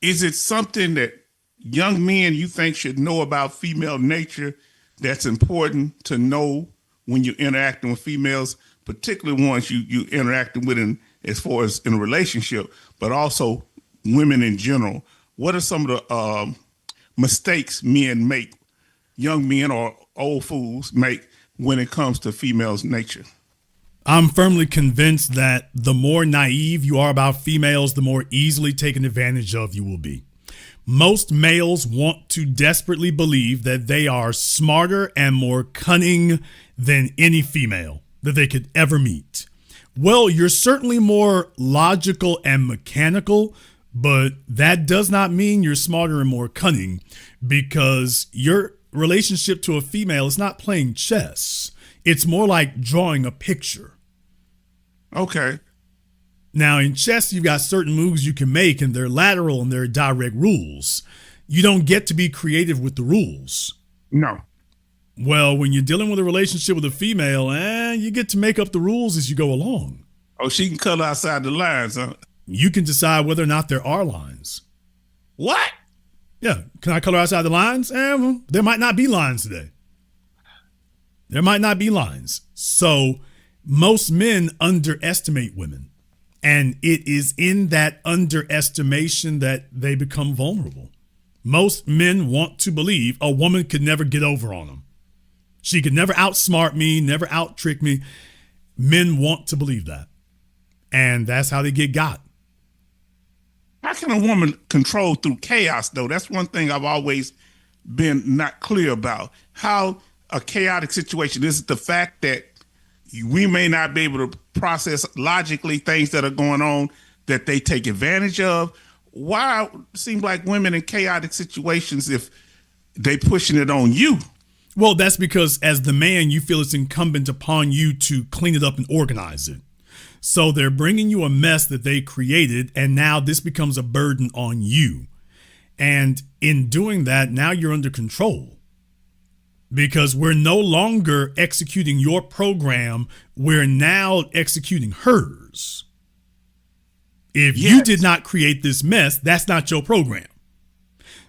Is it something that young men you think should know about female nature that's important to know when you're interacting with females, particularly ones you interacting with as far as in a relationship, but also women in general? What are some of the mistakes men make, young men or old fools make when it comes to females' nature? I'm firmly convinced that the more naive you are about females, the more easily taken advantage of you will be. Most males want to desperately believe that they are smarter and more cunning than any female that they could ever meet. Well, you're certainly more logical and mechanical, but that does not mean you're smarter and more cunning, because your relationship to a female is not playing chess. It's more like drawing a picture. Okay. Now, in chess, you've got certain moves you can make, and they're lateral and they're direct rules. You don't get to be creative with the rules. No. Well, when you're dealing with a relationship with a female, you get to make up the rules as you go along. Oh, she can color outside the lines, huh? You can decide whether or not there are lines. What? Yeah. Can I color outside the lines? Well, there might not be lines today. There might not be lines. So most men underestimate women. And it is in that underestimation that they become vulnerable. Most men want to believe a woman could never get over on them. She could never outsmart me, never out-trick me. Men want to believe that. And that's how they get got. How can a woman control through chaos, though? That's one thing I've always been not clear about. How a chaotic situation is the fact that we may not be able to process logically things that are going on that they take advantage of. Why seem like women in chaotic situations if they pushing it on you? Well, that's because as the man, you feel it's incumbent upon you to clean it up and organize it. So they're bringing you a mess that they created, and now this becomes a burden on you. And in doing that, now you're under control. Because we're no longer executing your program, we're now executing hers. If you did not create this mess, that's not your program.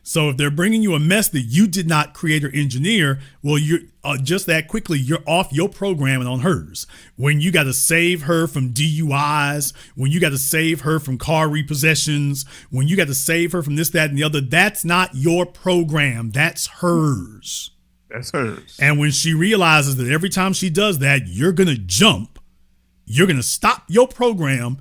So if they're bringing you a mess that you did not create or engineer, well, you're just that quickly, you're off your program and on hers. When you got to save her from DUIs, when you got to save her from car repossessions, when you got to save her from this, that, and the other, that's not your program. That's hers. That's hers. And when she realizes that every time she does that, you're going to jump, you're going to stop your program,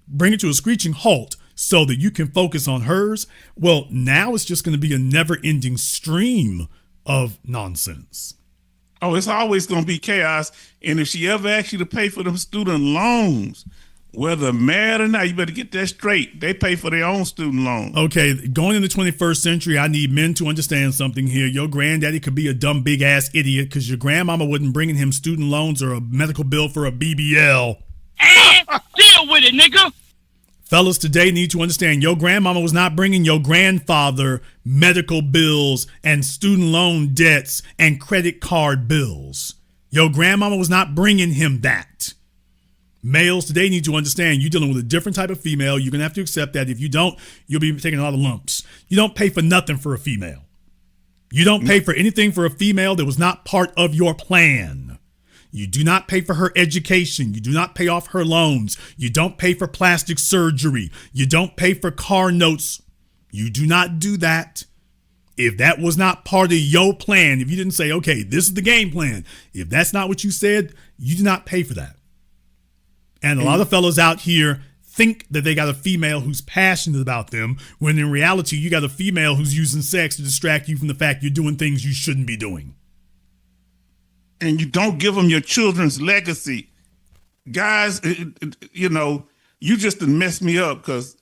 bring it to a screeching halt so that you can focus on hers. Well, now it's just going to be a never ending stream of nonsense. Oh, it's always going to be chaos. And if she ever asks you to pay for them student loans, whether mad or not, you better get that straight. They pay for their own student loans. Okay, going in the 21st century, I need men to understand something here. Your granddaddy could be a dumb, big-ass idiot because your grandmama wasn't bringing him student loans or a medical bill for a BBL. And deal with it, nigga. Fellas today need to understand your grandmama was not bringing your grandfather medical bills and student loan debts and credit card bills. Your grandmama was not bringing him that. Males today need to understand you're dealing with a different type of female. You're going to have to accept that. If you don't, you'll be taking a lot of lumps. You don't pay for nothing for a female. You don't pay for anything for a female that was not part of your plan. You do not pay for her education. You do not pay off her loans. You don't pay for plastic surgery. You don't pay for car notes. You do not do that. If that was not part of your plan, if you didn't say, okay, this is the game plan, if that's not what you said, you do not pay for that. And a lot of fellas out here think that they got a female who's passionate about them, when in reality, you got a female who's using sex to distract you from the fact you're doing things you shouldn't be doing. And you don't give them your children's legacy. Guys, you know, you just messed me up because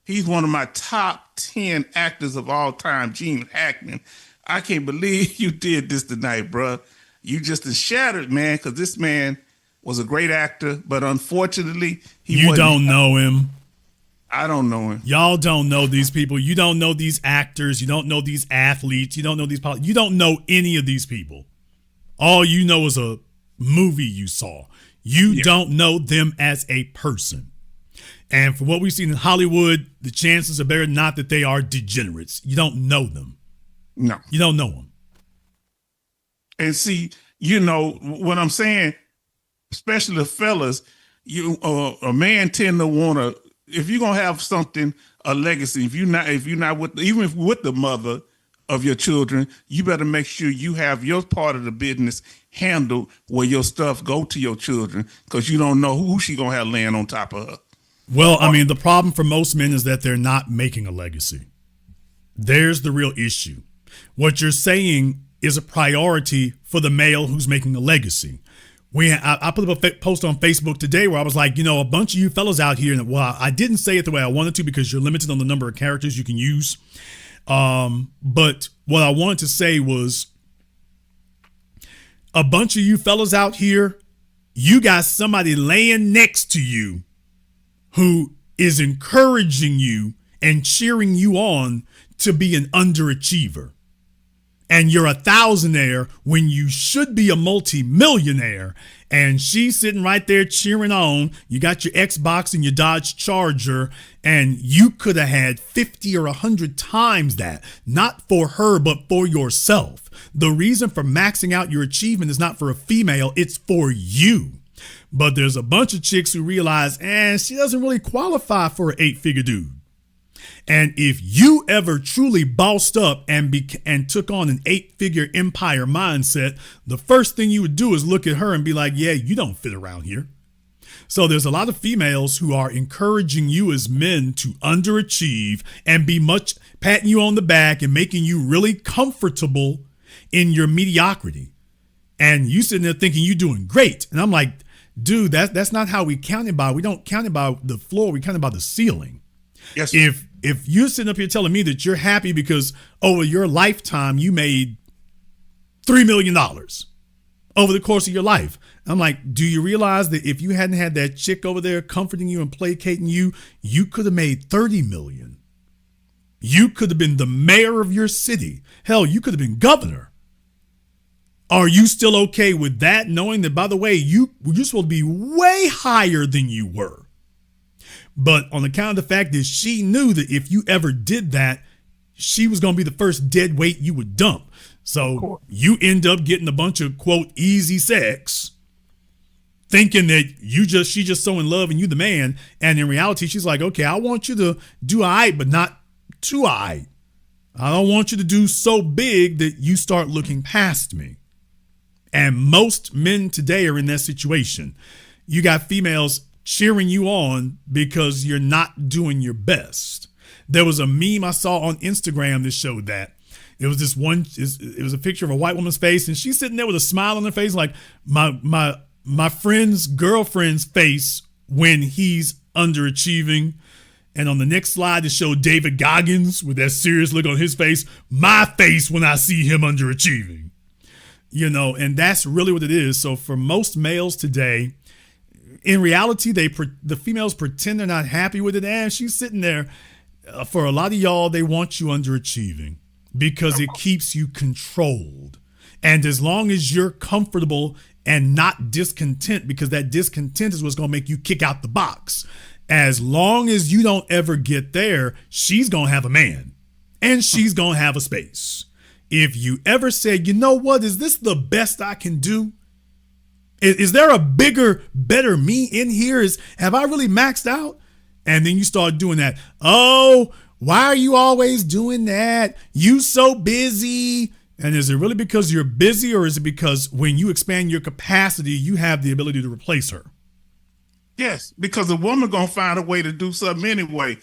he's one of my top 10 actors of all time, Gene Hackman. I can't believe you did this tonight, bro. You just shattered, man, because this man was a great actor, but unfortunately, you don't know him. I don't know him. Y'all don't know these people. You don't know these actors. You don't know these athletes. You don't know these you don't know any of these people. All you know is a movie you saw. You don't know them as a person. And for what we've seen in Hollywood, the chances are better not that they are degenerates. You don't know them. No. You don't know them. And see, you know what I'm saying, especially the fellas, a man tend to want to, if you're going to have something, a legacy, if you're not with, even if with the mother of your children, you better make sure you have your part of the business handled where your stuff go to your children, because you don't know who she gonna have laying on top of her. Well, I mean, the problem for most men is that they're not making a legacy. There's the real issue. What you're saying is a priority for the male who's making a legacy. I put up a post on Facebook today where I was like, you know, a bunch of you fellas out here, and well, I didn't say it the way I wanted to because you're limited on the number of characters you can use. But what I wanted to say was, a bunch of you fellas out here, you got somebody laying next to you who is encouraging you and cheering you on to be an underachiever. And you're a thousandaire when you should be a multi-millionaire. And she's sitting right there cheering on. You got your Xbox and your Dodge Charger, and you could have had 50 or 100 times that. Not for her, but for yourself. The reason for maxing out your achievement is not for a female, it's for you. But there's a bunch of chicks who realize, she doesn't really qualify for an 8-figure dude. And if you ever truly bossed up and took on an 8-figure empire mindset, the first thing you would do is look at her and be like, yeah, you don't fit around here. So there's a lot of females who are encouraging you as men to underachieve and be much patting you on the back and making you really comfortable in your mediocrity. And you sitting there thinking you're doing great. And I'm like, dude, that's not how we count it by. We don't count it by the floor. We count it by the ceiling. Yes, sir. If you're sitting up here telling me that you're happy because over your lifetime you made $3 million over the course of your life, I'm like, do you realize that if you hadn't had that chick over there comforting you and placating you, you could have made 30 million. You could have been the mayor of your city. Hell, you could have been governor. Are you still okay with that, knowing that, by the way, you're supposed to be way higher than you were? But on account of the fact that she knew that if you ever did that, she was going to be the first dead weight you would dump. So you end up getting a bunch of, quote, easy sex, thinking that she's just so in love and you the man. And in reality, she's like, okay, I want you to do all right, but not too all right. I don't want you to do so big that you start looking past me. And most men today are in that situation. You got females cheering you on because you're not doing your best. There was a meme I saw on Instagram that showed that. It was it was a picture of a white woman's face, and she's sitting there with a smile on her face, like my friend's girlfriend's face when he's underachieving. And on the next slide, it showed David Goggins with that serious look on his face, my face when I see him underachieving. And that's really what it is. So for most males today, in reality, the females pretend they're not happy with it. And she's sitting there. For a lot of y'all, they want you underachieving because it keeps you controlled. And as long as you're comfortable and not discontent, because that discontent is what's going to make you kick out the box. As long as you don't ever get there, she's going to have a man and she's going to have a space. If you ever said, you know what, is this the best I can do? Is there a bigger, better me in here? Have I really maxed out? And then you start doing that. Oh, why are you always doing that? You so busy. And is it really because you're busy, or is it because when you expand your capacity, you have the ability to replace her? Yes, because a woman going to find a way to do something anyway.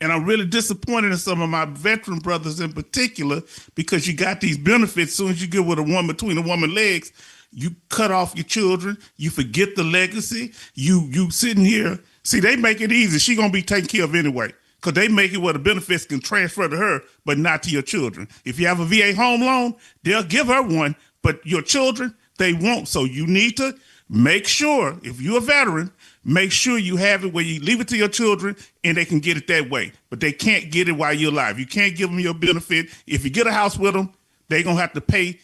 And I'm really disappointed in some of my veteran brothers in particular, because you got these benefits. As soon as you get with a woman, between a woman's legs, you cut off your children. You forget the legacy. You sitting here. See, they make it easy. She going to be taken care of anyway, because they make it where the benefits can transfer to her, but not to your children. If you have a VA home loan, they'll give her one, but your children, they won't. So you need to make sure, if you're a veteran, make sure you have it where you leave it to your children and they can get it that way. But they can't get it while you're alive. You can't give them your benefit. If you get a house with them, they're going to have to pay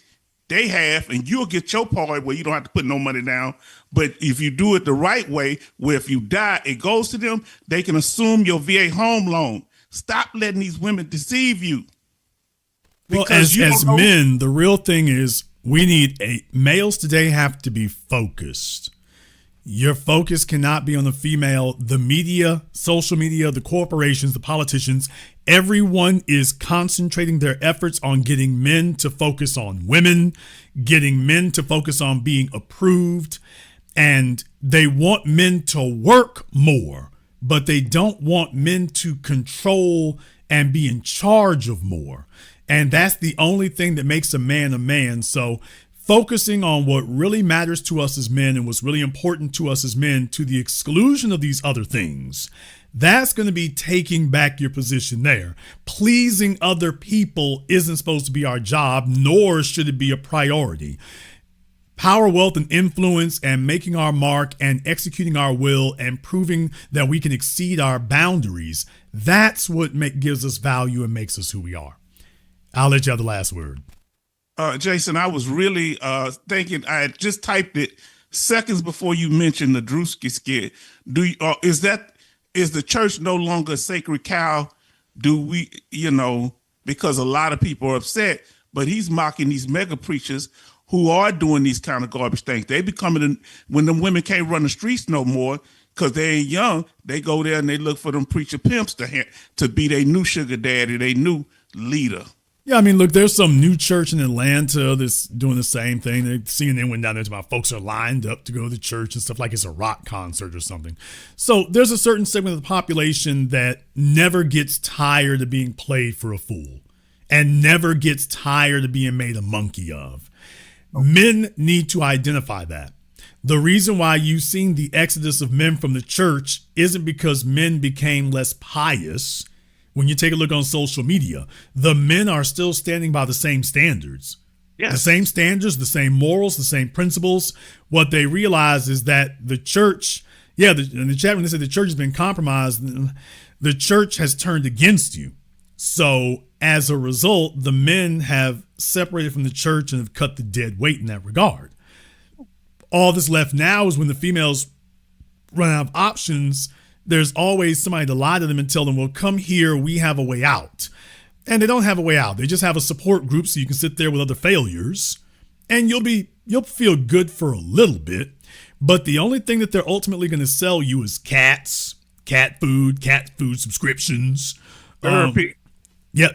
they half, and you'll get your part where you don't have to put no money down. But if you do it the right way, where if you die, it goes to them, they can assume your VA home loan. Stop letting these women deceive you. Well, as men, the real thing is males today have to be focused. Your focus cannot be on the female. The media, social media, the corporations, the politicians, everyone is concentrating their efforts on getting men to focus on women, getting men to focus on being approved. And they want men to work more, but they don't want men to control and be in charge of more. And that's the only thing that makes a man a man. So focusing on what really matters to us as men and what's really important to us as men, to the exclusion of these other things, that's going to be taking back your position there. Pleasing other people isn't supposed to be our job, nor should it be a priority. Power, wealth, and influence, and making our mark and executing our will and proving that we can exceed our boundaries. That's what gives us value and makes us who we are. I'll let you have the last word. Jason, I was really thinking, I had just typed it seconds before you mentioned the Drewski skit. Is the church no longer a sacred cow? Do we, because a lot of people are upset, but he's mocking these mega preachers who are doing these kind of garbage things. They becoming, when the women can't run the streets no more because they ain't young, they go there and they look for them preacher pimps to be their new sugar daddy, their new leader. Yeah, I mean, look, there's some new church in Atlanta that's doing the same thing. CNN went down there to my folks are lined up to go to church and stuff like it's a rock concert or something. So there's a certain segment of the population that never gets tired of being played for a fool and never gets tired of being made a monkey of. Men need to identify that. The reason why you've seen the exodus of men from the church isn't because men became less pious. When you take a look on social media, the men are still standing by the same standards. Yes. The same standards, the same morals, the same principles. What they realize is that the church, in the chat when they said the church has been compromised, the church has turned against you. So as a result, the men have separated from the church and have cut the dead weight in that regard. All that's left now is when the females run out of options, there's always somebody to lie to them and tell them, well, come here, we have a way out. And they don't have a way out. They just have a support group so you can sit there with other failures and you'll feel good for a little bit. But the only thing that they're ultimately going to sell you is cat food subscriptions. Therapy.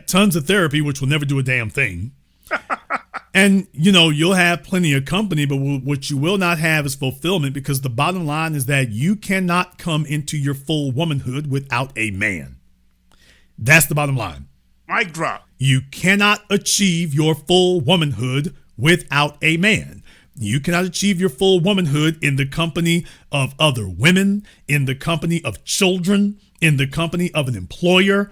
Tons of therapy, which will never do a damn thing. And, you'll have plenty of company, but what you will not have is fulfillment, because the bottom line is that you cannot come into your full womanhood without a man. That's the bottom line. Mic drop. You cannot achieve your full womanhood without a man. You cannot achieve your full womanhood in the company of other women, in the company of children, in the company of an employer.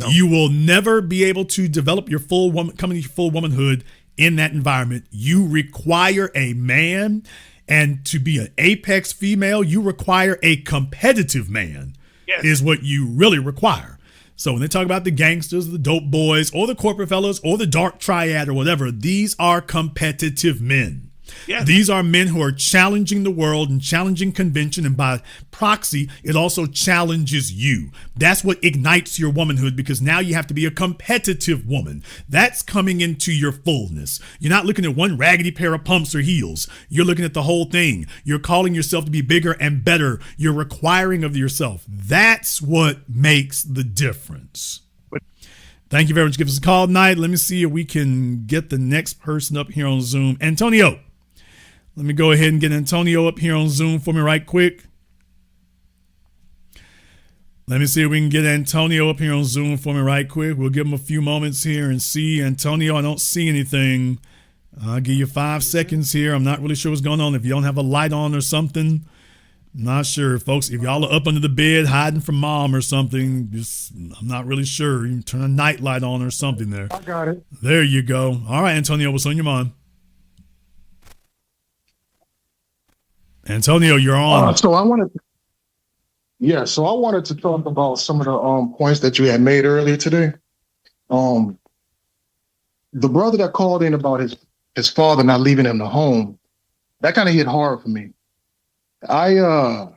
No. You will never be able to develop your full womanhood in that environment. You require a man, and to be an apex female, you require a competitive man. Yes. Is what you really require. So when they talk about the gangsters, the dope boys, or the corporate fellas, or the dark triad or whatever, these are competitive men. Yes. These are men who are challenging the world and challenging convention, and by proxy, it also challenges you. That's what ignites your womanhood, because now you have to be a competitive woman. That's coming into your fullness. You're not looking at one raggedy pair of pumps or heels. You're looking at the whole thing. You're calling yourself to be bigger and better. You're requiring of yourself. That's what makes the difference. Thank you very much. Give us a call tonight. Let me see if we can get the next person up here on Zoom. Antonio. Let me go ahead and get Antonio up here on Zoom for me right quick. Let me see if we can get Antonio up here on Zoom for me right quick. We'll give him a few moments here and see. Antonio, I don't see anything. I'll give you 5 seconds here. I'm not really sure what's going on. If you don't have a light on or something, I'm not sure, folks. If y'all are up under the bed hiding from mom or something, I'm not really sure. You can turn a night light on or something there. I got it. There you go. All right, Antonio, what's on your mind? Antonio, you're on. So I wanted to talk about some of the points that you had made earlier today. The brother that called in about his father not leaving him the home, that kind of hit hard for me. I'm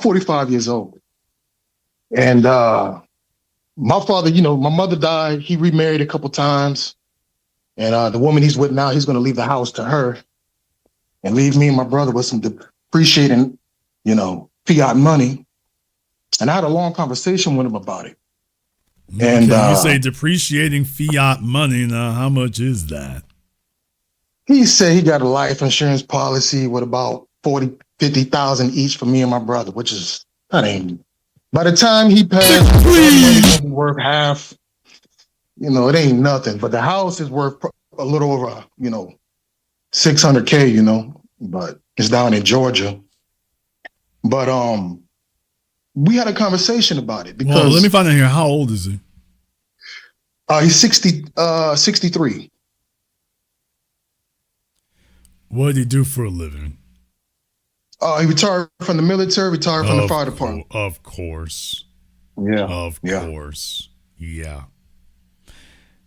45 years old, and my father, my mother died. He remarried a couple times, and the woman he's with now, he's going to leave the house to her and leave me and my brother with some depreciating, fiat money. And I had a long conversation with him about it. And you say depreciating fiat money. Now, how much is that? He said he got a life insurance policy with about 50,000 each for me and my brother, which is, that ain't, by the time he passed, it's worth half. It ain't nothing. But the house is worth a little over, $600K, but it's down in Georgia. But we had a conversation about it because let me find out here. How old is he? He's 63. What did he do for a living? He retired from the military, retired from the fire department. Of course. Yeah. Of course. Yeah.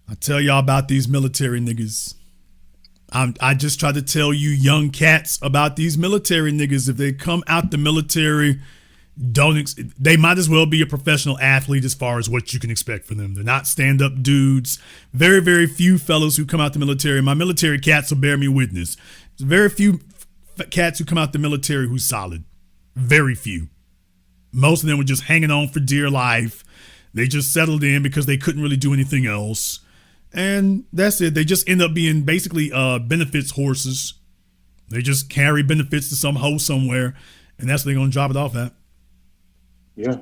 I tell y'all about these military niggas. I just try to tell you young cats about these military niggas. If they come out the military, they might as well be a professional athlete as far as what you can expect from them. They're not stand-up dudes. Very, very few fellas who come out the military. My military cats will bear me witness. Very few cats who come out the military who's solid. Very few. Most of them were just hanging on for dear life. They just settled in because they couldn't really do anything else. And that's it. They just end up being basically benefits horses. They just carry benefits to some hoe somewhere, and that's what they're going to drop it off at. Yeah.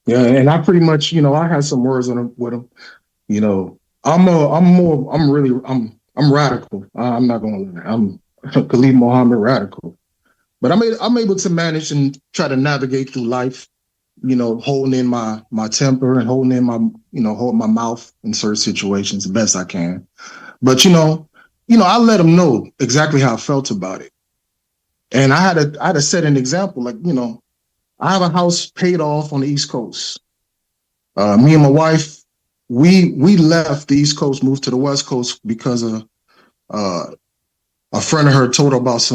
Yeah, and I pretty much, I had some words with them. I'm radical. I'm not going to lie. I'm Khalid Muhammad radical. But I'm able to manage and try to navigate through life, holding in my temper and holding in holding my mouth in certain situations the best I can. But, I let them know exactly how I felt about it. And I had to set an example. Like, I have a house paid off on the East Coast. Me and my wife, we left the East Coast, moved to the West Coast because of a friend of her told her about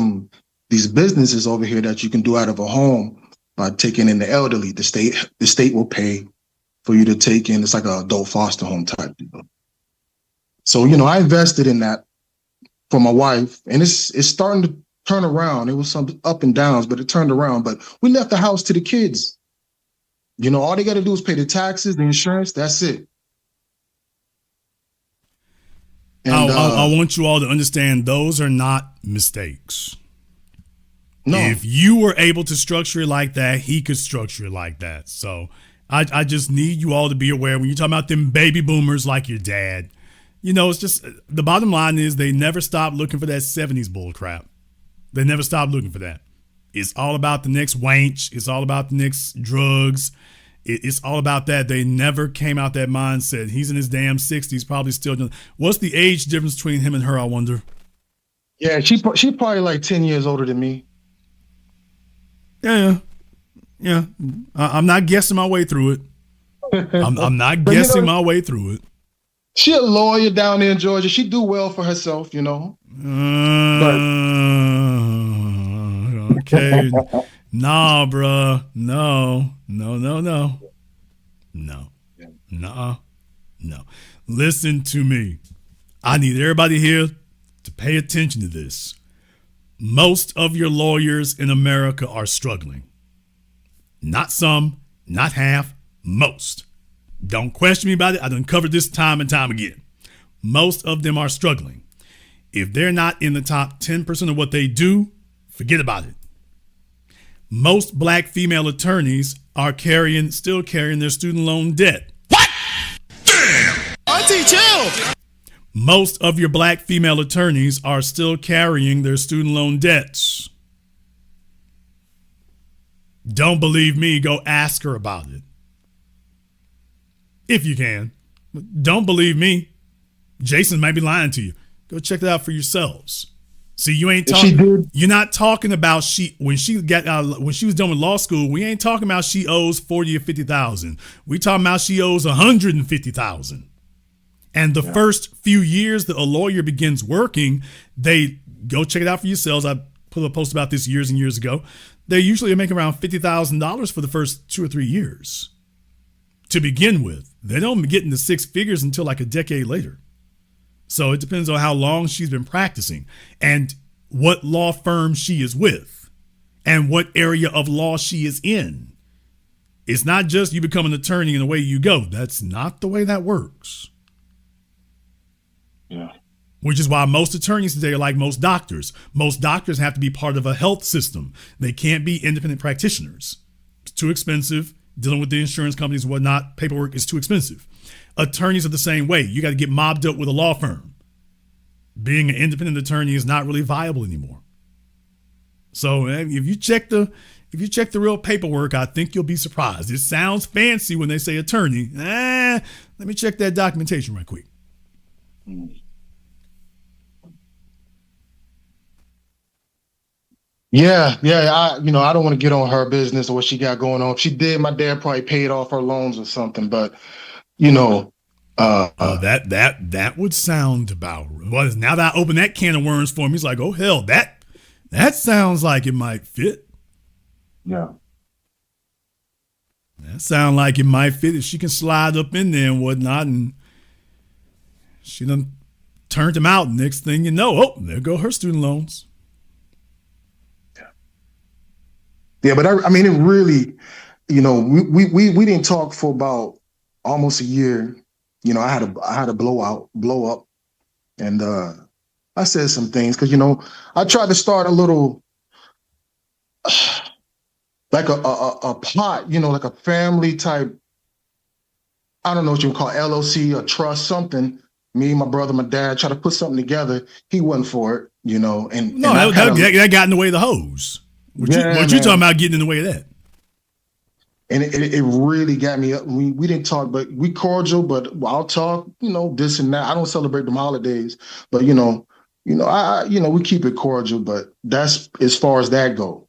these businesses over here that you can do out of a home by taking in the elderly. The state will pay for you to take in. It's like an adult foster home type deal. So, I invested in that for my wife, and it's starting to turn around. It was some up and downs, but it turned around. But we left the house to the kids. All they got to do is pay the taxes, the insurance. That's it. And, I want you all to understand those are not mistakes. No. If you were able to structure it like that, he could structure it like that. So I just need you all to be aware when you're talking about them baby boomers like your dad. It's just the bottom line is they never stop looking for that 70s bull crap. They never stop looking for that. It's all about the next wench. It's all about the next drugs. It's all about that. They never came out that mindset. He's in his damn 60s, probably still doing. What's the age difference between him and her, I wonder? Yeah, she probably like 10 years older than me. Yeah. I'm not guessing my way through it. I'm not guessing my way through it. She a lawyer down there in Georgia. She do well for herself, Okay. Nah, bruh. No. No. Listen to me. I need everybody here to pay attention to this. Most of your lawyers in America are struggling. Not some, not half, most. Don't question me about it. I've uncovered this time and time again. Most of them are struggling. If they're not in the top 10% of what they do, forget about it. Most black female attorneys are still carrying their student loan debt. What? Damn! Auntie, chill! Most of your black female attorneys are still carrying their student loan debts. Don't believe me, go ask her about it. If you can. Don't believe me. Jason might be lying to you. Go check it out for yourselves. See, you ain't talking. You're not talking about when she was done with law school. We ain't talking about she owes 40 or 50,000. We talking about she owes 150,000. And the first few years that a lawyer begins working, they go check it out for yourselves. I put a post about this years and years ago. They usually make around $50,000 for the first 2 or 3 years to begin with. They don't get into six figures until like a decade later. So it depends on how long she's been practicing and what law firm she is with and what area of law she is in. It's not just you become an attorney and away you go. That's not the way that works. Yeah. Which is why most attorneys today are like most doctors. Most doctors have to be part of a health system. They can't be independent practitioners. It's too expensive. Dealing with the insurance companies and whatnot, paperwork is too expensive. Attorneys are the same way. You got to get mobbed up with a law firm. Being an independent attorney is not really viable anymore. So if you check the real paperwork, I think you'll be surprised. It sounds fancy when they say attorney. Let me check that documentation right quick. Yeah, yeah. I don't want to get on her business or what she got going on. If she did, my dad probably paid off her loans or something. But you know, Oh, that would sound about well. Now that I open that can of worms for him, he's like, oh hell, that sounds like it might fit. yeah. That sound like it might fit if she can slide up in there and whatnot, and she done turned him out. Next thing you know, oh, there go her student loans. Yeah, but I mean, it really, we didn't talk for about almost a year. I had a blow up, and I said some things because I tried to start a little like a plot, like a family type. I don't know what you would call it, LLC or trust something. Me, my brother, my dad tried to put something together. He wasn't for it, and no, that got in the way of the hose. What you talking about getting in the way of that? And it really got me up. We didn't talk, but we cordial. But I'll talk, this and that. I don't celebrate them holidays, but we keep it cordial. But that's as far as that go,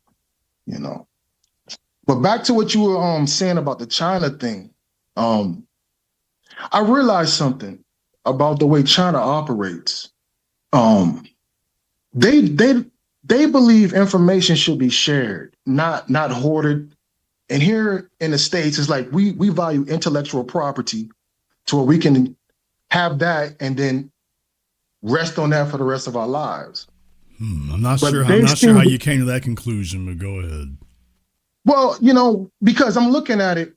But back to what you were saying about the China thing. I realized something about the way China operates. They believe information should be shared, not hoarded. And here in the States, it's like we value intellectual property to where we can have that and then rest on that for the rest of our lives. I'm not sure how you came to that conclusion, but go ahead. Well, because I'm looking at it,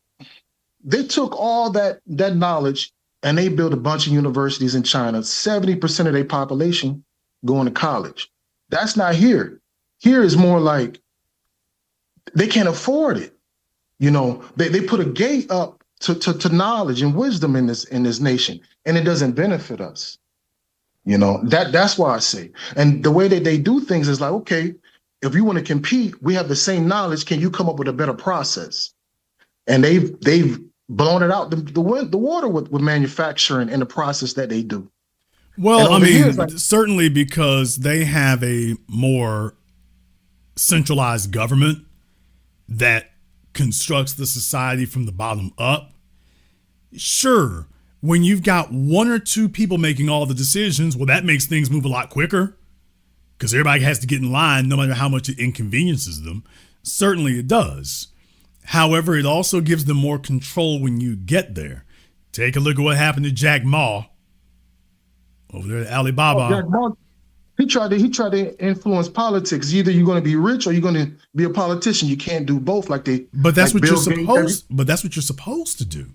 they took all that knowledge and they built a bunch of universities in China. 70% of their population going to college. That's not here. Here is more like they can't afford it. They put a gate up to knowledge and wisdom in this nation, and it doesn't benefit us. That's why I say. And the way that they do things is like, okay, if you want to compete, we have the same knowledge. Can you come up with a better process? And they've blown it out the water with manufacturing and the process that they do. Well, I mean, certainly because they have a more centralized government that constructs the society from the bottom up. Sure, when you've got one or two people making all the decisions, well, that makes things move a lot quicker because everybody has to get in line no matter how much it inconveniences them. Certainly it does. However, it also gives them more control when you get there. Take a look at what happened to Jack Ma over there at Alibaba. Jack Ma, he tried to influence politics. Either you're going to be rich or you're going to be a politician. You can't do both like they. But that's what you're supposed. But that's what you're supposed to do.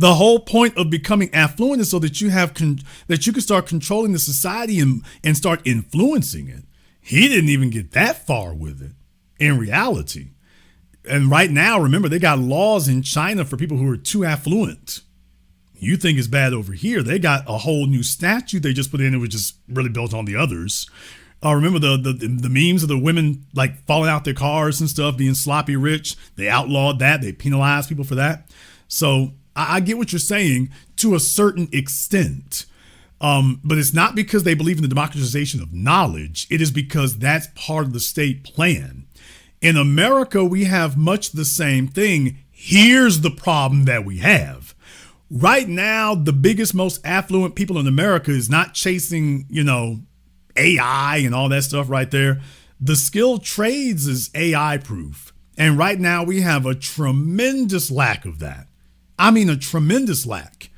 The whole point of becoming affluent is so that you can start controlling the society and start influencing it. He didn't even get that far with it in reality. And right now, remember, they got laws in China for people who are too affluent. You think it's bad over here. They got a whole new statute they just put in. It was just really built on the others. Remember the memes of the women like falling out their cars and stuff, being sloppy rich. They outlawed that. They penalized people for that. So I get what you're saying to a certain extent. But it's not because they believe in the democratization of knowledge. It is because that's part of the state plan. In America, we have much the same thing. Here's the problem that we have. Right now, the biggest, most affluent people in America is not chasing, AI and all that stuff right there. The skilled trades is AI proof. And right now we have a tremendous lack of that. I mean, a tremendous lack.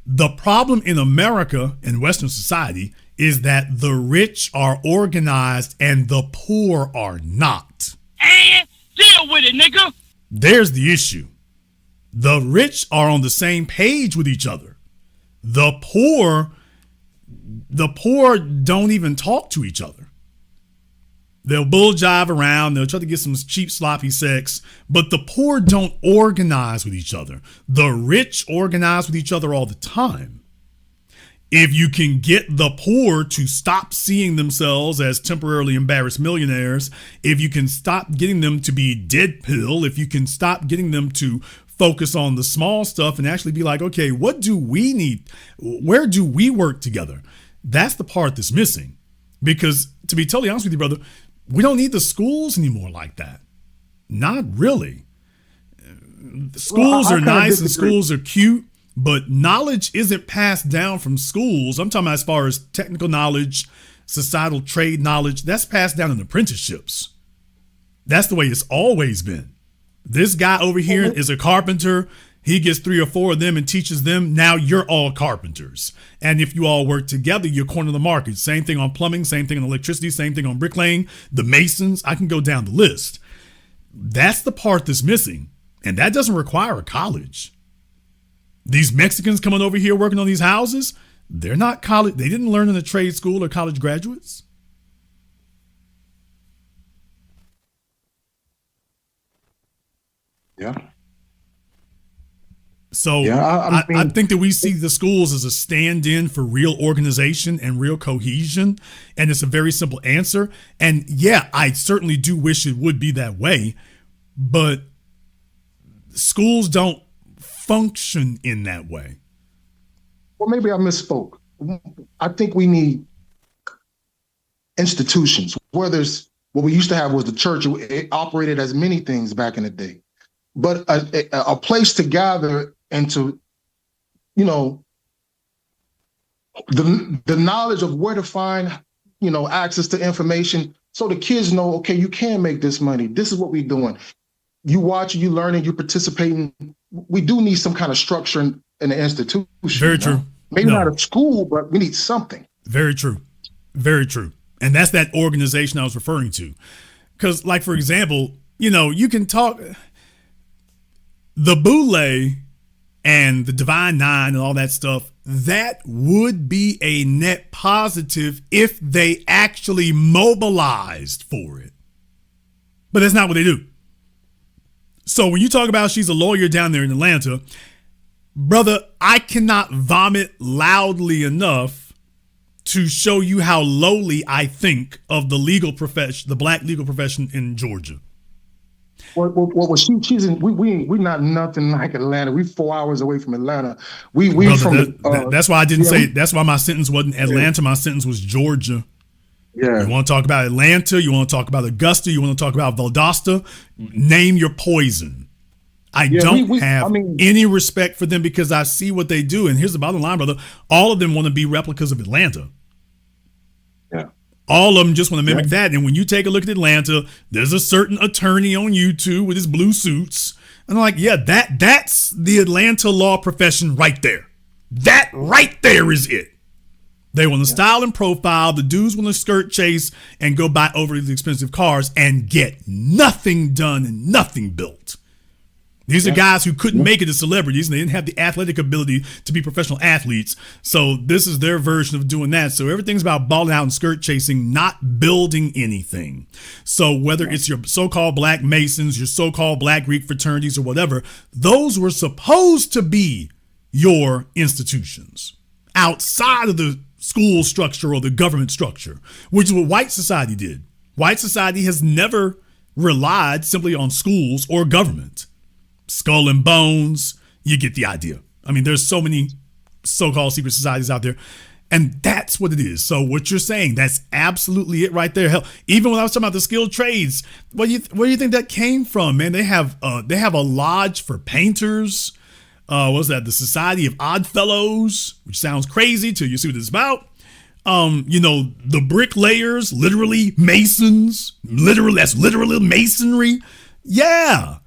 The problem in America and Western society is that the rich are organized and the poor are not. And deal with it, nigga. There's the issue. The rich are on the same page with each other. The poor don't even talk to each other. They'll bull jive around. They'll try to get some cheap, sloppy sex, but the poor don't organize with each other. The rich organize with each other all the time. If you can get the poor to stop seeing themselves as temporarily embarrassed millionaires, if you can stop getting them to be dead pill, if you can stop getting them to focus on the small stuff and actually be like, okay, what do we need? Where do we work together? That's the part that's missing. Because to be totally honest with you, brother, We don't need the schools anymore like that. Not really. Schools are nice and schools are cute, but knowledge isn't passed down from schools. I'm talking about as far as technical knowledge, societal trade knowledge, that's passed down in apprenticeships. That's the way it's always been. This guy over here is a carpenter. He gets 3 or 4 of them and teaches them. Now you're all carpenters. And if you all work together, you're corner the market. Same thing on plumbing, same thing on electricity, same thing on bricklaying, the masons. I can go down the list. That's the part that's missing. And that doesn't require a college. These Mexicans coming over here working on these houses, they're not college. They didn't learn in a trade school or college graduates. Yeah. So I think that we see the schools as a stand-in for real organization and real cohesion. And it's a very simple answer. And yeah, I certainly do wish it would be that way, but schools don't function in that way. Well, maybe I misspoke. I think we need institutions where there's what we used to have was the church. It operated as many things back in the day, but a place to gather and to, the knowledge of where to find, access to information so the kids know, okay, you can make this money. This is what we're doing. You watch, you learning, you participating. We do need some kind of structure in the institution. Very true. Maybe not a school, but we need something. Very true. Very true. And that's that organization I was referring to. Because, like, for example, you can talk the Boule and the Divine Nine and all that stuff. That would be a net positive if they actually mobilized for it. But that's not what they do. So when you talk about she's a lawyer down there in Atlanta, brother, I cannot vomit loudly enough to show you how lowly I think of the legal profession, the black legal profession in Georgia. Well, she's in. We're not nothing like Atlanta. We're 4 hours away from Atlanta. That's why I didn't say. That's why my sentence wasn't Atlanta. My sentence was Georgia. Yeah. You want to talk about Atlanta? You want to talk about Augusta? You want to talk about Valdosta? Name your poison. I don't have any respect for them because I see what they do. And here's the bottom line, brother. All of them want to be replicas of Atlanta. Yeah. All of them just want to mimic that. And when you take a look at Atlanta, there's a certain attorney on YouTube with his blue suits. And I'm like, yeah, that's the Atlanta law profession right there. That right there is it. They want to style and profile. The dudes want to skirt chase and go buy overly expensive cars and get nothing done and nothing built. These are guys who couldn't make it as celebrities, and they didn't have the athletic ability to be professional athletes. So this is their version of doing that. So everything's about balling out and skirt chasing, not building anything. So whether it's your so-called black Masons, your so-called black Greek fraternities or whatever, those were supposed to be your institutions outside of the school structure or the government structure, which is what white society did. White society has never relied simply on schools or government. Skull and bones, you get the idea. I mean, there's so many so-called secret societies out there, and that's what it is. So what you're saying, that's absolutely it right there. Hell, even when I was talking about the skilled trades, where do you think that came from, man? They have a lodge for painters. What was that? The Society of Odd Fellows, which sounds crazy till you see what it's about. The bricklayers, literally masons, that's literally masonry. Yeah.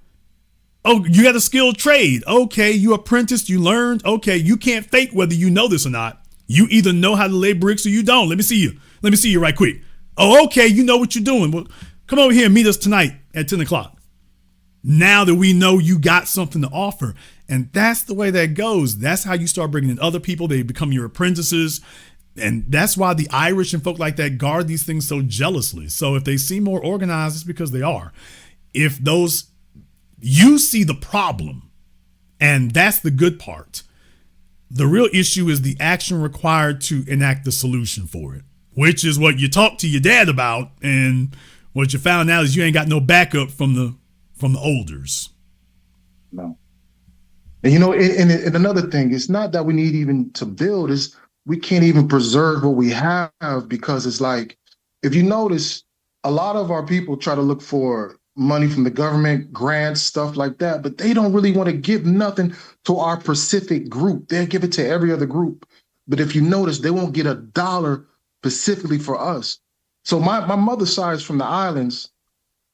Oh, you got a skilled trade. Okay, you apprenticed, you learned. Okay, you can't fake whether you know this or not. You either know how to lay bricks or you don't. Let me see you. Let me see you right quick. Oh, okay, you know what you're doing. Well, come over here and meet us tonight at 10 o'clock. Now that we know you got something to offer. And that's the way that goes. That's how you start bringing in other people. They become your apprentices. And that's why the Irish and folk like that guard these things so jealously. So if they seem more organized, it's because they are. If you see the problem, and that's the good part. The real issue is the action required to enact the solution for it, which is what you talked to your dad about. And what you found out is you ain't got no backup from the olders. No. And and another thing, it's not that we need even to build, is we can't even preserve what we have, because it's like, if you notice, a lot of our people try to look for money from the government, grants, stuff like that, but they don't really want to give nothing to our Pacific group. They'll give it to every other group. But if you notice, they won't get a dollar specifically for us. So my mother's side is from the islands,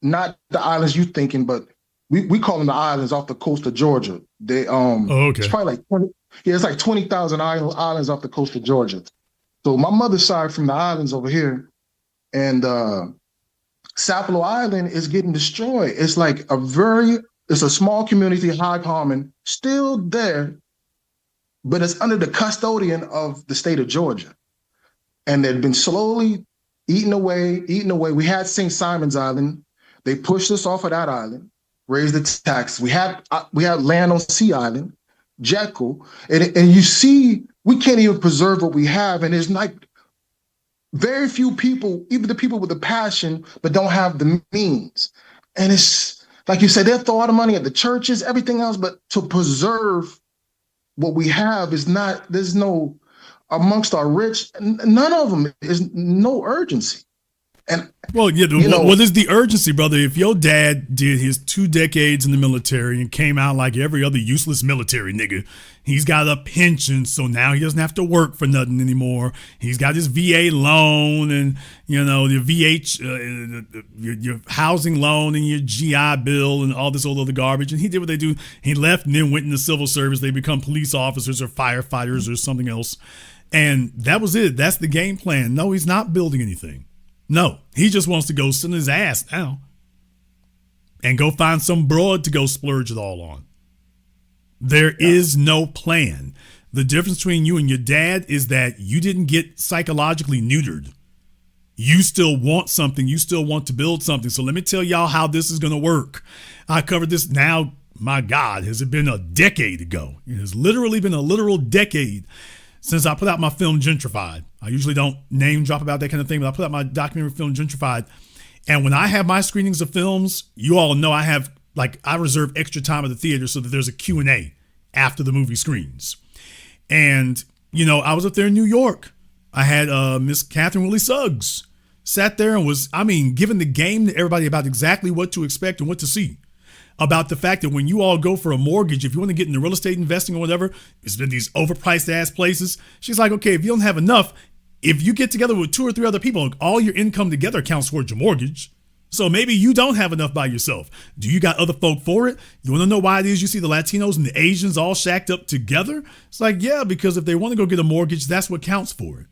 not the islands you thinking, but we call them the islands off the coast of Georgia. They okay. It's probably like 20, yeah, it's like 20,000 islands off the coast of Georgia. So my mother's side from the islands over here, and Sapelo Island is getting destroyed. It's like it's a small community, High Common, still there, but it's under the custodian of the state of Georgia. And they've been slowly eating away. We had St. Simon's Island. They pushed us off of that island, raised the tax. We had land on Sea Island, Jekyll, and you see, we can't even preserve what we have. And there's like very few people, even the people with the passion, but don't have the means. And it's like you said, they'll throw all the money at the churches, everything else, but to preserve what we have is not. There's no. Amongst our rich, none of them is no urgency. And well, yeah, what is the urgency, brother? If your dad did his 2 decades in the military and came out like every other useless military nigga, he's got a pension, so now he doesn't have to work for nothing anymore. He's got his VA loan and the your housing loan and your GI Bill and all this old other garbage. And he did what they do. He left and then went in the civil service. They become police officers or firefighters or something else. And that was it. That's the game plan. No, he's not building anything. No, he just wants to go sit in his ass now and go find some broad to go splurge it all on. There is no plan. The difference between you and your dad is that you didn't get psychologically neutered. You still want something. You still want to build something. So let me tell y'all how this is going to work. I covered this now. My God, has it been a decade ago? It has literally been a literal decade since I put out my film Gentrified. I usually don't name drop about that kind of thing, but I put out my documentary film Gentrified. And when I have my screenings of films, you all know I reserve extra time at the theater so that there's a Q&A after the movie screens. And, I was up there in New York. I had Miss Catherine Willie Suggs sat there and was, giving the game to everybody about exactly what to expect and what to see. About the fact that when you all go for a mortgage, if you want to get into real estate investing or whatever, it's been these overpriced ass places. She's like, okay, if you don't have enough, if you get together with 2 or 3 other people, all your income together counts towards your mortgage. So maybe you don't have enough by yourself. Do you got other folk for it? You want to know why it is you see the Latinos and the Asians all shacked up together? It's like, yeah, because if they want to go get a mortgage, that's what counts for it.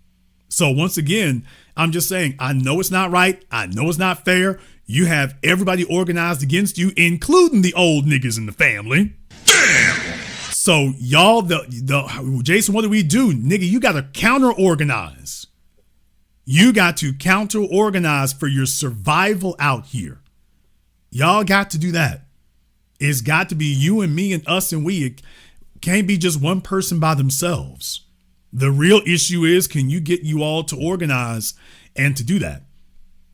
So once again, I'm just saying, I know it's not right. I know it's not fair. You have everybody organized against you, including the old niggas in the family. Damn! So y'all, Jason, what do we do? Nigga, you got to counter-organize. You got to counter-organize for your survival out here. Y'all got to do that. It's got to be you and me and us and we. It can't be just one person by themselves. The real issue is, can you get you all to organize and to do that?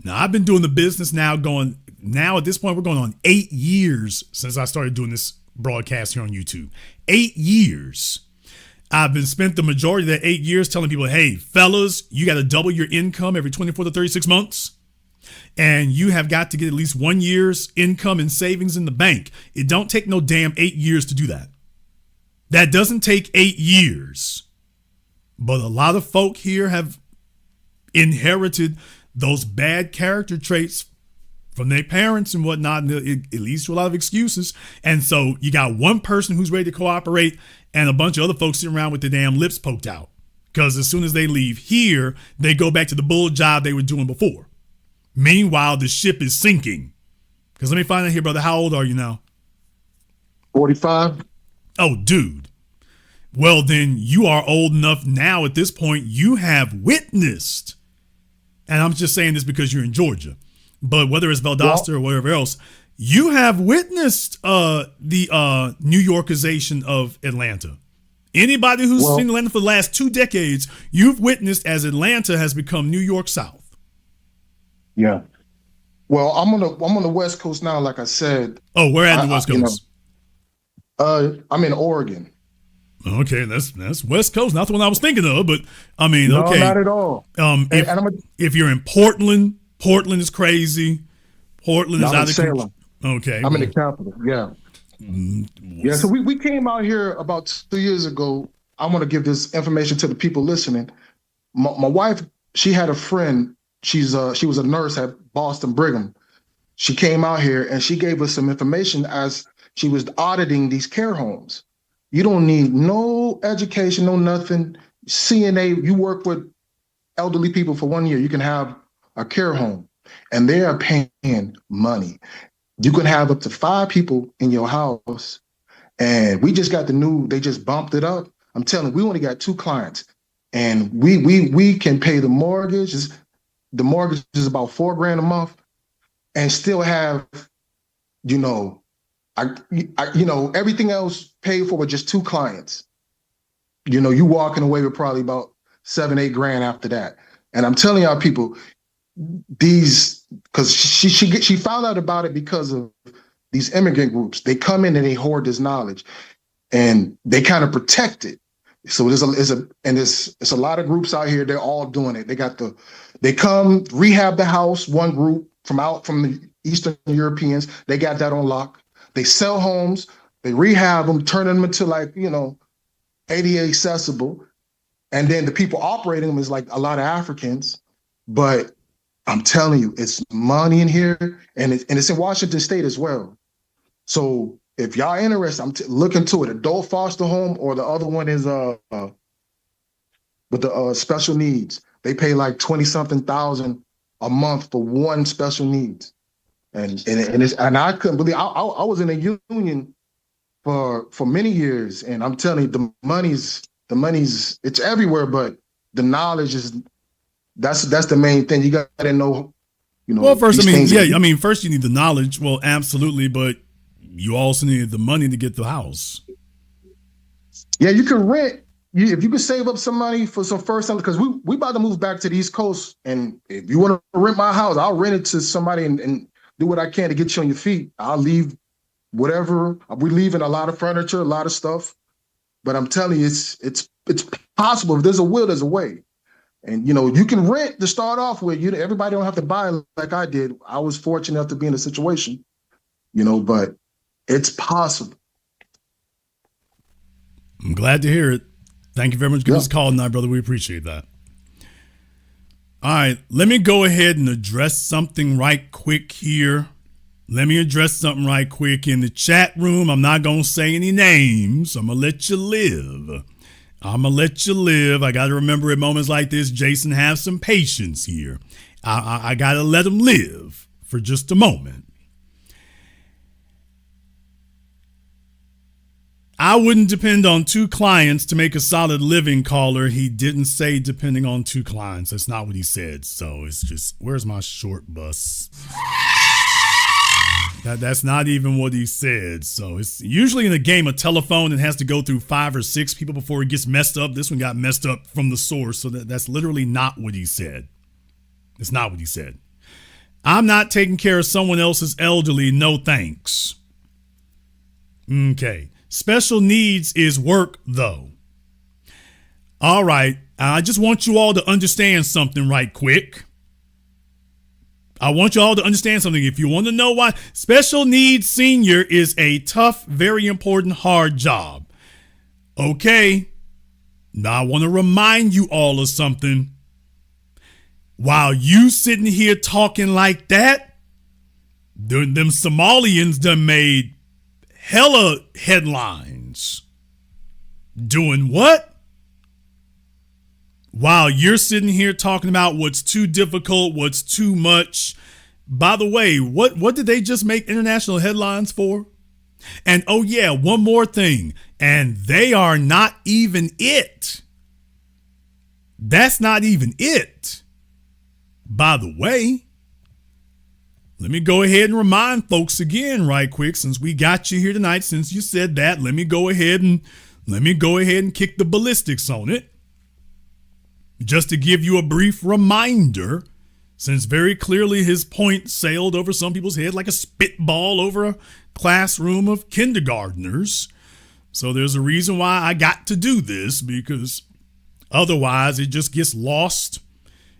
Now, I've been doing the business now at this point, we're going on 8 years since I started doing this broadcast here on YouTube. 8 years. I've been spent the majority of that 8 years telling people, hey, fellas, you got to double your income every 24 to 36 months. And you have got to get at least 1 year's income and savings in the bank. It don't take no damn 8 years to do that. That doesn't take 8 years. But a lot of folk here have inherited those bad character traits from their parents and whatnot, and it leads to a lot of excuses. And so you got one person who's ready to cooperate and a bunch of other folks sitting around with their damn lips poked out. Because as soon as they leave here, they go back to the bull job they were doing before. Meanwhile, the ship is sinking. Because let me find out here, brother, how old are you now? 45. Oh, dude. Well, then you are old enough now at this point, you have witnessed. And I'm just saying this because you're in Georgia. But whether it's Valdosta or whatever else, you have witnessed the New Yorkization of Atlanta. Anybody who's seen Atlanta for the last 2 decades, you've witnessed as Atlanta has become New York South. Yeah. Well, I'm on the West Coast now, like I said. Oh, where at the West Coast? I'm in Oregon. Okay, that's West Coast, not the one I was thinking of, but I mean, no, okay. not at all. If you're in Portland, Portland is crazy. Portland is I'm in out of Salem. Okay. I'm in the capital. Yeah. Yeah. So we came out here about 2 years ago. I want to give this information to the people listening. My wife, she had a friend. She was a nurse at Boston Brigham. She came out here and she gave us some information as she was auditing these care homes. You don't need no education, no nothing. CNA, you work with elderly people for 1 year, you can have a care home, and they are paying money. You can have up to 5 people in your house, and we just got they just bumped it up. I'm telling you, we only got 2 clients, and we can pay the mortgage. The mortgage is about $4,000 a month, and still have, everything else paid for with just 2 clients. You walking away with probably about $7-8 grand after that. And I'm telling y'all people, because she found out about it because of these immigrant groups. They come in and they hoard this knowledge, and they kind of protect it. So there's a lot of groups out here. They're all doing it. They come rehab the house. One group from the Eastern Europeans, they got that on lock. They sell homes, they rehab them, turn them into ADA accessible. And then the people operating them is like a lot of Africans. But I'm telling you, it's money in here, and it's in Washington State as well. So if y'all interested, look into it. Adult foster home, or the other one is with the special needs. They pay like 20-something thousand a month for one special needs. And I couldn't believe I was in a union for many years, and I'm telling you, the money's it's everywhere, but the knowledge that's the main thing. You got to know, Well, first, first you need the knowledge. Well, absolutely, but you also need the money to get the house. Yeah, you can rent. If you could save up some money for some first time, because we about to move back to the East Coast, and if you want to rent my house, I'll rent it to somebody and do what I can to get you on your feet. I'll leave whatever. We're leaving a lot of furniture, a lot of stuff. But I'm telling you, it's possible. If there's a will, there's a way. And you can rent to start off with. Everybody don't have to buy like I did. I was fortunate enough to be in a situation, but it's possible. I'm glad to hear it. Thank you very much for giving us a call tonight, brother. We appreciate that. All right, let me go ahead and address something right quick here. Let me address something right quick in the chat room. I'm not going to say any names. I'm going to let you live. I got to remember at moments like this, Jason, have some patience here. I got to let him live for just a moment. I wouldn't depend on 2 clients to make a solid living, caller. He didn't say depending on 2 clients. That's not what he said. So it's just, where's my short bus? That's not even what he said. So it's usually in a game of telephone, it has to go through 5 or 6 people before it gets messed up. This one got messed up from the source. So that's literally not what he said. It's not what he said. I'm not taking care of someone else's elderly. No thanks. Okay. Special needs is work, though. All right. I just want you all to understand something right quick. I want you all to understand something. If you want to know why, special needs senior is a tough, very important, hard job. Okay. Now I want to remind you all of something. While you sitting here talking like that, them Somalians done made hella headlines. Doing what? While you're sitting here talking about what's too difficult, what's too much. By the way, what did they just make international headlines for? And oh yeah, one more thing. And they are not even it. That's not even it. By the way, let me go ahead and remind folks again right quick, since we got you here tonight, since you said that, let me go ahead and kick the ballistics on it. Just to give you a brief reminder, since very clearly his point sailed over some people's head like a spitball over a classroom of kindergartners. So there's a reason why I got to do this, because otherwise it just gets lost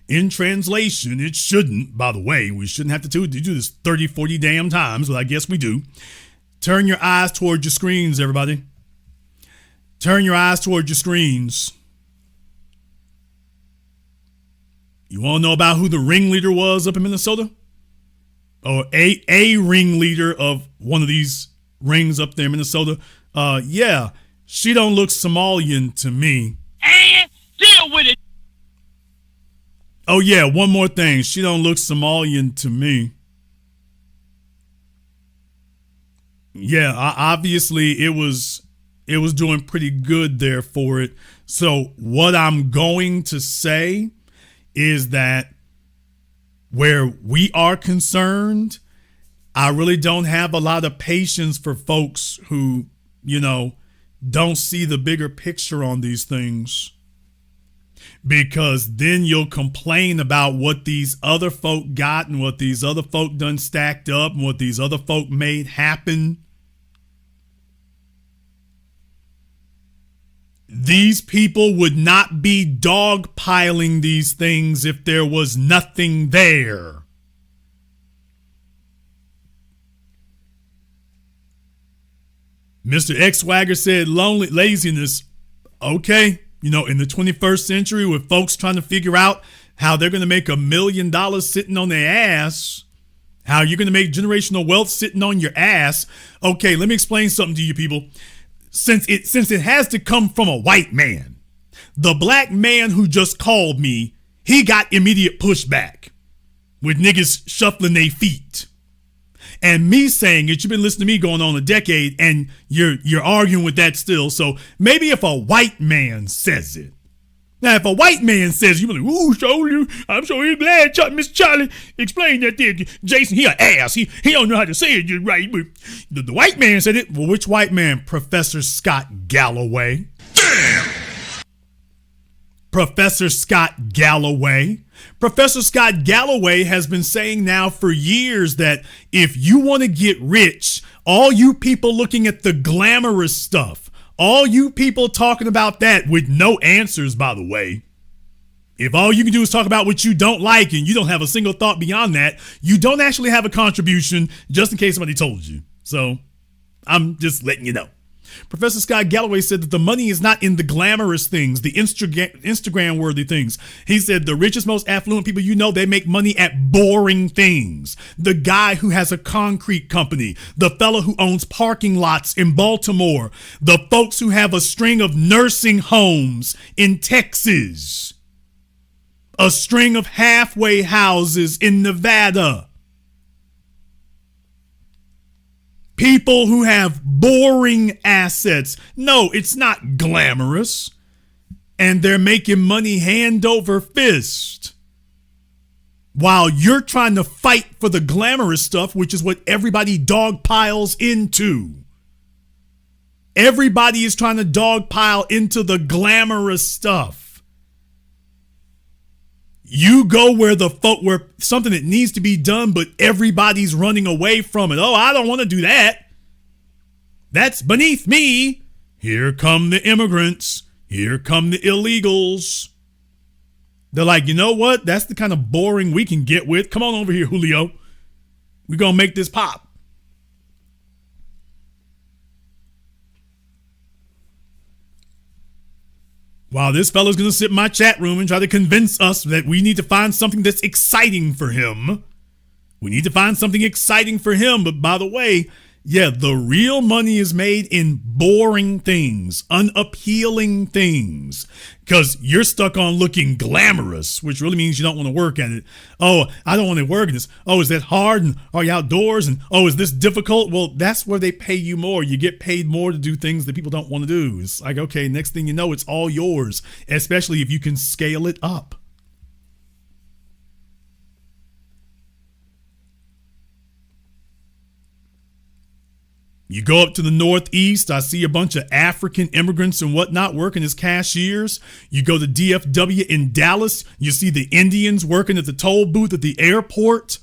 In translation, it shouldn't, by the way, we shouldn't have to do this 30, 40 damn times, but I guess we do. Turn your eyes towards your screens, everybody. Turn your eyes towards your screens. You want to know about who the ringleader was up in Minnesota? Or a ringleader of one of these rings up there in Minnesota? Yeah, she don't look Somalian to me. And deal with it. Oh yeah, one more thing. She don't look Somalian to me. Yeah, obviously it was doing pretty good there for it. So what I'm going to say is that where we are concerned, I really don't have a lot of patience for folks who, don't see the bigger picture on these things. Because then you'll complain about what these other folk got and what these other folk done stacked up and what these other folk made happen. These people would not be dogpiling these things if there was nothing there. Mr. X-Swagger said laziness. Okay. In the 21st century with folks trying to figure out how they're going to make $1 million sitting on their ass, how you're going to make generational wealth sitting on your ass. Okay, let me explain something to you people. Since it has to come from a white man, the black man who just called me, he got immediate pushback with niggas shuffling their feet. And me saying it, you've been listening to me going on a decade and you're arguing with that still. So maybe if a white man says it. Now, if a white man says, you're like, ooh, I'm so glad Miss Charlie explained that there. Jason, he an ass. He don't know how to say it just right. But the white man said it. Well, which white man? Professor Scott Galloway. Damn! Professor Scott Galloway. Professor Scott Galloway has been saying now for years that if you want to get rich, all you people looking at the glamorous stuff, all you people talking about that with no answers, by the way, if all you can do is talk about what you don't like and you don't have a single thought beyond that, you don't actually have a contribution, just in case somebody told you. So I'm just letting you know. Professor Scott Galloway said that the money is not in the glamorous things, the Instagram-worthy things. He said the richest, most affluent people they make money at boring things. The guy who has a concrete company, the fella who owns parking lots in Baltimore, the folks who have a string of nursing homes in Texas, a string of halfway houses in Nevada. People who have boring assets. No, it's not glamorous. And they're making money hand over fist. While you're trying to fight for the glamorous stuff, which is what everybody dogpiles into. Everybody is trying to dogpile into the glamorous stuff. You go where something that needs to be done, but everybody's running away from it. Oh, I don't want to do that. That's beneath me. Here come the immigrants. Here come the illegals. They're like, you know what? That's the kind of boring we can get with. Come on over here, Julio. We're going to make this pop. While this fellow's going to sit in my chat room and try to convince us that we need to find something that's exciting for him. We need to find something exciting for him. But by the way, yeah, the real money is made in boring things, unappealing things, because you're stuck on looking glamorous, which really means you don't want to work at it. Oh, I don't want to work in this. Oh, is that hard? And are you outdoors? And oh, is this difficult? Well, that's where they pay you more. You get paid more to do things that people don't want to do. It's like, okay, next thing you know, it's all yours, especially if you can scale it up. You go up to the Northeast, I see a bunch of African immigrants and whatnot working as cashiers. You go to DFW in Dallas, you see the Indians working at the toll booth at the airport.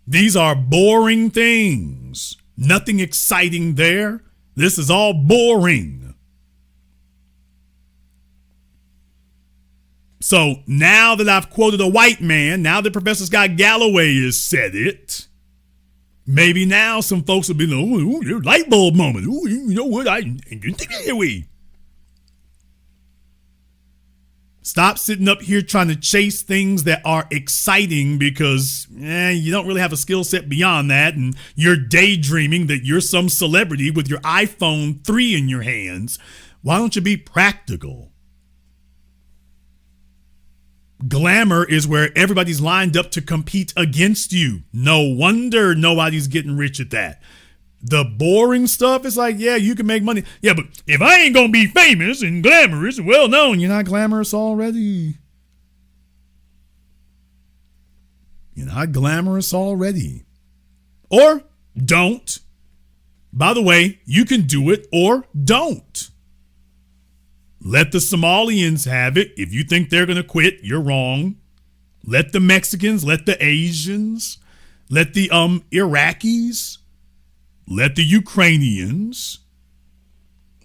These are boring things. Nothing exciting there. This is all boring. So now that I've quoted a white man, now that Professor Scott Galloway has said it, maybe now some folks will be like, ooh, light bulb moment. Ooh, you know what? I didn't think that way. Stop sitting up here trying to chase things that are exciting because you don't really have a skill set beyond that. And you're daydreaming that you're some celebrity with your iPhone 3 in your hands. Why don't you be practical? Glamour is where everybody's lined up to compete against you. No wonder nobody's getting rich at that. The boring stuff is like, yeah, you can make money. Yeah, but if I ain't going to be famous and glamorous and well known, you're not glamorous already. You're not glamorous already. Or don't. By the way, you can do it or don't. Let the Somalians have it. If you think they're going to quit, you're wrong. Let the Mexicans, let the Asians, let the Iraqis, let the Ukrainians.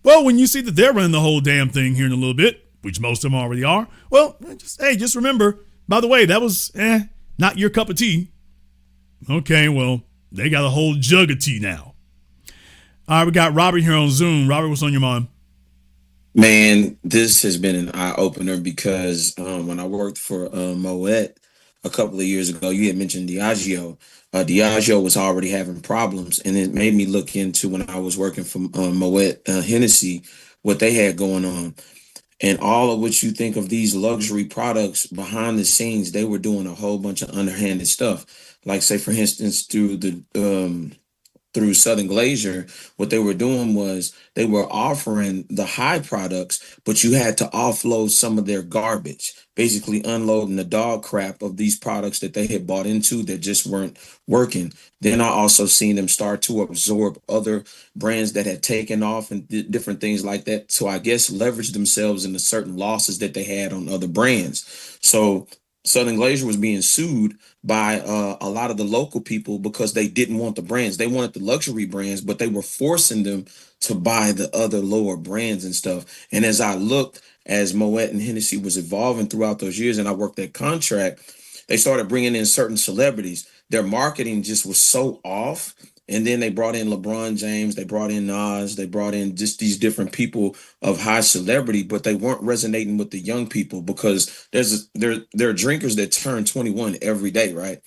Well, when you see that they're running the whole damn thing here in a little bit, which most of them already are, well, just remember, by the way, that was not your cup of tea. Okay, well, they got a whole jug of tea now. All right, we got Robert here on Zoom. Robert, what's on your mind? Man, this has been an eye opener because when I worked for Moet a couple of years ago, you had mentioned Diageo. Diageo was already having problems, and it made me look into when I was working for Moet Hennessy, what they had going on. And all of what you think of these luxury products behind the scenes, they were doing a whole bunch of underhanded stuff. Like, say, for instance, through Southern Glacier, what they were doing was they were offering the high products, but you had to offload some of their garbage, basically unloading the dog crap of these products that they had bought into that just weren't working. Then I also seen them start to absorb other brands that had taken off and different things like that. So I guess leverage themselves into certain losses that they had on other brands. So Southern Glacier was being sued by a lot of the local people because they didn't want the brands. They wanted the luxury brands, but they were forcing them to buy the other lower brands and stuff. And as I looked, as Moet and Hennessy was evolving throughout those years, and I worked that contract, they started bringing in certain celebrities. Their marketing just was so off. And then they brought in LeBron James, they brought in Nas, they brought in just these different people of high celebrity, but they weren't resonating with the young people because there are drinkers that turn 21 every day, right?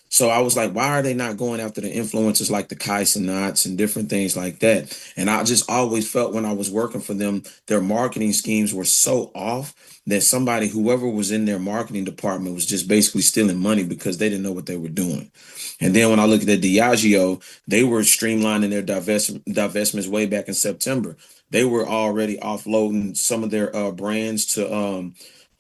So I was like, why are they not going after the influencers like the Kais and Knots and different things like that? And I just always felt when I was working for them, their marketing schemes were so off that whoever was in their marketing department was just basically stealing money because they didn't know what they were doing. And then when I look at the Diageo, they were streamlining their divestments way back in September. They were already offloading some of their brands to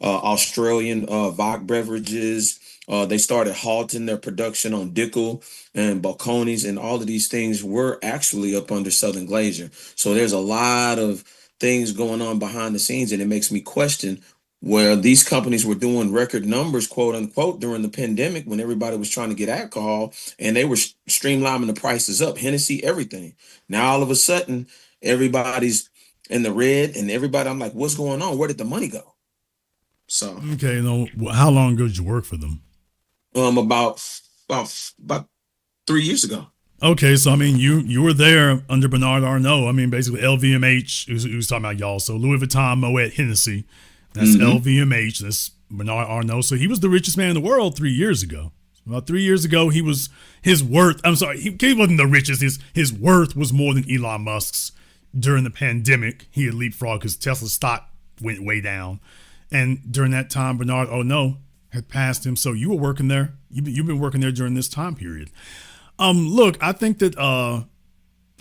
Australian vodka beverages. They started halting their production on Dickel and Balcones, and all of these things were actually up under Southern Glacier. So there's a lot of things going on behind the scenes, and it makes me question where these companies were doing record numbers, quote unquote, during the pandemic when everybody was trying to get alcohol, and they were streamlining the prices up, Hennessy, everything. Now, all of a sudden, everybody's in the red, and I'm like, what's going on? Where did the money go? So, okay, how long ago did you work for them? About 3 years ago. Okay, so I mean, you were there under Bernard Arnault. I mean, basically LVMH, who's talking about y'all. So Louis Vuitton, Moet, Hennessy. That's LVMH. That's Bernard Arnault. So he was the richest man in the world 3 years ago. About 3 years ago, he wasn't the richest. His worth was more than Elon Musk's. During the pandemic, he had leapfrogged because Tesla's stock went way down. And during that time, Bernard Arnault had passed him. So you were working there. You've been working there during this time period. Look, I think that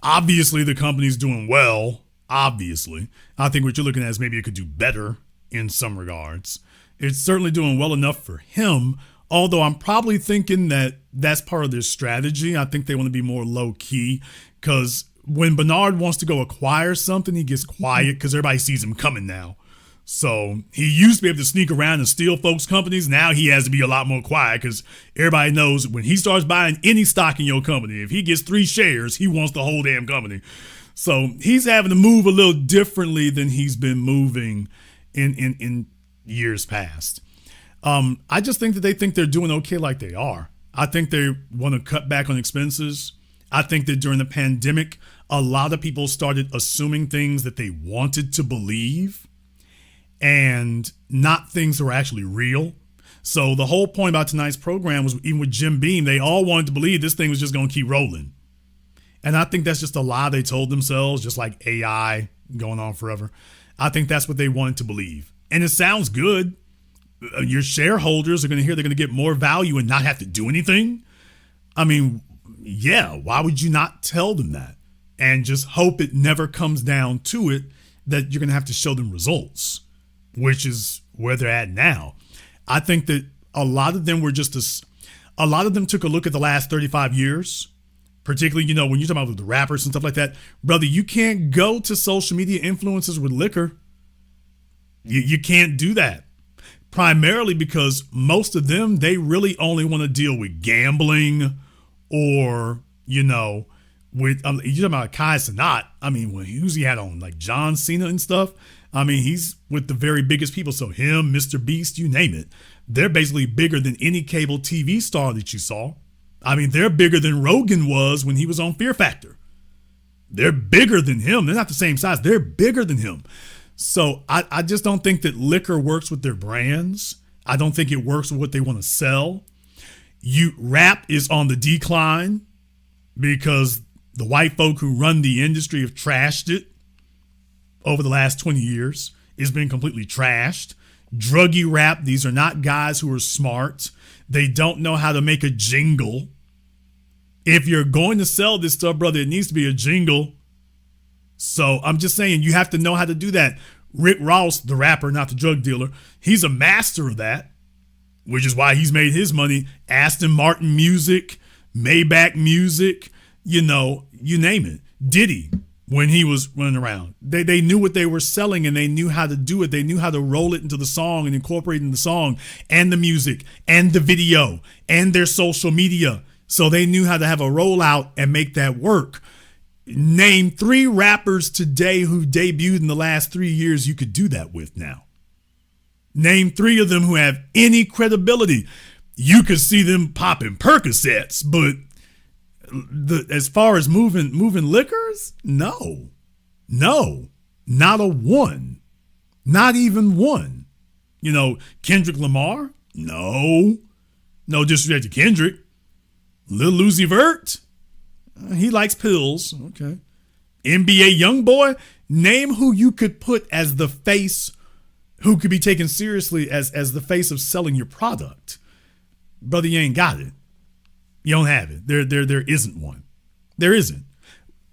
obviously the company's doing well. Obviously, I think what you're looking at is maybe it could do better in some regards. It's certainly doing well enough for him, although I'm probably thinking that that's part of their strategy. I think they want to be more low key because when Bernard wants to go acquire something, he gets quiet because everybody sees him coming now. So he used to be able to sneak around and steal folks' companies. Now he has to be a lot more quiet because everybody knows when he starts buying any stock in your company, if he gets 3 shares, he wants the whole damn company. So he's having to move a little differently than he's been moving in years past. I just think that they think they're doing okay like they are. I think they want to cut back on expenses. I think that during the pandemic, a lot of people started assuming things that they wanted to believe and not things that were actually real. So the whole point about tonight's program was, even with Jim Beam, they all wanted to believe this thing was just going to keep rolling. And I think that's just a lie they told themselves, just like AI going on forever. I think that's what they wanted to believe. And it sounds good. Your shareholders are going to hear they're going to get more value and not have to do anything. I mean, yeah, why would you not tell them that? And just hope it never comes down to it, that you're going to have to show them results, which is where they're at now. I think that a lot of them were a lot of them took a look at the last 35 years, particularly, when you're talking about the rappers and stuff like that. Brother, you can't go to social media influencers with liquor. You can't do that. Primarily because most of them, they really only want to deal with gambling or, with, you're talking about Kai Cenat. I mean, who's he had on? Like John Cena and stuff? I mean, he's with the very biggest people. So him, Mr. Beast, you name it. They're basically bigger than any cable TV star that you saw. I mean, they're bigger than Rogan was when he was on Fear Factor. They're bigger than him. They're not the same size. They're bigger than him. So I just don't think that liquor works with their brands. I don't think it works with what they want to sell. Rap is on the decline because the white folk who run the industry have trashed it over the last 20 years. It's been completely trashed. Druggy rap, these are not guys who are smart. They don't know how to make a jingle. If you're going to sell this stuff, brother, it needs to be a jingle. So I'm just saying, you have to know how to do that. Rick Ross, the rapper, not the drug dealer, he's a master of that, which is why he's made his money. Aston Martin music, Maybach music, you name it. Diddy, when he was running around, they knew what they were selling and they knew how to do it. They knew how to roll it into the song and incorporate it in the song and the music and the video and their social media. So they knew how to have a rollout and make that work. Name 3 rappers today who debuted in the last 3 years you could do that with now. Name 3 of them who have any credibility. You could see them popping Percocets, but as far as moving liquors, no, not a one, not even one. Kendrick Lamar, no disrespect to Kendrick. Lil Uzi Vert, he likes pills. Okay. NBA Youngboy, name who you could put as the face, who could be taken seriously as the face of selling your product. Brother, you ain't got it. You don't have it. There isn't one. There isn't.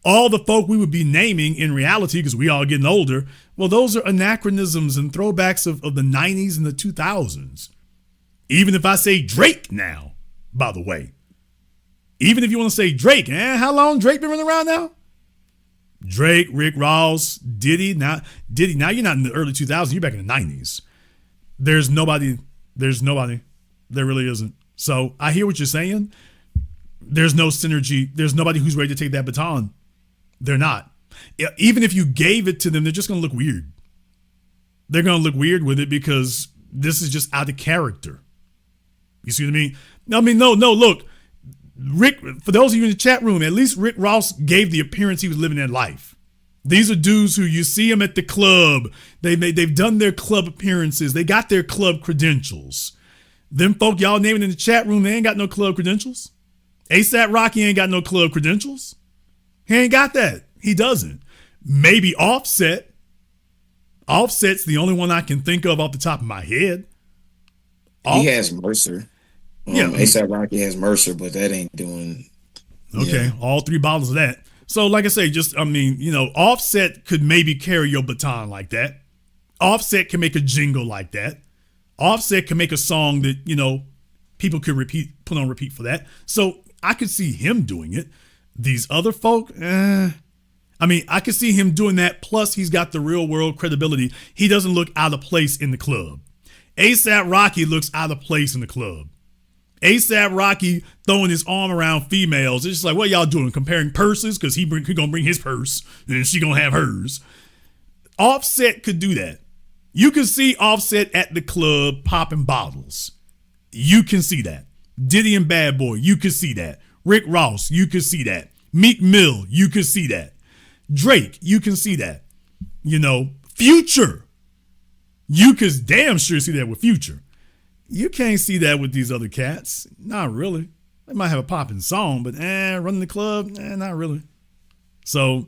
All the folk we would be naming in reality, because we all getting older, well, those are anachronisms and throwbacks of the 90s and the 2000s. Even if I say Drake now, by the way. Even if you want to say Drake, how long Drake been running around now? Drake, Rick Ross, Diddy. Now you're not in the early 2000s. You're back in the 90s. There's nobody. There really isn't. So I hear what you're saying. There's no synergy. There's nobody who's ready to take that baton. They're not. Even if you gave it to them, they're just going to look weird. They're going to look weird with it because this is just out of character. You see what I mean? No, look. Rick, for those of you in the chat room, at least Rick Ross gave the appearance he was living that life. These are dudes who you see them at the club. They've done their club appearances. They got their club credentials. Them folk y'all naming in the chat room, they ain't got no club credentials. ASAP Rocky ain't got no club credentials. He ain't got that. He doesn't. Maybe Offset. Offset's the only one I can think of off the top of my head. He has Mercer. Yeah. ASAP Rocky has Mercer, but that ain't doing. Okay, Yeah. all 3 bottles of that. So like I say, Offset could maybe carry your baton like that. Offset can make a jingle like that. Offset can make a song that, people could put on repeat for that. So I could see him doing it. These other folk, I could see him doing that. Plus he's got the real world credibility. He doesn't look out of place in the club. ASAP Rocky looks out of place in the club. ASAP Rocky throwing his arm around females. It's just like, what y'all doing? Comparing purses? Because he gonna bring his purse and she gonna have hers. Offset could do that. You can see Offset at the club popping bottles. You can see that. Diddy and Bad Boy, you can see that. Rick Ross, you can see that. Meek Mill, you can see that. Drake, you can see that. You know, Future, you could damn sure see that with Future. You can't see that with these other cats. Not really. They might have a popping song, but running the club, not really. So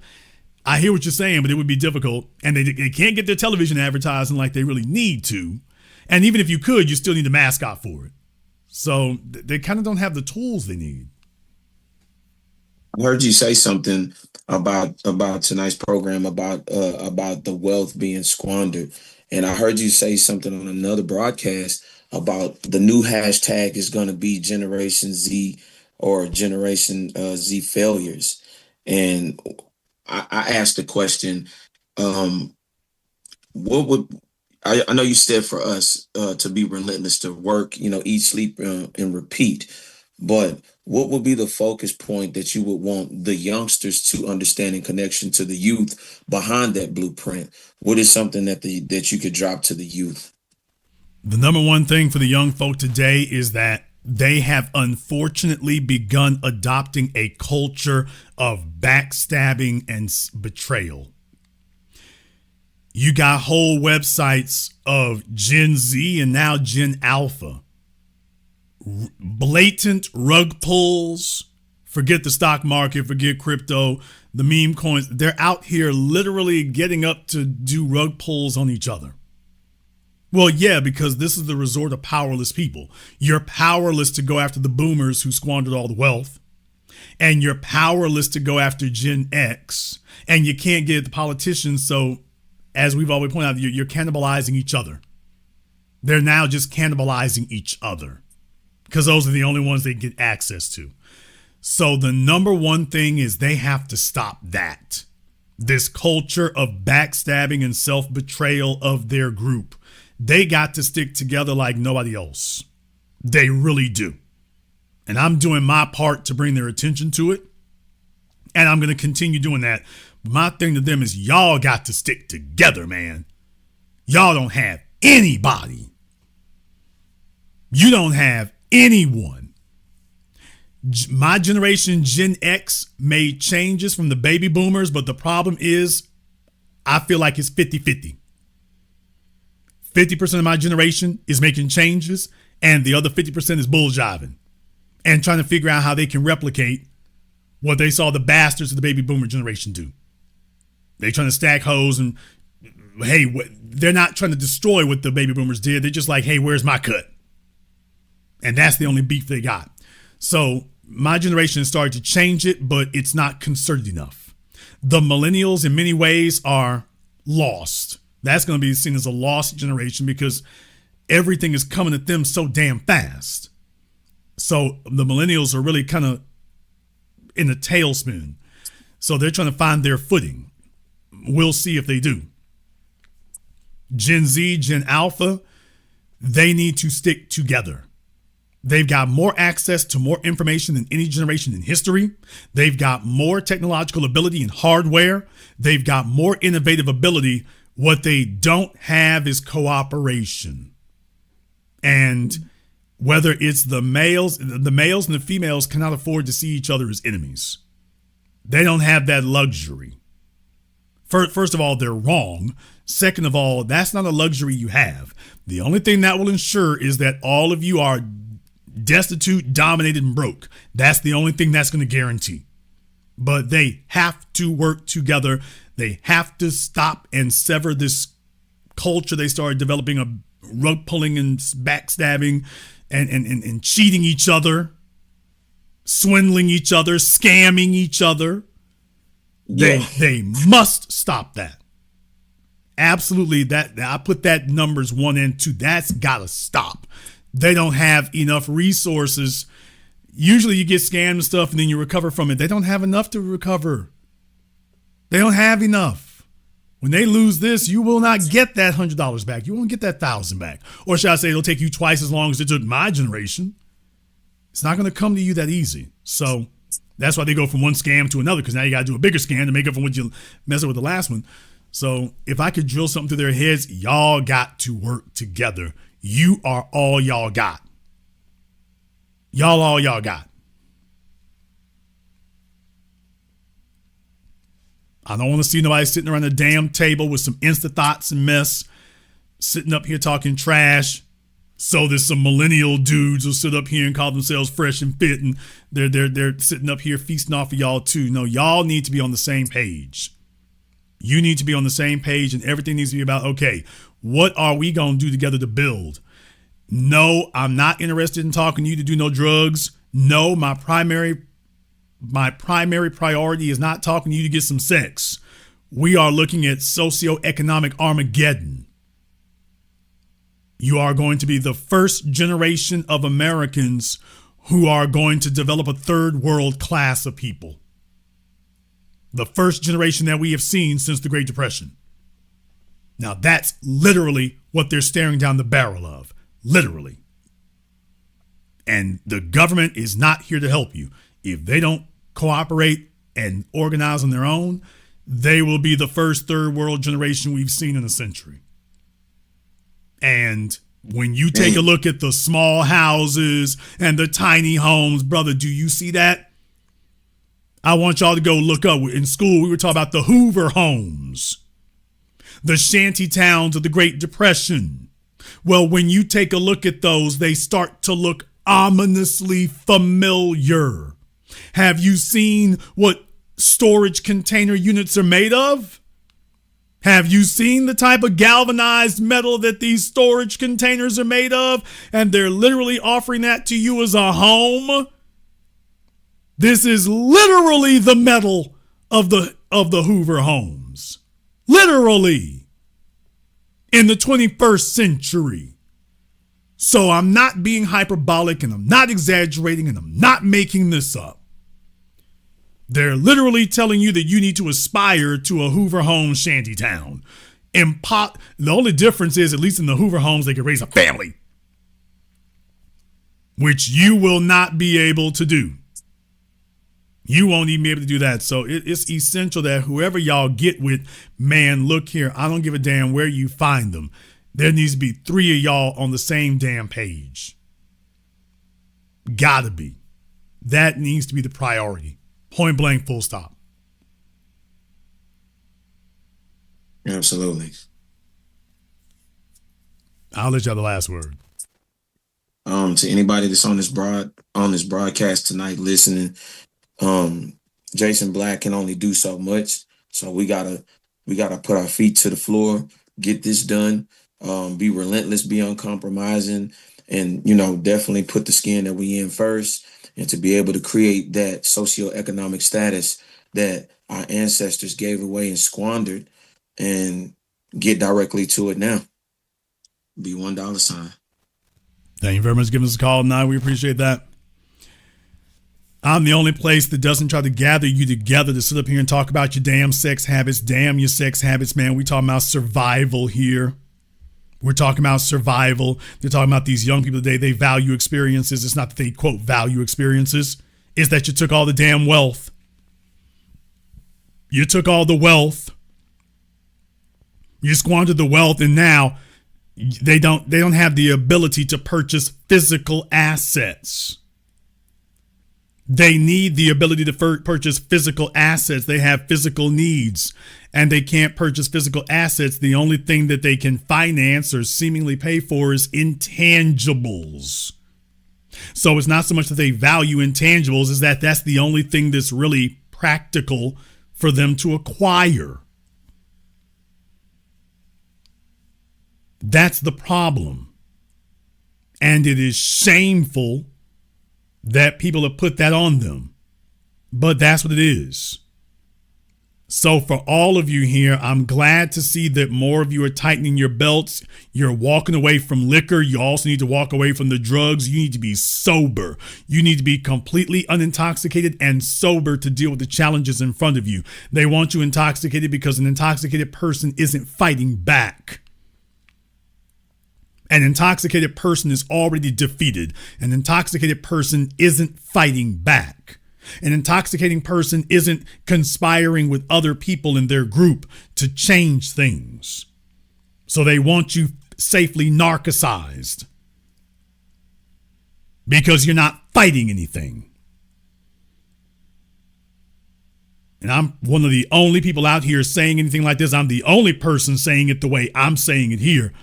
I hear what you're saying, but it would be difficult. And they can't get their television advertising like they really need to. And even if you could, you still need a mascot for it. So they kind of don't have the tools they need. I heard you say something about tonight's program about the wealth being squandered. And I heard you say something on another broadcast about the new hashtag is going to be Generation Z or Generation Z failures. And I asked the question, what would I know you said for us to be relentless, to work, eat, sleep, and repeat. But what would be the focus point that you would want the youngsters to understand in connection to the youth behind that blueprint? What is something that you could drop to the youth? The number one thing for the young folk today is that they have unfortunately begun adopting a culture of backstabbing and betrayal. You got whole websites of Gen Z and now Gen Alpha. Blatant rug pulls. Forget the stock market, forget crypto, the meme coins. They're out here literally getting up to do rug pulls on each other. Well, yeah, because this is the resort of powerless people. You're powerless to go after the boomers who squandered all the wealth. And you're powerless to go after Gen X. And you can't get at the politicians. So, as we've always pointed out, you're cannibalizing each other. They're now just cannibalizing each other because those are the only ones they get access to. So the number one thing is they have to stop that. This culture of backstabbing and self-betrayal of their group. They got to stick together like nobody else. They really do. And I'm doing my part to bring their attention to it. And I'm going to continue doing that. My thing to them is y'all got to stick together, man. Y'all don't have anybody. You don't have anyone. My generation, Gen X, made changes from the baby boomers, but the problem is I feel like it's 50-50. 50% of my generation is making changes, and the other 50% is bull jiving and trying to figure out how they can replicate what they saw the bastards of the baby boomer generation do. They trying to stack hoes and, hey, they're not trying to destroy what the baby boomers did. They're just like, hey, where's my cut? And that's the only beef they got. So my generation has started to change it, but it's not concerted enough. The millennials in many ways are lost. That's going to be seen as a lost generation because everything is coming at them so damn fast. So the millennials are really kind of in a tailspin. So they're trying to find their footing. We'll see if they do. Gen Z, Gen Alpha, they need to stick together. They've got more access to more information than any generation in history. They've got more technological ability and hardware. They've got more innovative ability. What they don't have is cooperation. And whether it's the males and the females cannot afford to see each other as enemies. They don't have that luxury. First of all, they're wrong. Second of all, that's not a luxury you have. The only thing that will ensure is that all of you are destitute, dominated, and broke. That's the only thing that's going to guarantee. But they have to work together. They have to stop and sever this culture they started developing of rug pulling and backstabbing and cheating each other, swindling each other, scamming each other. Yeah. They must stop that. Absolutely. That I put that numbers 1 and 2. That's got to stop. They don't have enough resources. Usually you get scammed and stuff and then you recover from it. They don't have enough to recover. They don't have enough. When they lose this, you will not get that $100 back. You won't get that $1,000 back. Or should I say it'll take you twice as long as it took my generation. It's not going to come to you that easy. So that's why they go from one scam to another, because now you got to do a bigger scam to make up for what you messed up with the last one. So if I could drill something through their heads, y'all got to work together. You are all y'all got. Y'all all y'all got. I don't want to see nobody sitting around the damn table with some Insta thoughts and mess, sitting up here talking trash. So there's some millennial dudes who sit up here and call themselves fresh and fit, and they're sitting up here feasting off of y'all too. No, y'all need to be on the same page. You need to be on the same page, and everything needs to be about, okay, what are we going to do together to build? No, I'm not interested in talking to you to do no drugs. No, my primary priority is not talking to you to get some sex. We are looking at socioeconomic Armageddon. You are going to be the first generation of Americans who are going to develop a third world class of people. The first generation that we have seen since the Great Depression. Now that's literally what they're staring down the barrel of. Literally. And the government is not here to help you. If they don't cooperate and organize on their own, they will be the first third world generation we've seen in a century. And when you take a look at the small houses and the tiny homes, brother, do you see that? I want y'all to go look up. In school, we were talking about the Hoover homes, the shanty towns of the Great Depression. Well, when you take a look at those, they start to look ominously familiar. Have you seen what storage container units are made of? Have you seen the type of galvanized metal that these storage containers are made of? And they're literally offering that to you as a home. This is literally the metal of the Hoover homes. Literally. In the 21st century. So I'm not being hyperbolic, and I'm not exaggerating, and I'm not making this up. They're literally telling you that you need to aspire to a Hoover home shanty town. The only difference is, at least in the Hoover homes, they can raise a family, which you will not be able to do. You won't even be able to do that. So it's essential that whoever y'all get with, man, look here, I don't give a damn where you find them. There needs to be 3 of y'all on the same damn page. Gotta be. That needs to be the priority. Point blank, full stop. Absolutely. I'll let you have the last word. To anybody that's on this broadcast tonight listening, Jason Black can only do so much. So we gotta put our feet to the floor, get this done, be relentless, be uncompromising, and definitely put the skin that we in first, and to be able to create that socioeconomic status that our ancestors gave away and squandered, and get directly to it now. Be $1. Thank you very much for giving us a call tonight. We appreciate that. I'm the only place that doesn't try to gather you together to sit up here and talk about your damn sex habits. Damn your sex habits, man. We talking about survival here. We're talking about survival. They're talking about these young people today. They value experiences. It's not that they, quote, value experiences. It's that you took all the damn wealth. You took all the wealth. You squandered the wealth, and now they don't have the ability to purchase physical assets. They need the ability to purchase physical assets. They have physical needs, and they can't purchase physical assets. The only thing that they can finance or seemingly pay for is intangibles. So it's not so much that they value intangibles, is that that's the only thing that's really practical for them to acquire. That's the problem. And it is shameful that people have put that on them. But that's what it is. So for all of you here, I'm glad to see that more of you are tightening your belts. You're walking away from liquor. You also need to walk away from the drugs. You need to be sober. You need to be completely unintoxicated and sober to deal with the challenges in front of you. They want you intoxicated because an intoxicated person isn't fighting back. An intoxicated person is already defeated. An intoxicated person isn't fighting back. An intoxicating person isn't conspiring with other people in their group to change things. So they want you safely narcissized because you're not fighting anything. And I'm one of the only people out here saying anything like this. I'm the only person saying it the way I'm saying it here.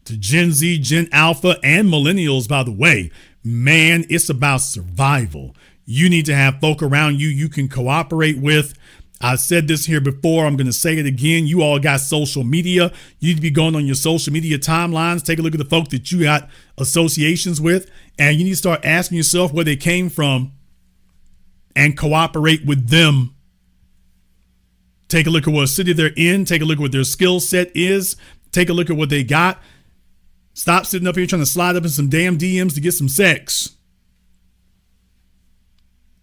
To Gen Z, Gen Alpha, and millennials, by the way, man, it's about survival. You need to have folk around you you can cooperate with. I said this here before. I'm going to say it again. You all got social media. You need to be going on your social media timelines. Take a look at the folk that you got associations with, and you need to start asking yourself where they came from and cooperate with them. Take a look at what city they're in. Take a look at what their skill set is. Take a look at what they got. Stop sitting up here trying to slide up in some damn DMs to get some sex.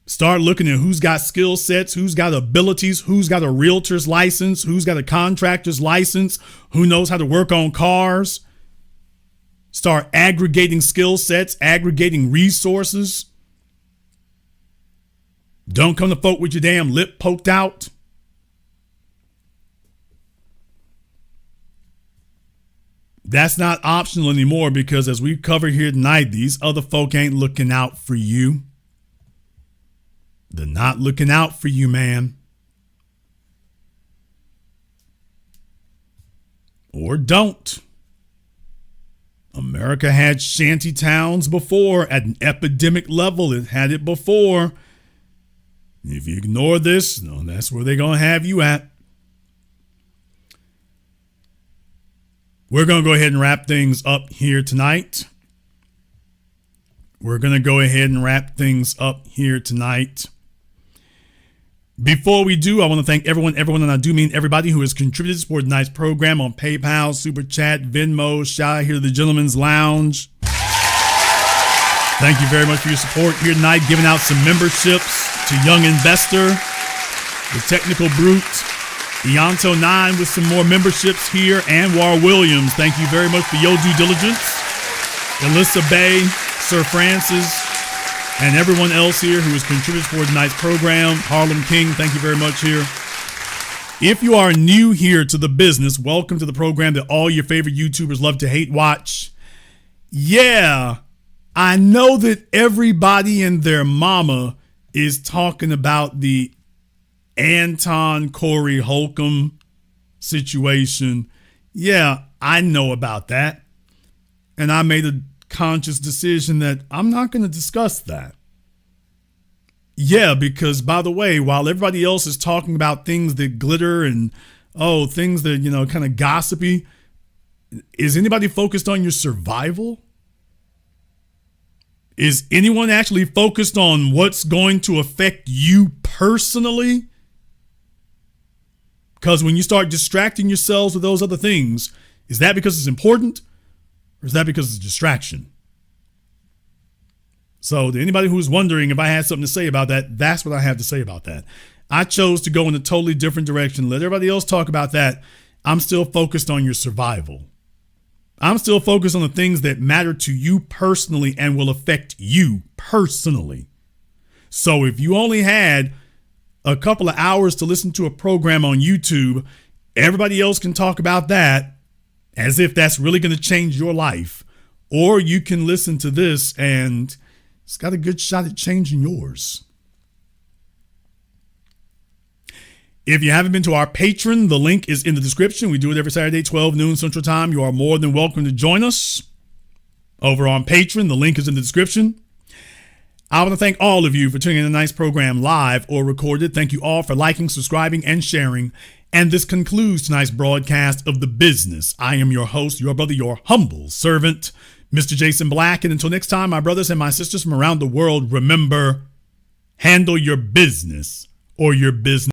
Start looking at who's got skill sets, who's got abilities, who's got a realtor's license, who's got a contractor's license, who knows how to work on cars. Start aggregating skill sets, aggregating resources. Don't come to folk with your damn lip poked out. That's not optional anymore because as we cover here tonight, these other folk ain't looking out for you. They're not looking out for you, man. Or don't. America had shanty towns before at an epidemic level. It had it before. If you ignore this, no, that's where they're going to have you at. We're going to go ahead and wrap things up here tonight. Before we do, I want to thank everyone, and I do mean everybody who has contributed to support tonight's program on PayPal, Super Chat, Venmo, shout out here to the Gentleman's Lounge. Thank you very much for your support here tonight, giving out some memberships to Young Investor, the Technical Brute, Eonto 9 with some more memberships here, Anwar Williams. Thank you very much for your due diligence. Alyssa Bay, Sir Francis, and everyone else here who has contributed for tonight's program. Harlem King, thank you very much here. If you are new here to the business, welcome to the program that all your favorite YouTubers love to hate watch. Yeah, I know that everybody and their mama is talking about the Anton Corey Holcomb situation. Yeah, I know about that. And I made a conscious decision that I'm not going to discuss that. Yeah, because by the way, while everybody else is talking about things that glitter and things that, kind of gossipy, is anybody focused on your survival? Is anyone actually focused on what's going to affect you personally? Because when you start distracting yourselves with those other things, is that because it's important or is that because it's a distraction? So to anybody who's wondering if I had something to say about that, that's what I have to say about that. I chose to go in a totally different direction. Let everybody else talk about that. I'm still focused on your survival. I'm still focused on the things that matter to you personally and will affect you personally. So if you only had a couple of hours to listen to a program on YouTube, everybody else can talk about that as if that's really going to change your life. Or you can listen to this and it's got a good shot at changing yours. If you haven't been to our Patreon, the link is in the description. We do it every Saturday, 12 noon Central Time. You are more than welcome to join us over on Patreon. The link is in the description. I want to thank all of you for tuning in to tonight's program live or recorded. Thank you all for liking, subscribing, and sharing. And this concludes tonight's broadcast of The Business. I am your host, your brother, your humble servant, Mr. Jason Black. And until next time, my brothers and my sisters from around the world, remember, handle your business or your business